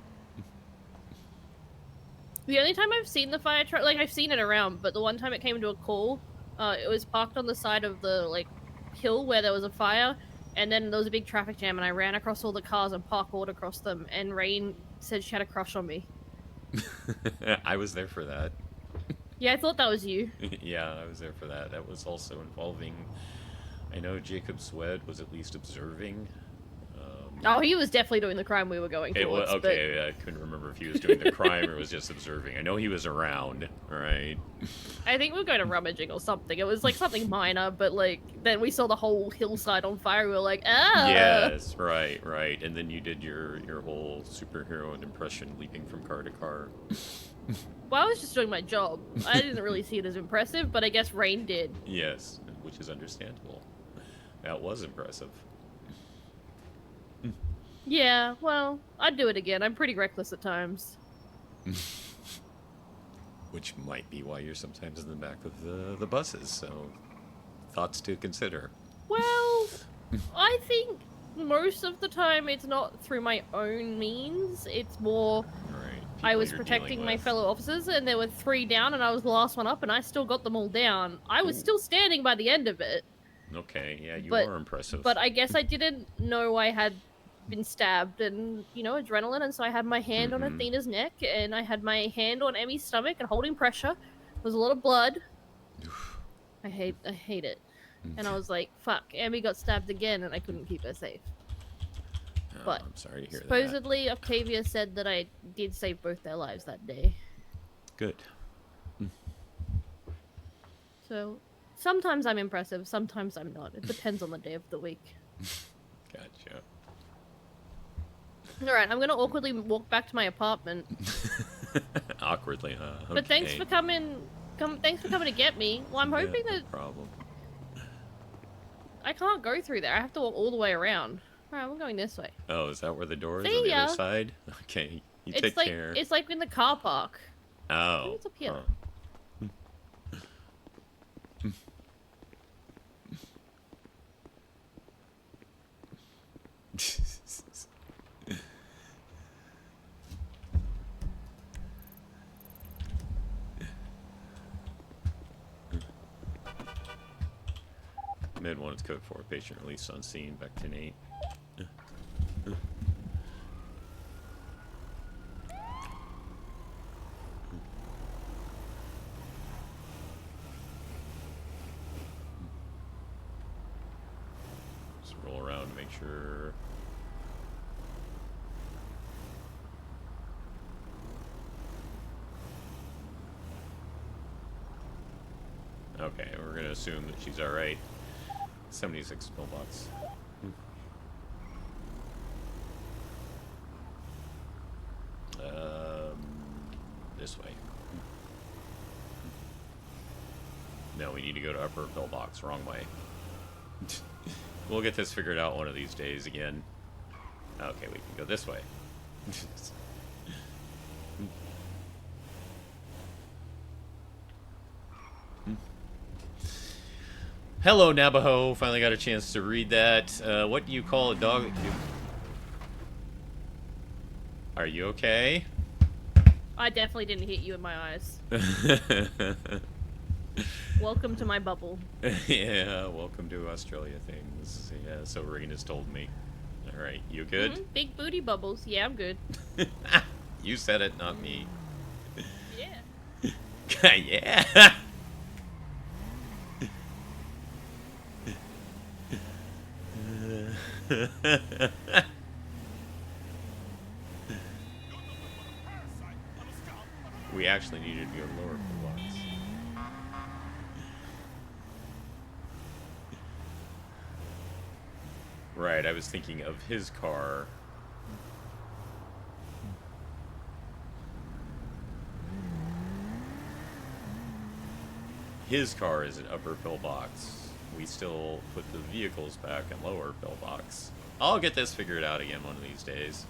S16: The only time I've seen the fire truck, like, I've seen it around, but the one time it came to a call, it was parked on the side of the, like, hill where there was a fire, and then there was a big traffic jam, and I ran across all the cars and parkoured across them, and Rain said she had a crush on me.
S1: I was there for that.
S16: Yeah, I thought that was you.
S1: Yeah, I was there for that. That was also involving... I know Jacob Swed was at least observing.
S16: Oh, he was definitely doing the crime we were going towards.
S1: Okay, I couldn't remember if he was doing the crime or was just observing. I know he was around, right?
S16: I think we were going to rummaging or something. It was like something minor, but like then we saw the whole hillside on fire. We were like, ah.
S1: Yes, right. And then you did your whole superhero impression, leaping from car to car.
S16: Well, I was just doing my job. I didn't really see it as impressive, but I guess Rain did.
S1: Yes, which is understandable. That was impressive.
S16: Yeah, well, I'd do it again. I'm pretty reckless at times.
S1: Which might be why you're sometimes in the back of the buses, so thoughts to consider.
S16: Well, I think most of the time it's not through my own means. It's more I was protecting my fellow officers, and there were 3 down, and I was the last one up, and I still got them all down. I was still standing by the end of it.
S1: Okay, yeah, you are impressive.
S16: But I guess I didn't know I had been stabbed, and, you know, adrenaline, and so I had my hand on Athena's neck, and I had my hand on Emmy's stomach and holding pressure. There was a lot of blood. I hate it. And I was like, fuck, Emmy got stabbed again, and I couldn't keep her safe. But
S1: I'm sorry to hear
S16: supposedly Octavia said that I did save both their lives that day.
S1: Good.
S16: So sometimes I'm impressive, sometimes I'm not. It depends on the day of the week.
S1: Gotcha.
S16: Alright, I'm gonna awkwardly walk back to my apartment.
S1: Awkwardly, huh? Okay.
S16: But thanks for coming thanks for coming to get me. Well, I'm hoping
S1: no
S16: that
S1: problem.
S16: I can't go through there. I have to walk all the way around. Alright, we're going this way.
S1: Oh, is that where the door is
S16: See
S1: on the
S16: ya.
S1: other side? Okay, you
S16: It's
S1: take
S16: like
S1: care.
S16: it's like in the car park.
S1: Oh.
S16: It's up here.
S1: Med 1 is code 4. Patient released on scene. Back to Nate. Just roll around to make sure. Okay, we're gonna assume that she's alright. 76 pillbox. This way. No, we need to go to upper pillbox. Wrong way. We'll get this figured out one of these days again. Okay, we can go this way. Hello, Navajo. Finally got a chance to read that. What do you call a dog? Are you okay?
S16: I definitely didn't hit you in my eyes. Welcome to my bubble.
S1: Yeah, welcome to Australia things. Yeah, so Regan has told me. Alright, you good?
S16: Mhm, big booty bubbles. Yeah, I'm good.
S1: You said it, not me.
S16: Yeah.
S1: Yeah! We actually needed to go lower for once. Right, I was thinking of his car. His car is an upper pillbox. We still put the vehicles back in lower pillbox. I'll get this figured out again one of these days.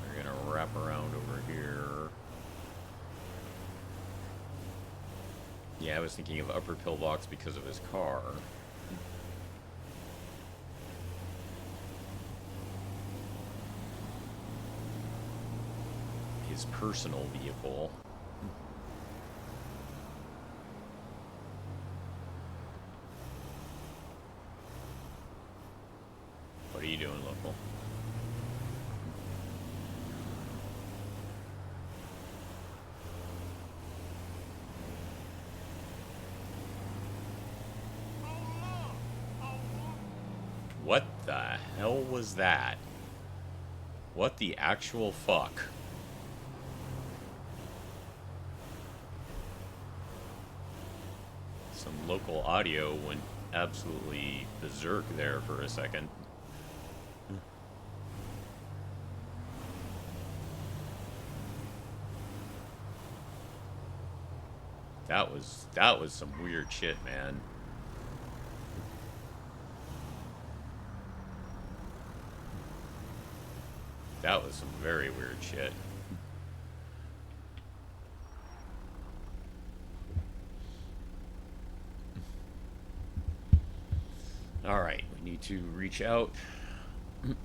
S1: We're gonna wrap around over here. Yeah, I was thinking of upper pillbox because of his car. His personal vehicle. What are you doing, local? What the hell was that? What the actual fuck? Some local audio went absolutely berserk there for a second. That was some weird shit, man. That was some very weird shit. Alright, we need to reach out. We'll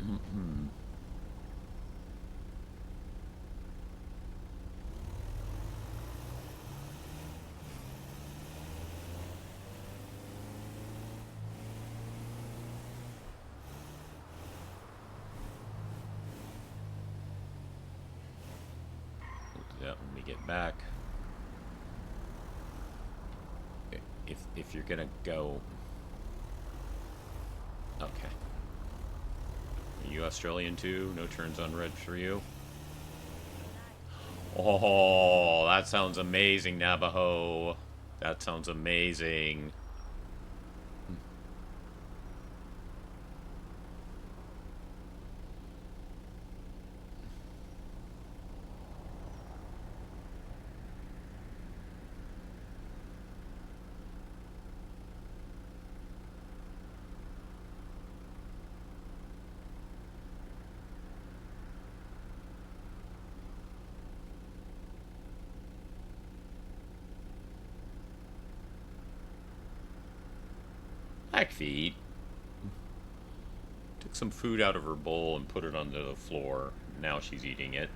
S1: do that when we get back. If you're gonna go... Okay. Are you Australian too? No turns on red for you? Oh, that sounds amazing, Navajo. That sounds amazing. Feet. Took some food out of her bowl and put it onto the floor. Now she's eating it.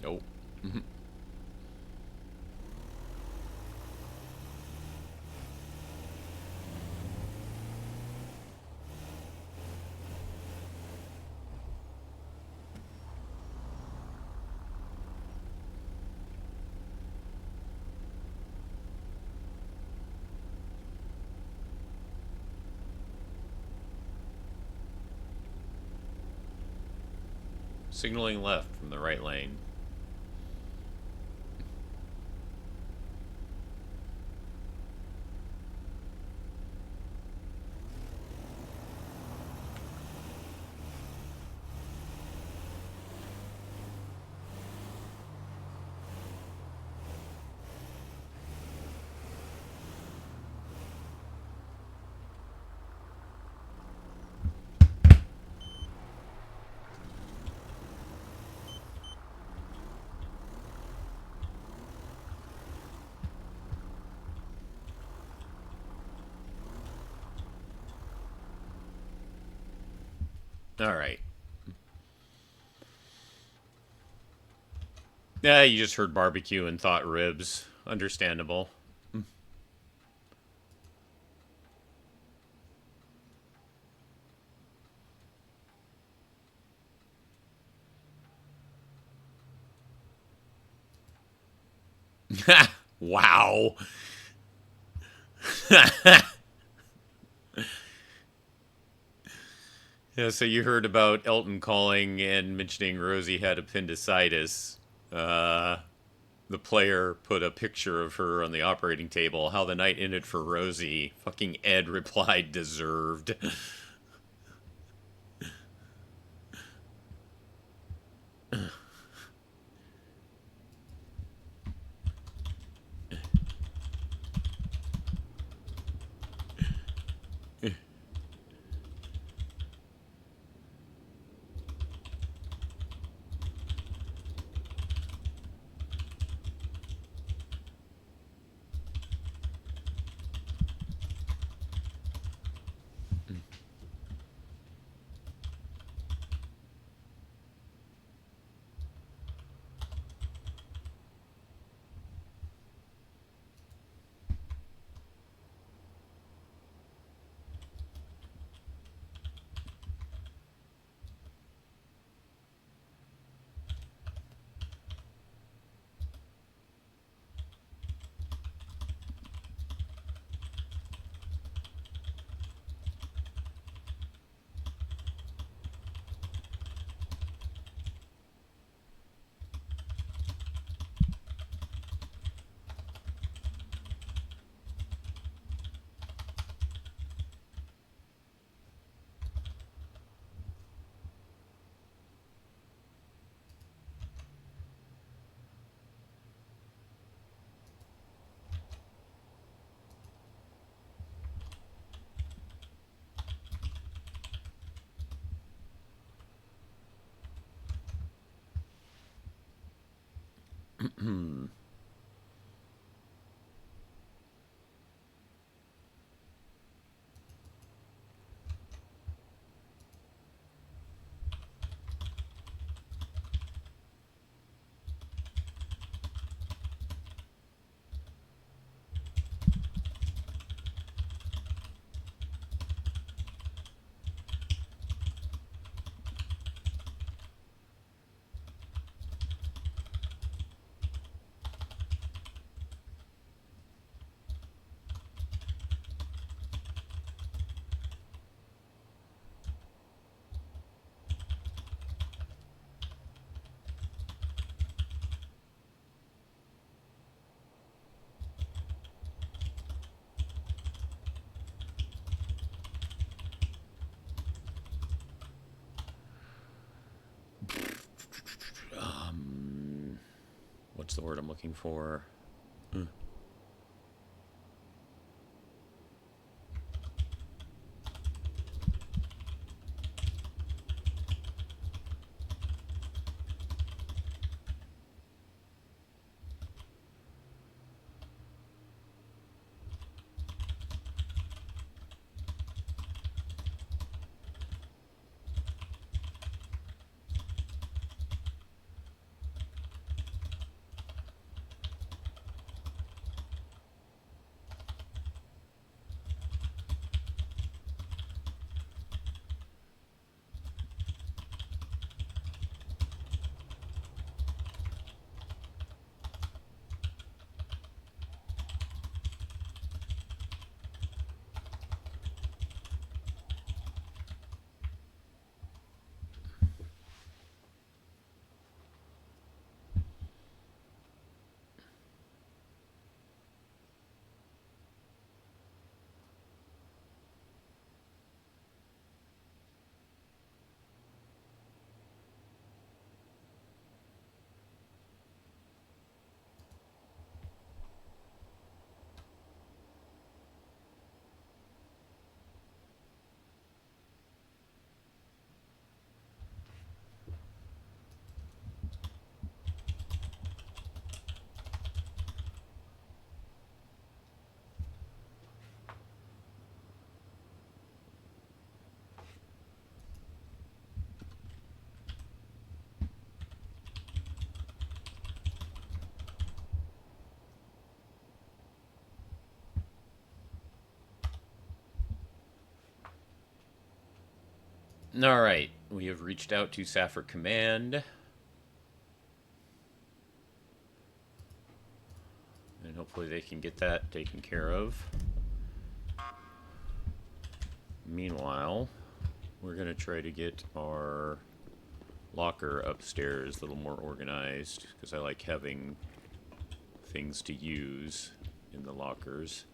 S1: Nope. Signaling left from the right lane. All right. Yeah, you just heard barbecue and thought ribs. Understandable. Wow. Yeah, so you heard about Elton calling and mentioning Rosie had appendicitis. The player put a picture of her on the operating table. How the night ended for Rosie. Fucking Ed replied, deserved. What's the word I'm looking for? All right, we have reached out to SAFR Command. And hopefully they can get that taken care of. Meanwhile, we're going to try to get our locker upstairs a little more organized, because I like having things to use in the lockers.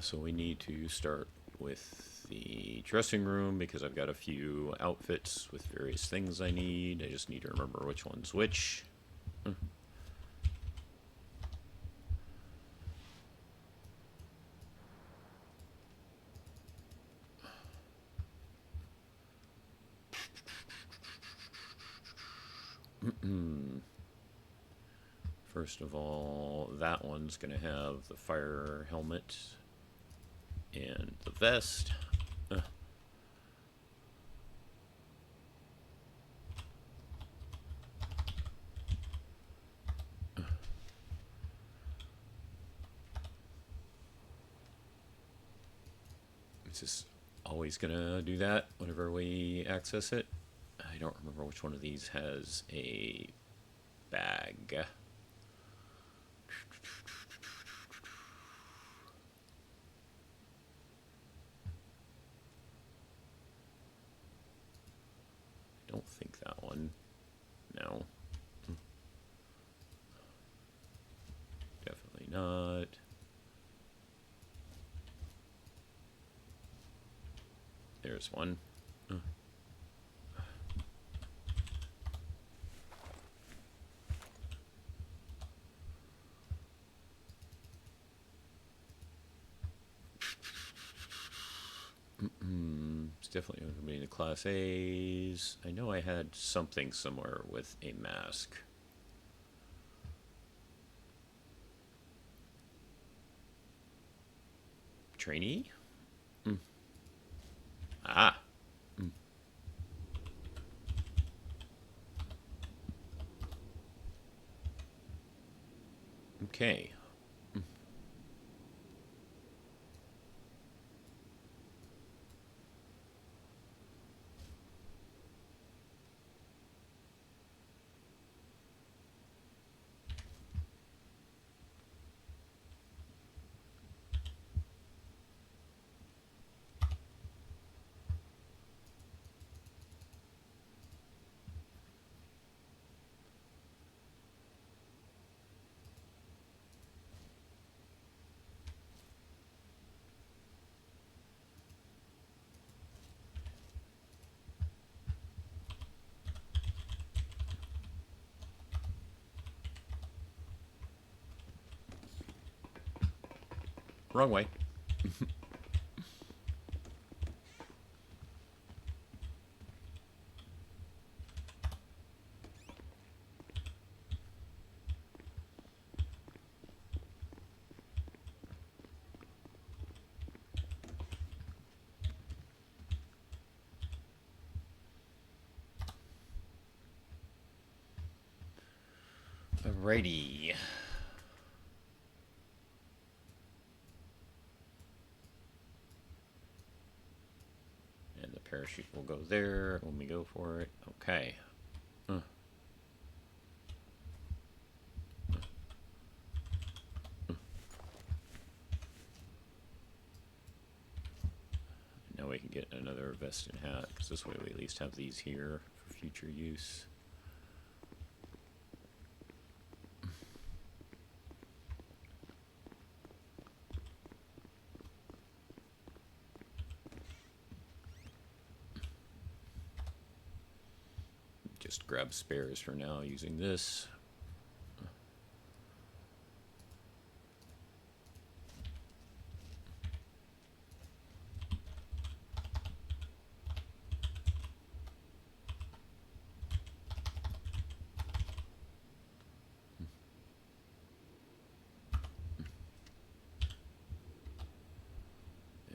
S1: So we need to start with the dressing room, because I've got a few outfits with various things I need. I just need to remember which one's which. First of all, that one's going to have the fire helmet and the vest. It's just always going to do that whenever we access it. I don't remember which one of these has a bag. I don't think that one. No. Definitely not. There's one. It's definitely going to be in the Class A's. I know I had something somewhere with a mask. Trainee? Ah. Okay. Wrong way. Alrighty. And the parachute will go there when we go for it. Okay. Now we can get another vest and hat, because this way we at least have these here for future use. Just grab spares for now using this.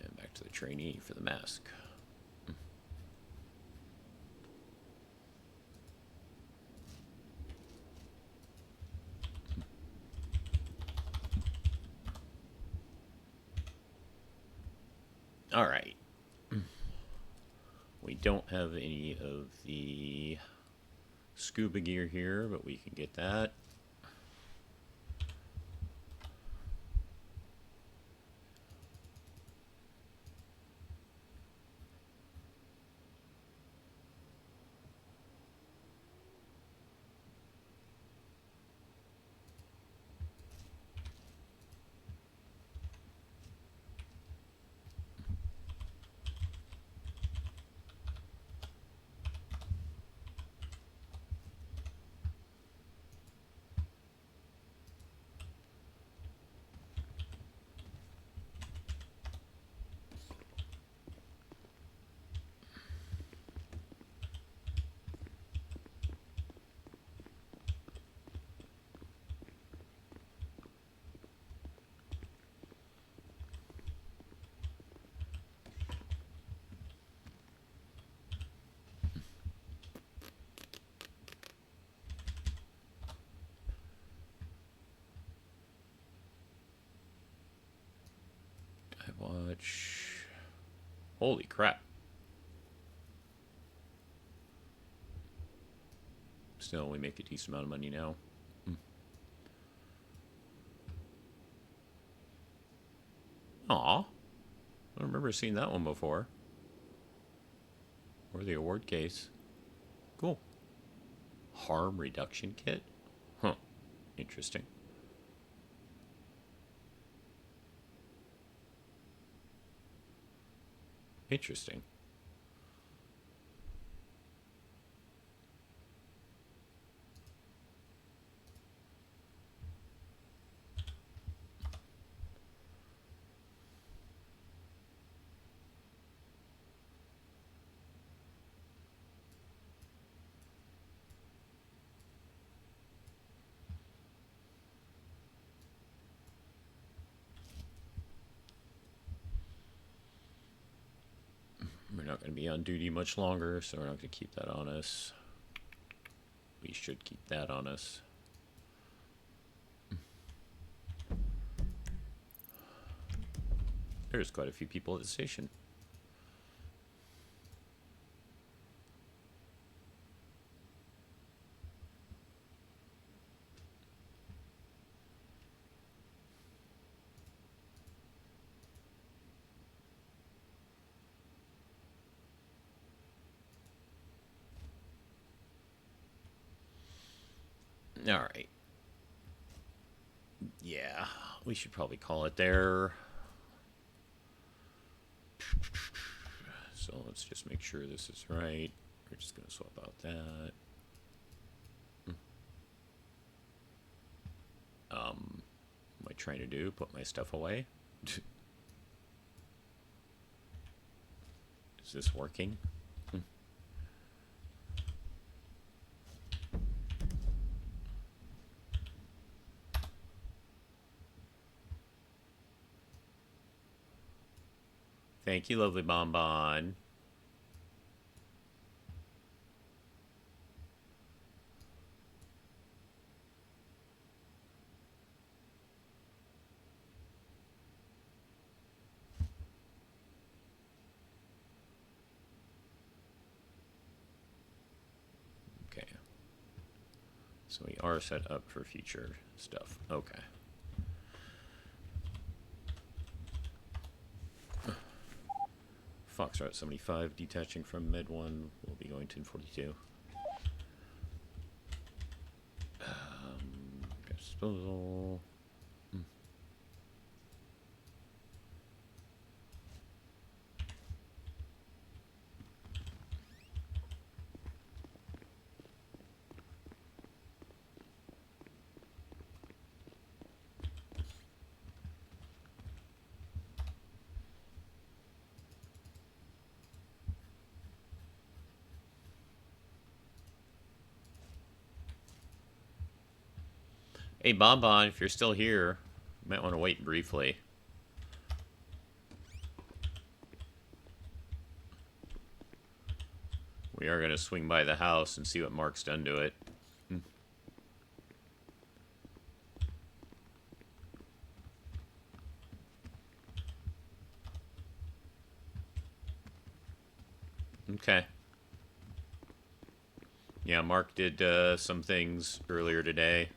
S1: And back to the trainee for the mask. All right. We don't have any of the scuba gear here, but we can get that. Watch. Holy crap. Still, we make a decent amount of money now. Aw. I don't remember seeing that one before. Or the award case. Cool. Harm reduction kit? Huh. Interesting. Interesting. We're not going to be on duty much longer, so we're not going to keep that on us. We should keep that on us. There's quite a few people at the station. All right. Yeah, we should probably call it there. So let's just make sure this is right. We're just going to swap out that. What am I trying to do? Put my stuff away? Is this working? Thank you, lovely bonbon. Okay. So we are set up for future stuff. Okay. Foxtrot 75 detaching from Med 1 will be going to 42. Disposal. Hey, Bonbon, if you're still here, you might want to wait briefly. We are going to swing by the house and see what Mark's done to it. Okay. Yeah, Mark did some things earlier today.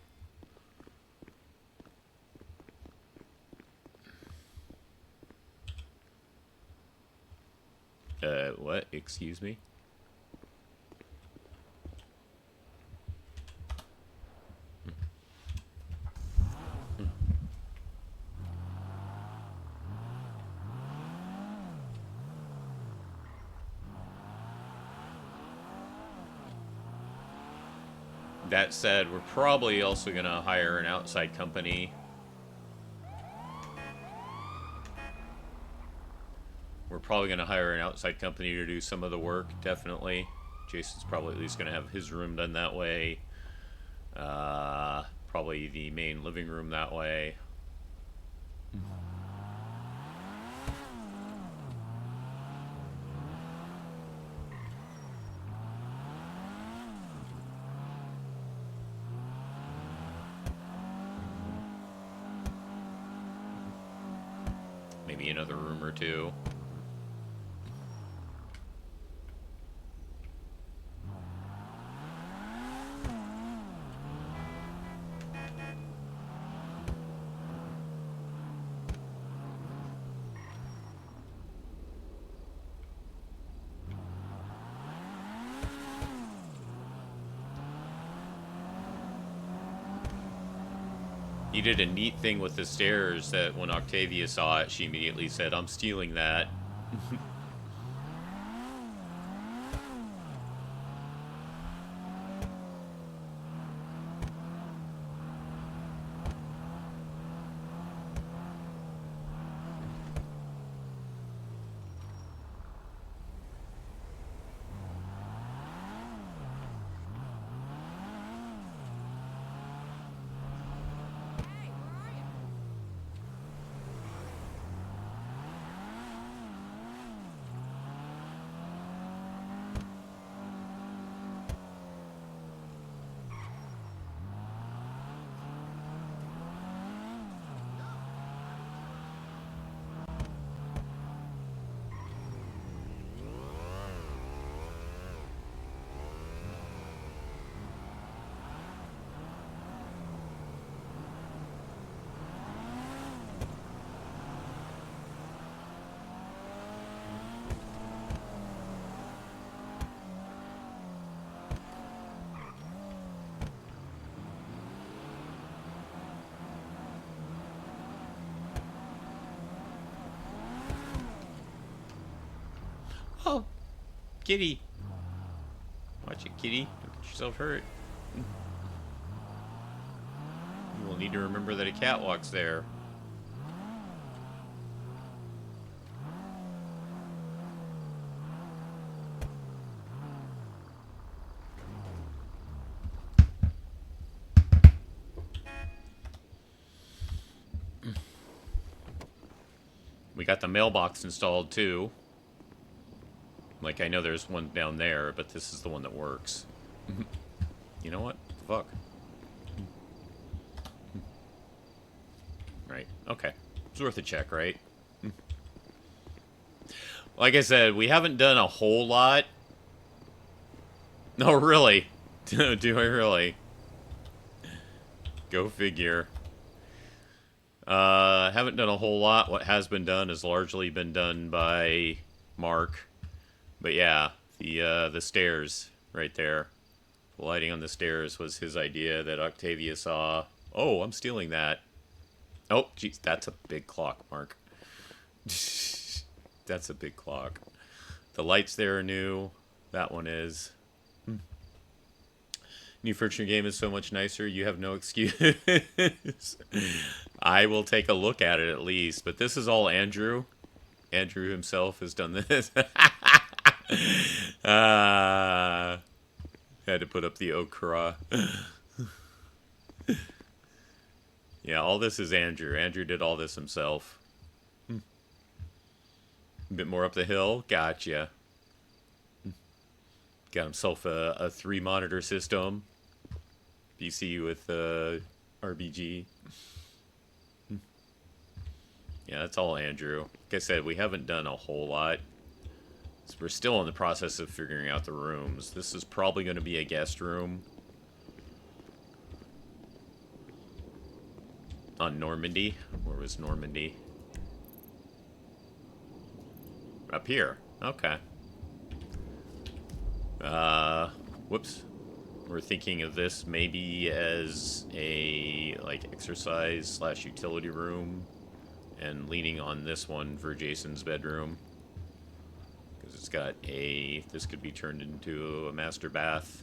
S1: What? Excuse me? That said, we're probably also going to hire an outside company. We're probably going to hire an outside company to do some of the work, definitely. Jason's probably at least going to have his room done that way. Probably the main living room that way. Maybe another room or two. He did a neat thing with the stairs that when Octavia saw it, she immediately said, "I'm stealing that." Oh, kitty. Watch it, kitty. Don't get yourself hurt. You will need to remember that a cat walks there. We got the mailbox installed too. Like, I know there's one down there, but this is the one that works. You know what? Fuck. Right. Okay. It's worth a check, right? Like I said, we haven't done a whole lot. No, really. Do I really? Go figure. Haven't done a whole lot. What has been done has largely been done by Mark. But yeah, the stairs right there. The lighting on the stairs was his idea that Octavia saw. Oh, I'm stealing that. Oh, jeez, that's a big clock, Mark. That's a big clock. The lights there are new. That one is. New furniture game is so much nicer. You have no excuse. I will take a look at it at least. But this is all Andrew. Andrew himself has done this. Had to put up the okra. Yeah, all this is Andrew. Andrew did all this himself. A bit more up the hill. Gotcha. Got himself a 3-monitor system. PC with RBG. Yeah, that's all Andrew. Like I said, we haven't done a whole lot. So we're still in the process of figuring out the rooms. This is probably going to be a guest room. On Normandy. Where was Normandy? Up here. Okay. Whoops. We're thinking of this maybe as a, like, exercise/utility room. And leaning on this one for Jason's bedroom. Because it's got a... This could be turned into a master bath.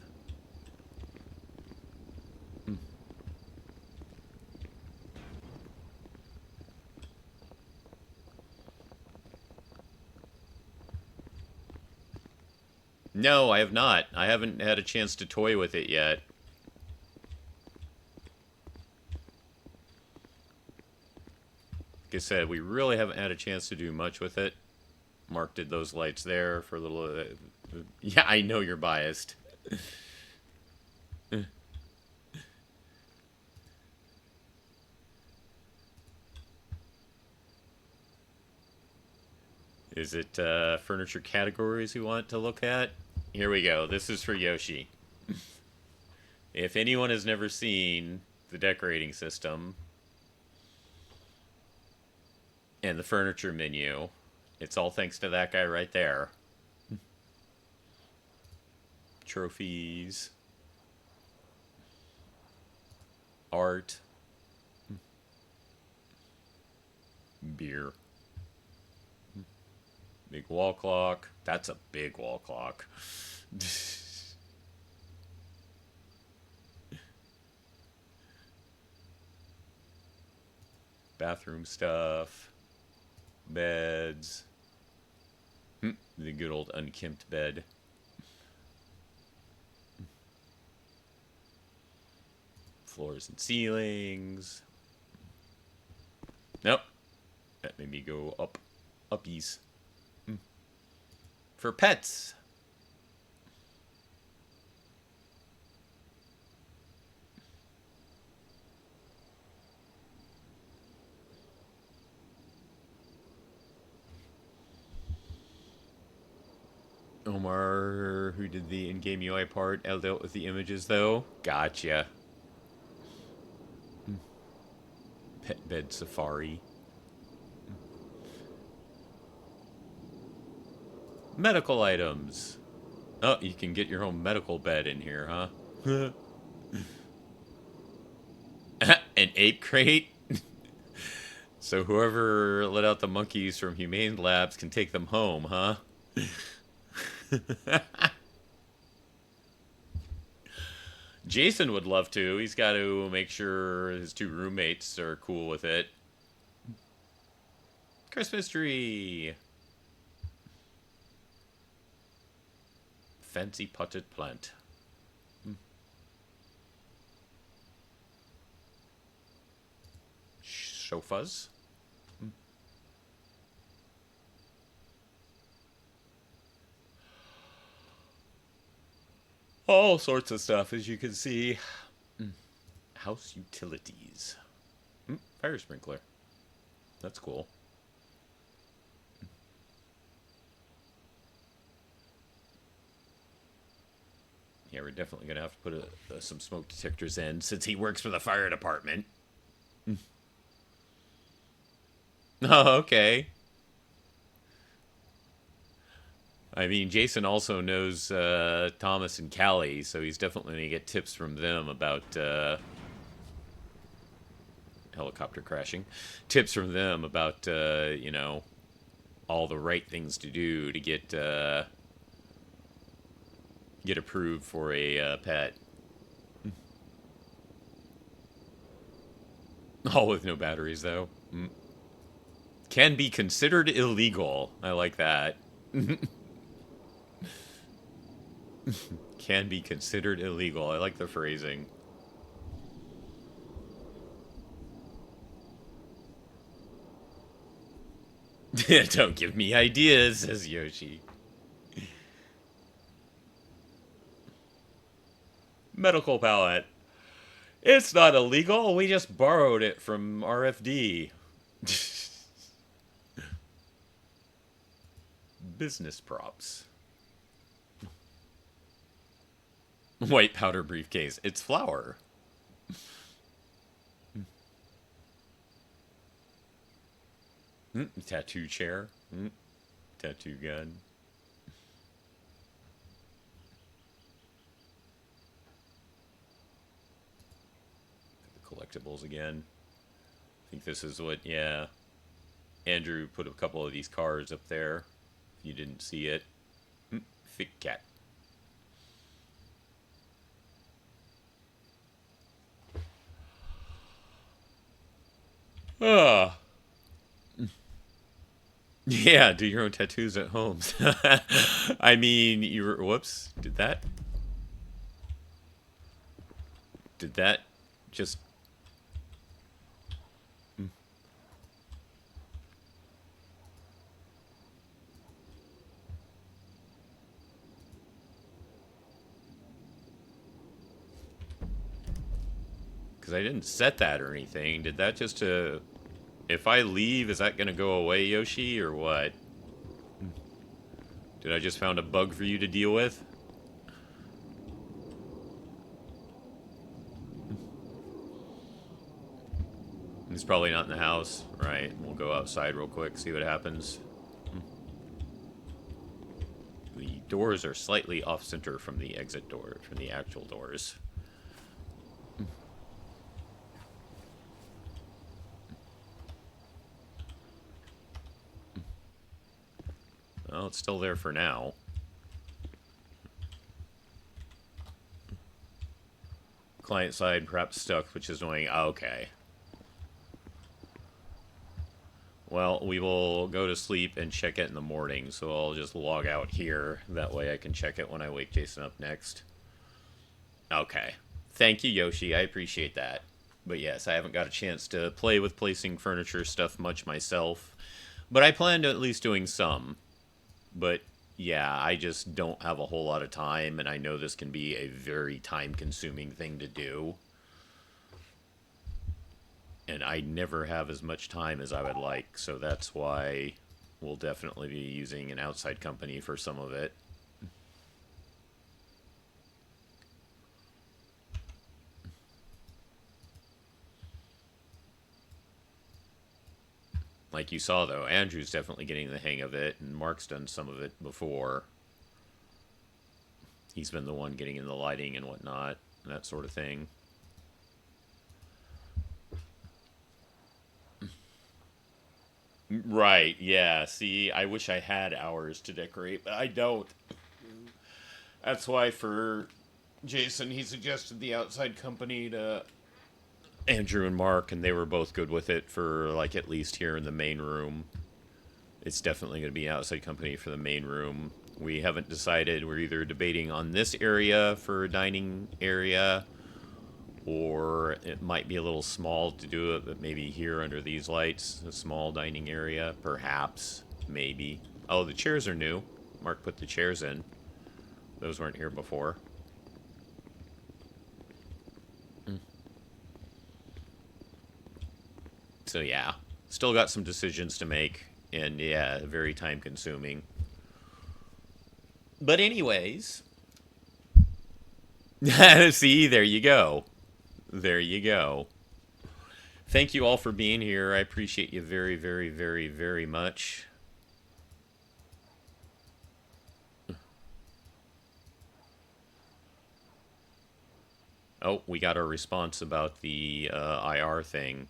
S1: No, I have not. I haven't had a chance to toy with it yet. Like I said, we really haven't had a chance to do much with it. Mark did those lights there for a little... yeah, I know you're biased. Is it furniture categories we want to look at? Here we go. This is for Yoshi. If anyone has never seen the decorating system and the furniture menu, it's all thanks to that guy right there. Trophies. Art. Beer. Big wall clock. That's a big wall clock. Bathroom stuff. Beds. The good old unkempt bed. Floors and ceilings. Nope. That made me go up. Uppies. For pets. Omar, who did the in-game UI part, dealt with the images, though. Gotcha. Pet bed safari. Medical items. Oh, you can get your own medical bed in here, huh? An ape crate? So whoever let out the monkeys from Humane Labs can take them home, huh? Jason would love to. He's got to make sure his two roommates are cool with it. Christmas tree. Fancy potted plant. Sofas. All sorts of stuff, as you can see. House utilities. Fire sprinkler. That's cool. Yeah, we're definitely going to have to put some smoke detectors in, since he works for the fire department. Oh, okay. I mean, Jason also knows Thomas and Callie, so he's definitely going to get tips from them about helicopter crashing. Tips from them about, you know, all the right things to do to get approved for a pet. All with no batteries, though. Can be considered illegal. I like that. Can be considered illegal. I like the phrasing. Don't give me ideas, says Yoshi. Medical palette. It's not illegal. We just borrowed it from RFD. Business props. White powder briefcase. It's flour. Tattoo chair. Tattoo gun. The collectibles again. I think this is what, yeah. Andrew put a couple of these cards up there. If you didn't see it. Thick cat. Ah. Yeah, do your own tattoos at home. I mean, you were, whoops, did that just... Because I didn't set that or anything. Did that just to... If I leave, is that going to go away, Yoshi, or what? Did I just found a bug for you to deal with? He's probably not in the house. Right, we'll go outside real quick, see what happens. The doors are slightly off-center from the exit door, from the actual doors. Well, it's still there for now. Client side perhaps stuck, which is annoying. Okay. Well, we will go to sleep and check it in the morning, so I'll just log out here. That way I can check it when I wake Jason up next. Okay. Thank you, Yoshi. I appreciate that. But yes, I haven't got a chance to play with placing furniture stuff much myself. But I plan to at least doing some. But yeah, I just don't have a whole lot of time, and I know this can be a very time-consuming thing to do. And I never have as much time as I would like, so that's why we'll definitely be using an outside company for some of it. Like you saw, though, Andrew's definitely getting the hang of it, and Mark's done some of it before. He's been the one getting in the lighting and whatnot, and that sort of thing. Right, yeah. See, I wish I had hours to decorate, but I don't. That's why for Jason, he suggested the outside company to Andrew and Mark, and they were both good with it for, like, at least here in the main room. It's definitely going to be an outside company for the main room. We haven't decided. We're either debating on this area for a dining area, or it might be a little small to do it, but maybe here under these lights, a small dining area, perhaps, maybe. Oh, the chairs are new. Mark put the chairs in. Those weren't here before. So yeah, still got some decisions to make, and yeah, very time consuming. But anyways, see, there you go. There you go. Thank you all for being here. I appreciate you very, very, very, very much. Oh, we got our response about the IR thing.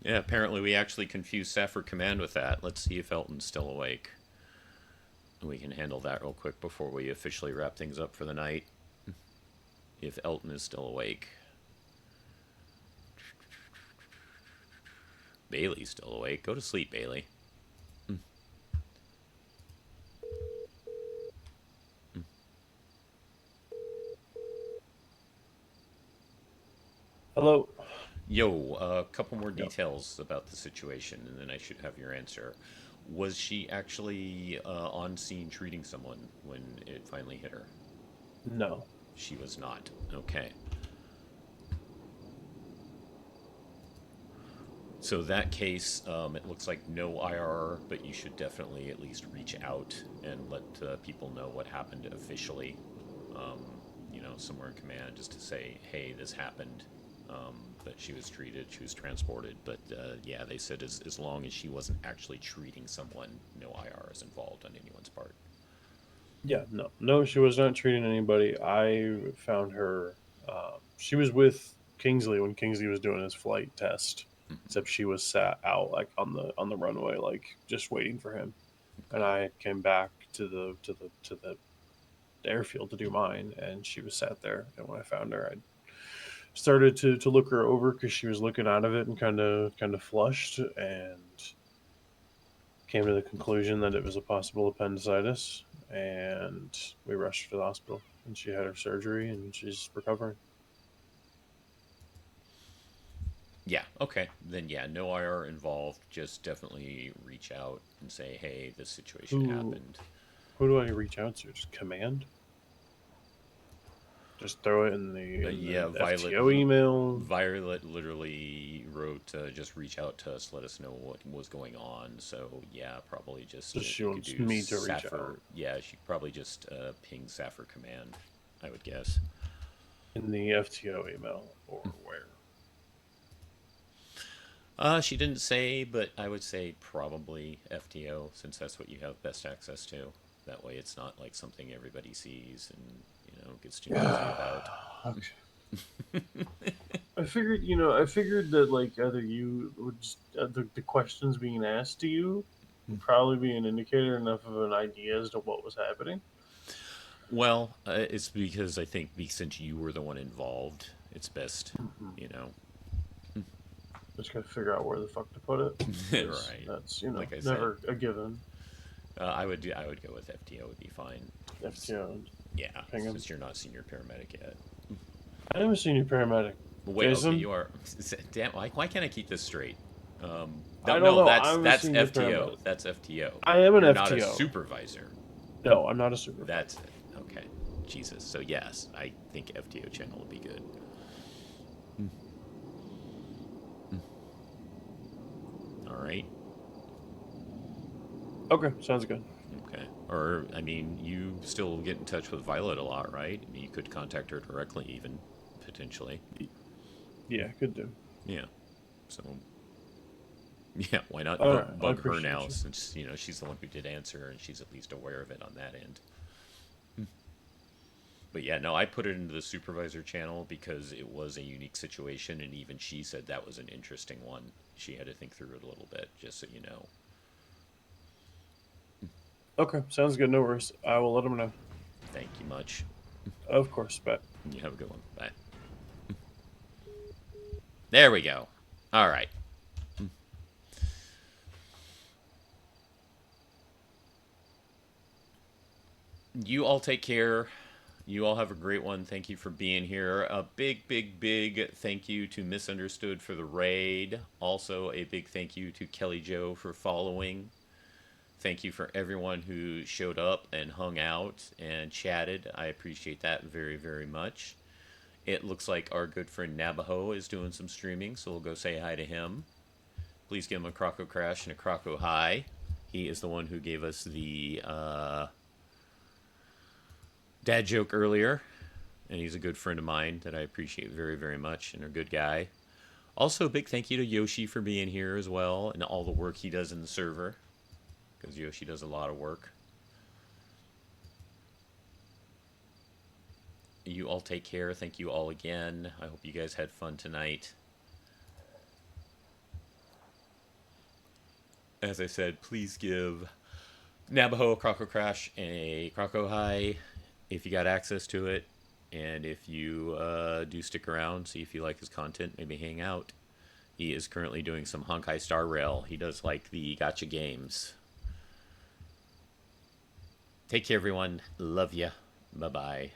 S1: Yeah, apparently we actually confused SAFR command with that. Let's see if Elton's still awake. We can handle that real quick before we officially wrap things up for the night. If Elton is still awake. Bailey's still awake. Go to sleep, Bailey.
S15: Hello.
S1: Yo, a couple more details about the situation, and then I should have your answer. Was she actually on scene treating someone when it finally hit her?
S15: No.
S1: She was not. Okay. So that case, it looks like no IR, but you should definitely at least reach out and let people know what happened officially. You know, somewhere in command, just to say, hey, this happened. That she was treated, she was transported. But yeah, they said as long as she wasn't actually treating someone, no IR is involved on anyone's part.
S15: Yeah, no, she was not treating anybody. I found her. She was with Kingsley when Kingsley was doing his flight test, except she was sat out like on the runway, like just waiting for him. And I came back to the airfield to do mine, and she was sat there. And when I found her, I started to look her over because she was looking out of it and kind of flushed, and came to the conclusion that it was a possible appendicitis. And we rushed her to the hospital, and she had her surgery, and she's recovering.
S1: Yeah, okay. Then yeah, no IR involved. Just definitely reach out and say, hey, this situation happened.
S15: Who do I reach out to? Just command? Just throw it in the,
S1: Violet,
S15: FTO email?
S1: Violet literally wrote, just reach out to us, let us know what was going on. So yeah, probably just...
S15: So she wants me to reach
S1: SAFR,
S15: out?
S1: Yeah, she probably just ping SAFR command, I would guess.
S15: In the FTO email, or where?
S1: She didn't say, but I would say probably FTO, since that's what you have best access to. That way it's not like something everybody sees and, you know, gets too nosy about.
S15: I figured that, like, either you would just, the questions being asked to you would probably be an indicator enough of an idea as to what was happening.
S1: Well, it's because I think since you were the one involved, it's best, you know.
S15: Just gotta figure out where the fuck to put it.
S1: Right.
S15: That's,
S1: like I
S15: never
S1: said,
S15: a given.
S1: I would go with FTO would be fine.
S15: FTO.
S1: Yeah, since you're not senior paramedic yet.
S15: I am a senior paramedic.
S1: Wait,
S15: Jason?
S1: okay, you are. Damn, why can't I keep this straight?
S15: I don't know.
S1: That's
S15: senior
S1: FTO.
S15: paramedic.
S1: That's FTO.
S15: I am an
S1: You're
S15: FTO.
S1: Not a supervisor.
S15: No, I'm not a supervisor.
S1: That's okay. Jesus. So yes, I think FTO channel would be good. All right.
S15: Okay, sounds good.
S1: Okay. Or, I mean, you still get in touch with Violet a lot, right? I mean, you could contact her directly, even, potentially.
S15: Yeah, could do.
S1: Yeah. So, yeah, why not
S15: Alright,
S1: bug
S15: I
S1: her
S15: appreciate
S1: now,
S15: you.
S1: since, you know, she's the one who did answer, and she's at least aware of it on that end. But yeah, no, I put it into the supervisor channel because it was a unique situation, and even she said that was an interesting one. She had to think through it a little bit, just so you know.
S15: Okay, sounds good. No worries. I will let them know.
S1: Thank you much.
S15: Of course, bet.
S1: You have a good one. Bye. There we go. All right. You all take care. You all have a great one. Thank you for being here. A big, big, big thank you to Misunderstood for the raid. Also, a big thank you to Kelly Joe for following. Thank you for everyone who showed up and hung out and chatted. I appreciate that very, very much. It looks like our good friend Navajo is doing some streaming, so we'll go say hi to him. Please give him a Croco Crash and a Croco Hi. He is the one who gave us the dad joke earlier, and he's a good friend of mine that I appreciate very, very much, and a good guy. Also, a big thank you to Yoshi for being here as well, and all the work he does in the server, because Yoshi does a lot of work. You all take care. Thank you all again. I hope you guys had fun tonight. As I said, please give Navajo a Croco Crash and a Croco Hi if you got access to it. And if you do stick around, see if you like his content, maybe hang out. He is currently doing some Honkai Star Rail. He does like the gacha games. Take care, everyone. Love ya. Bye-bye.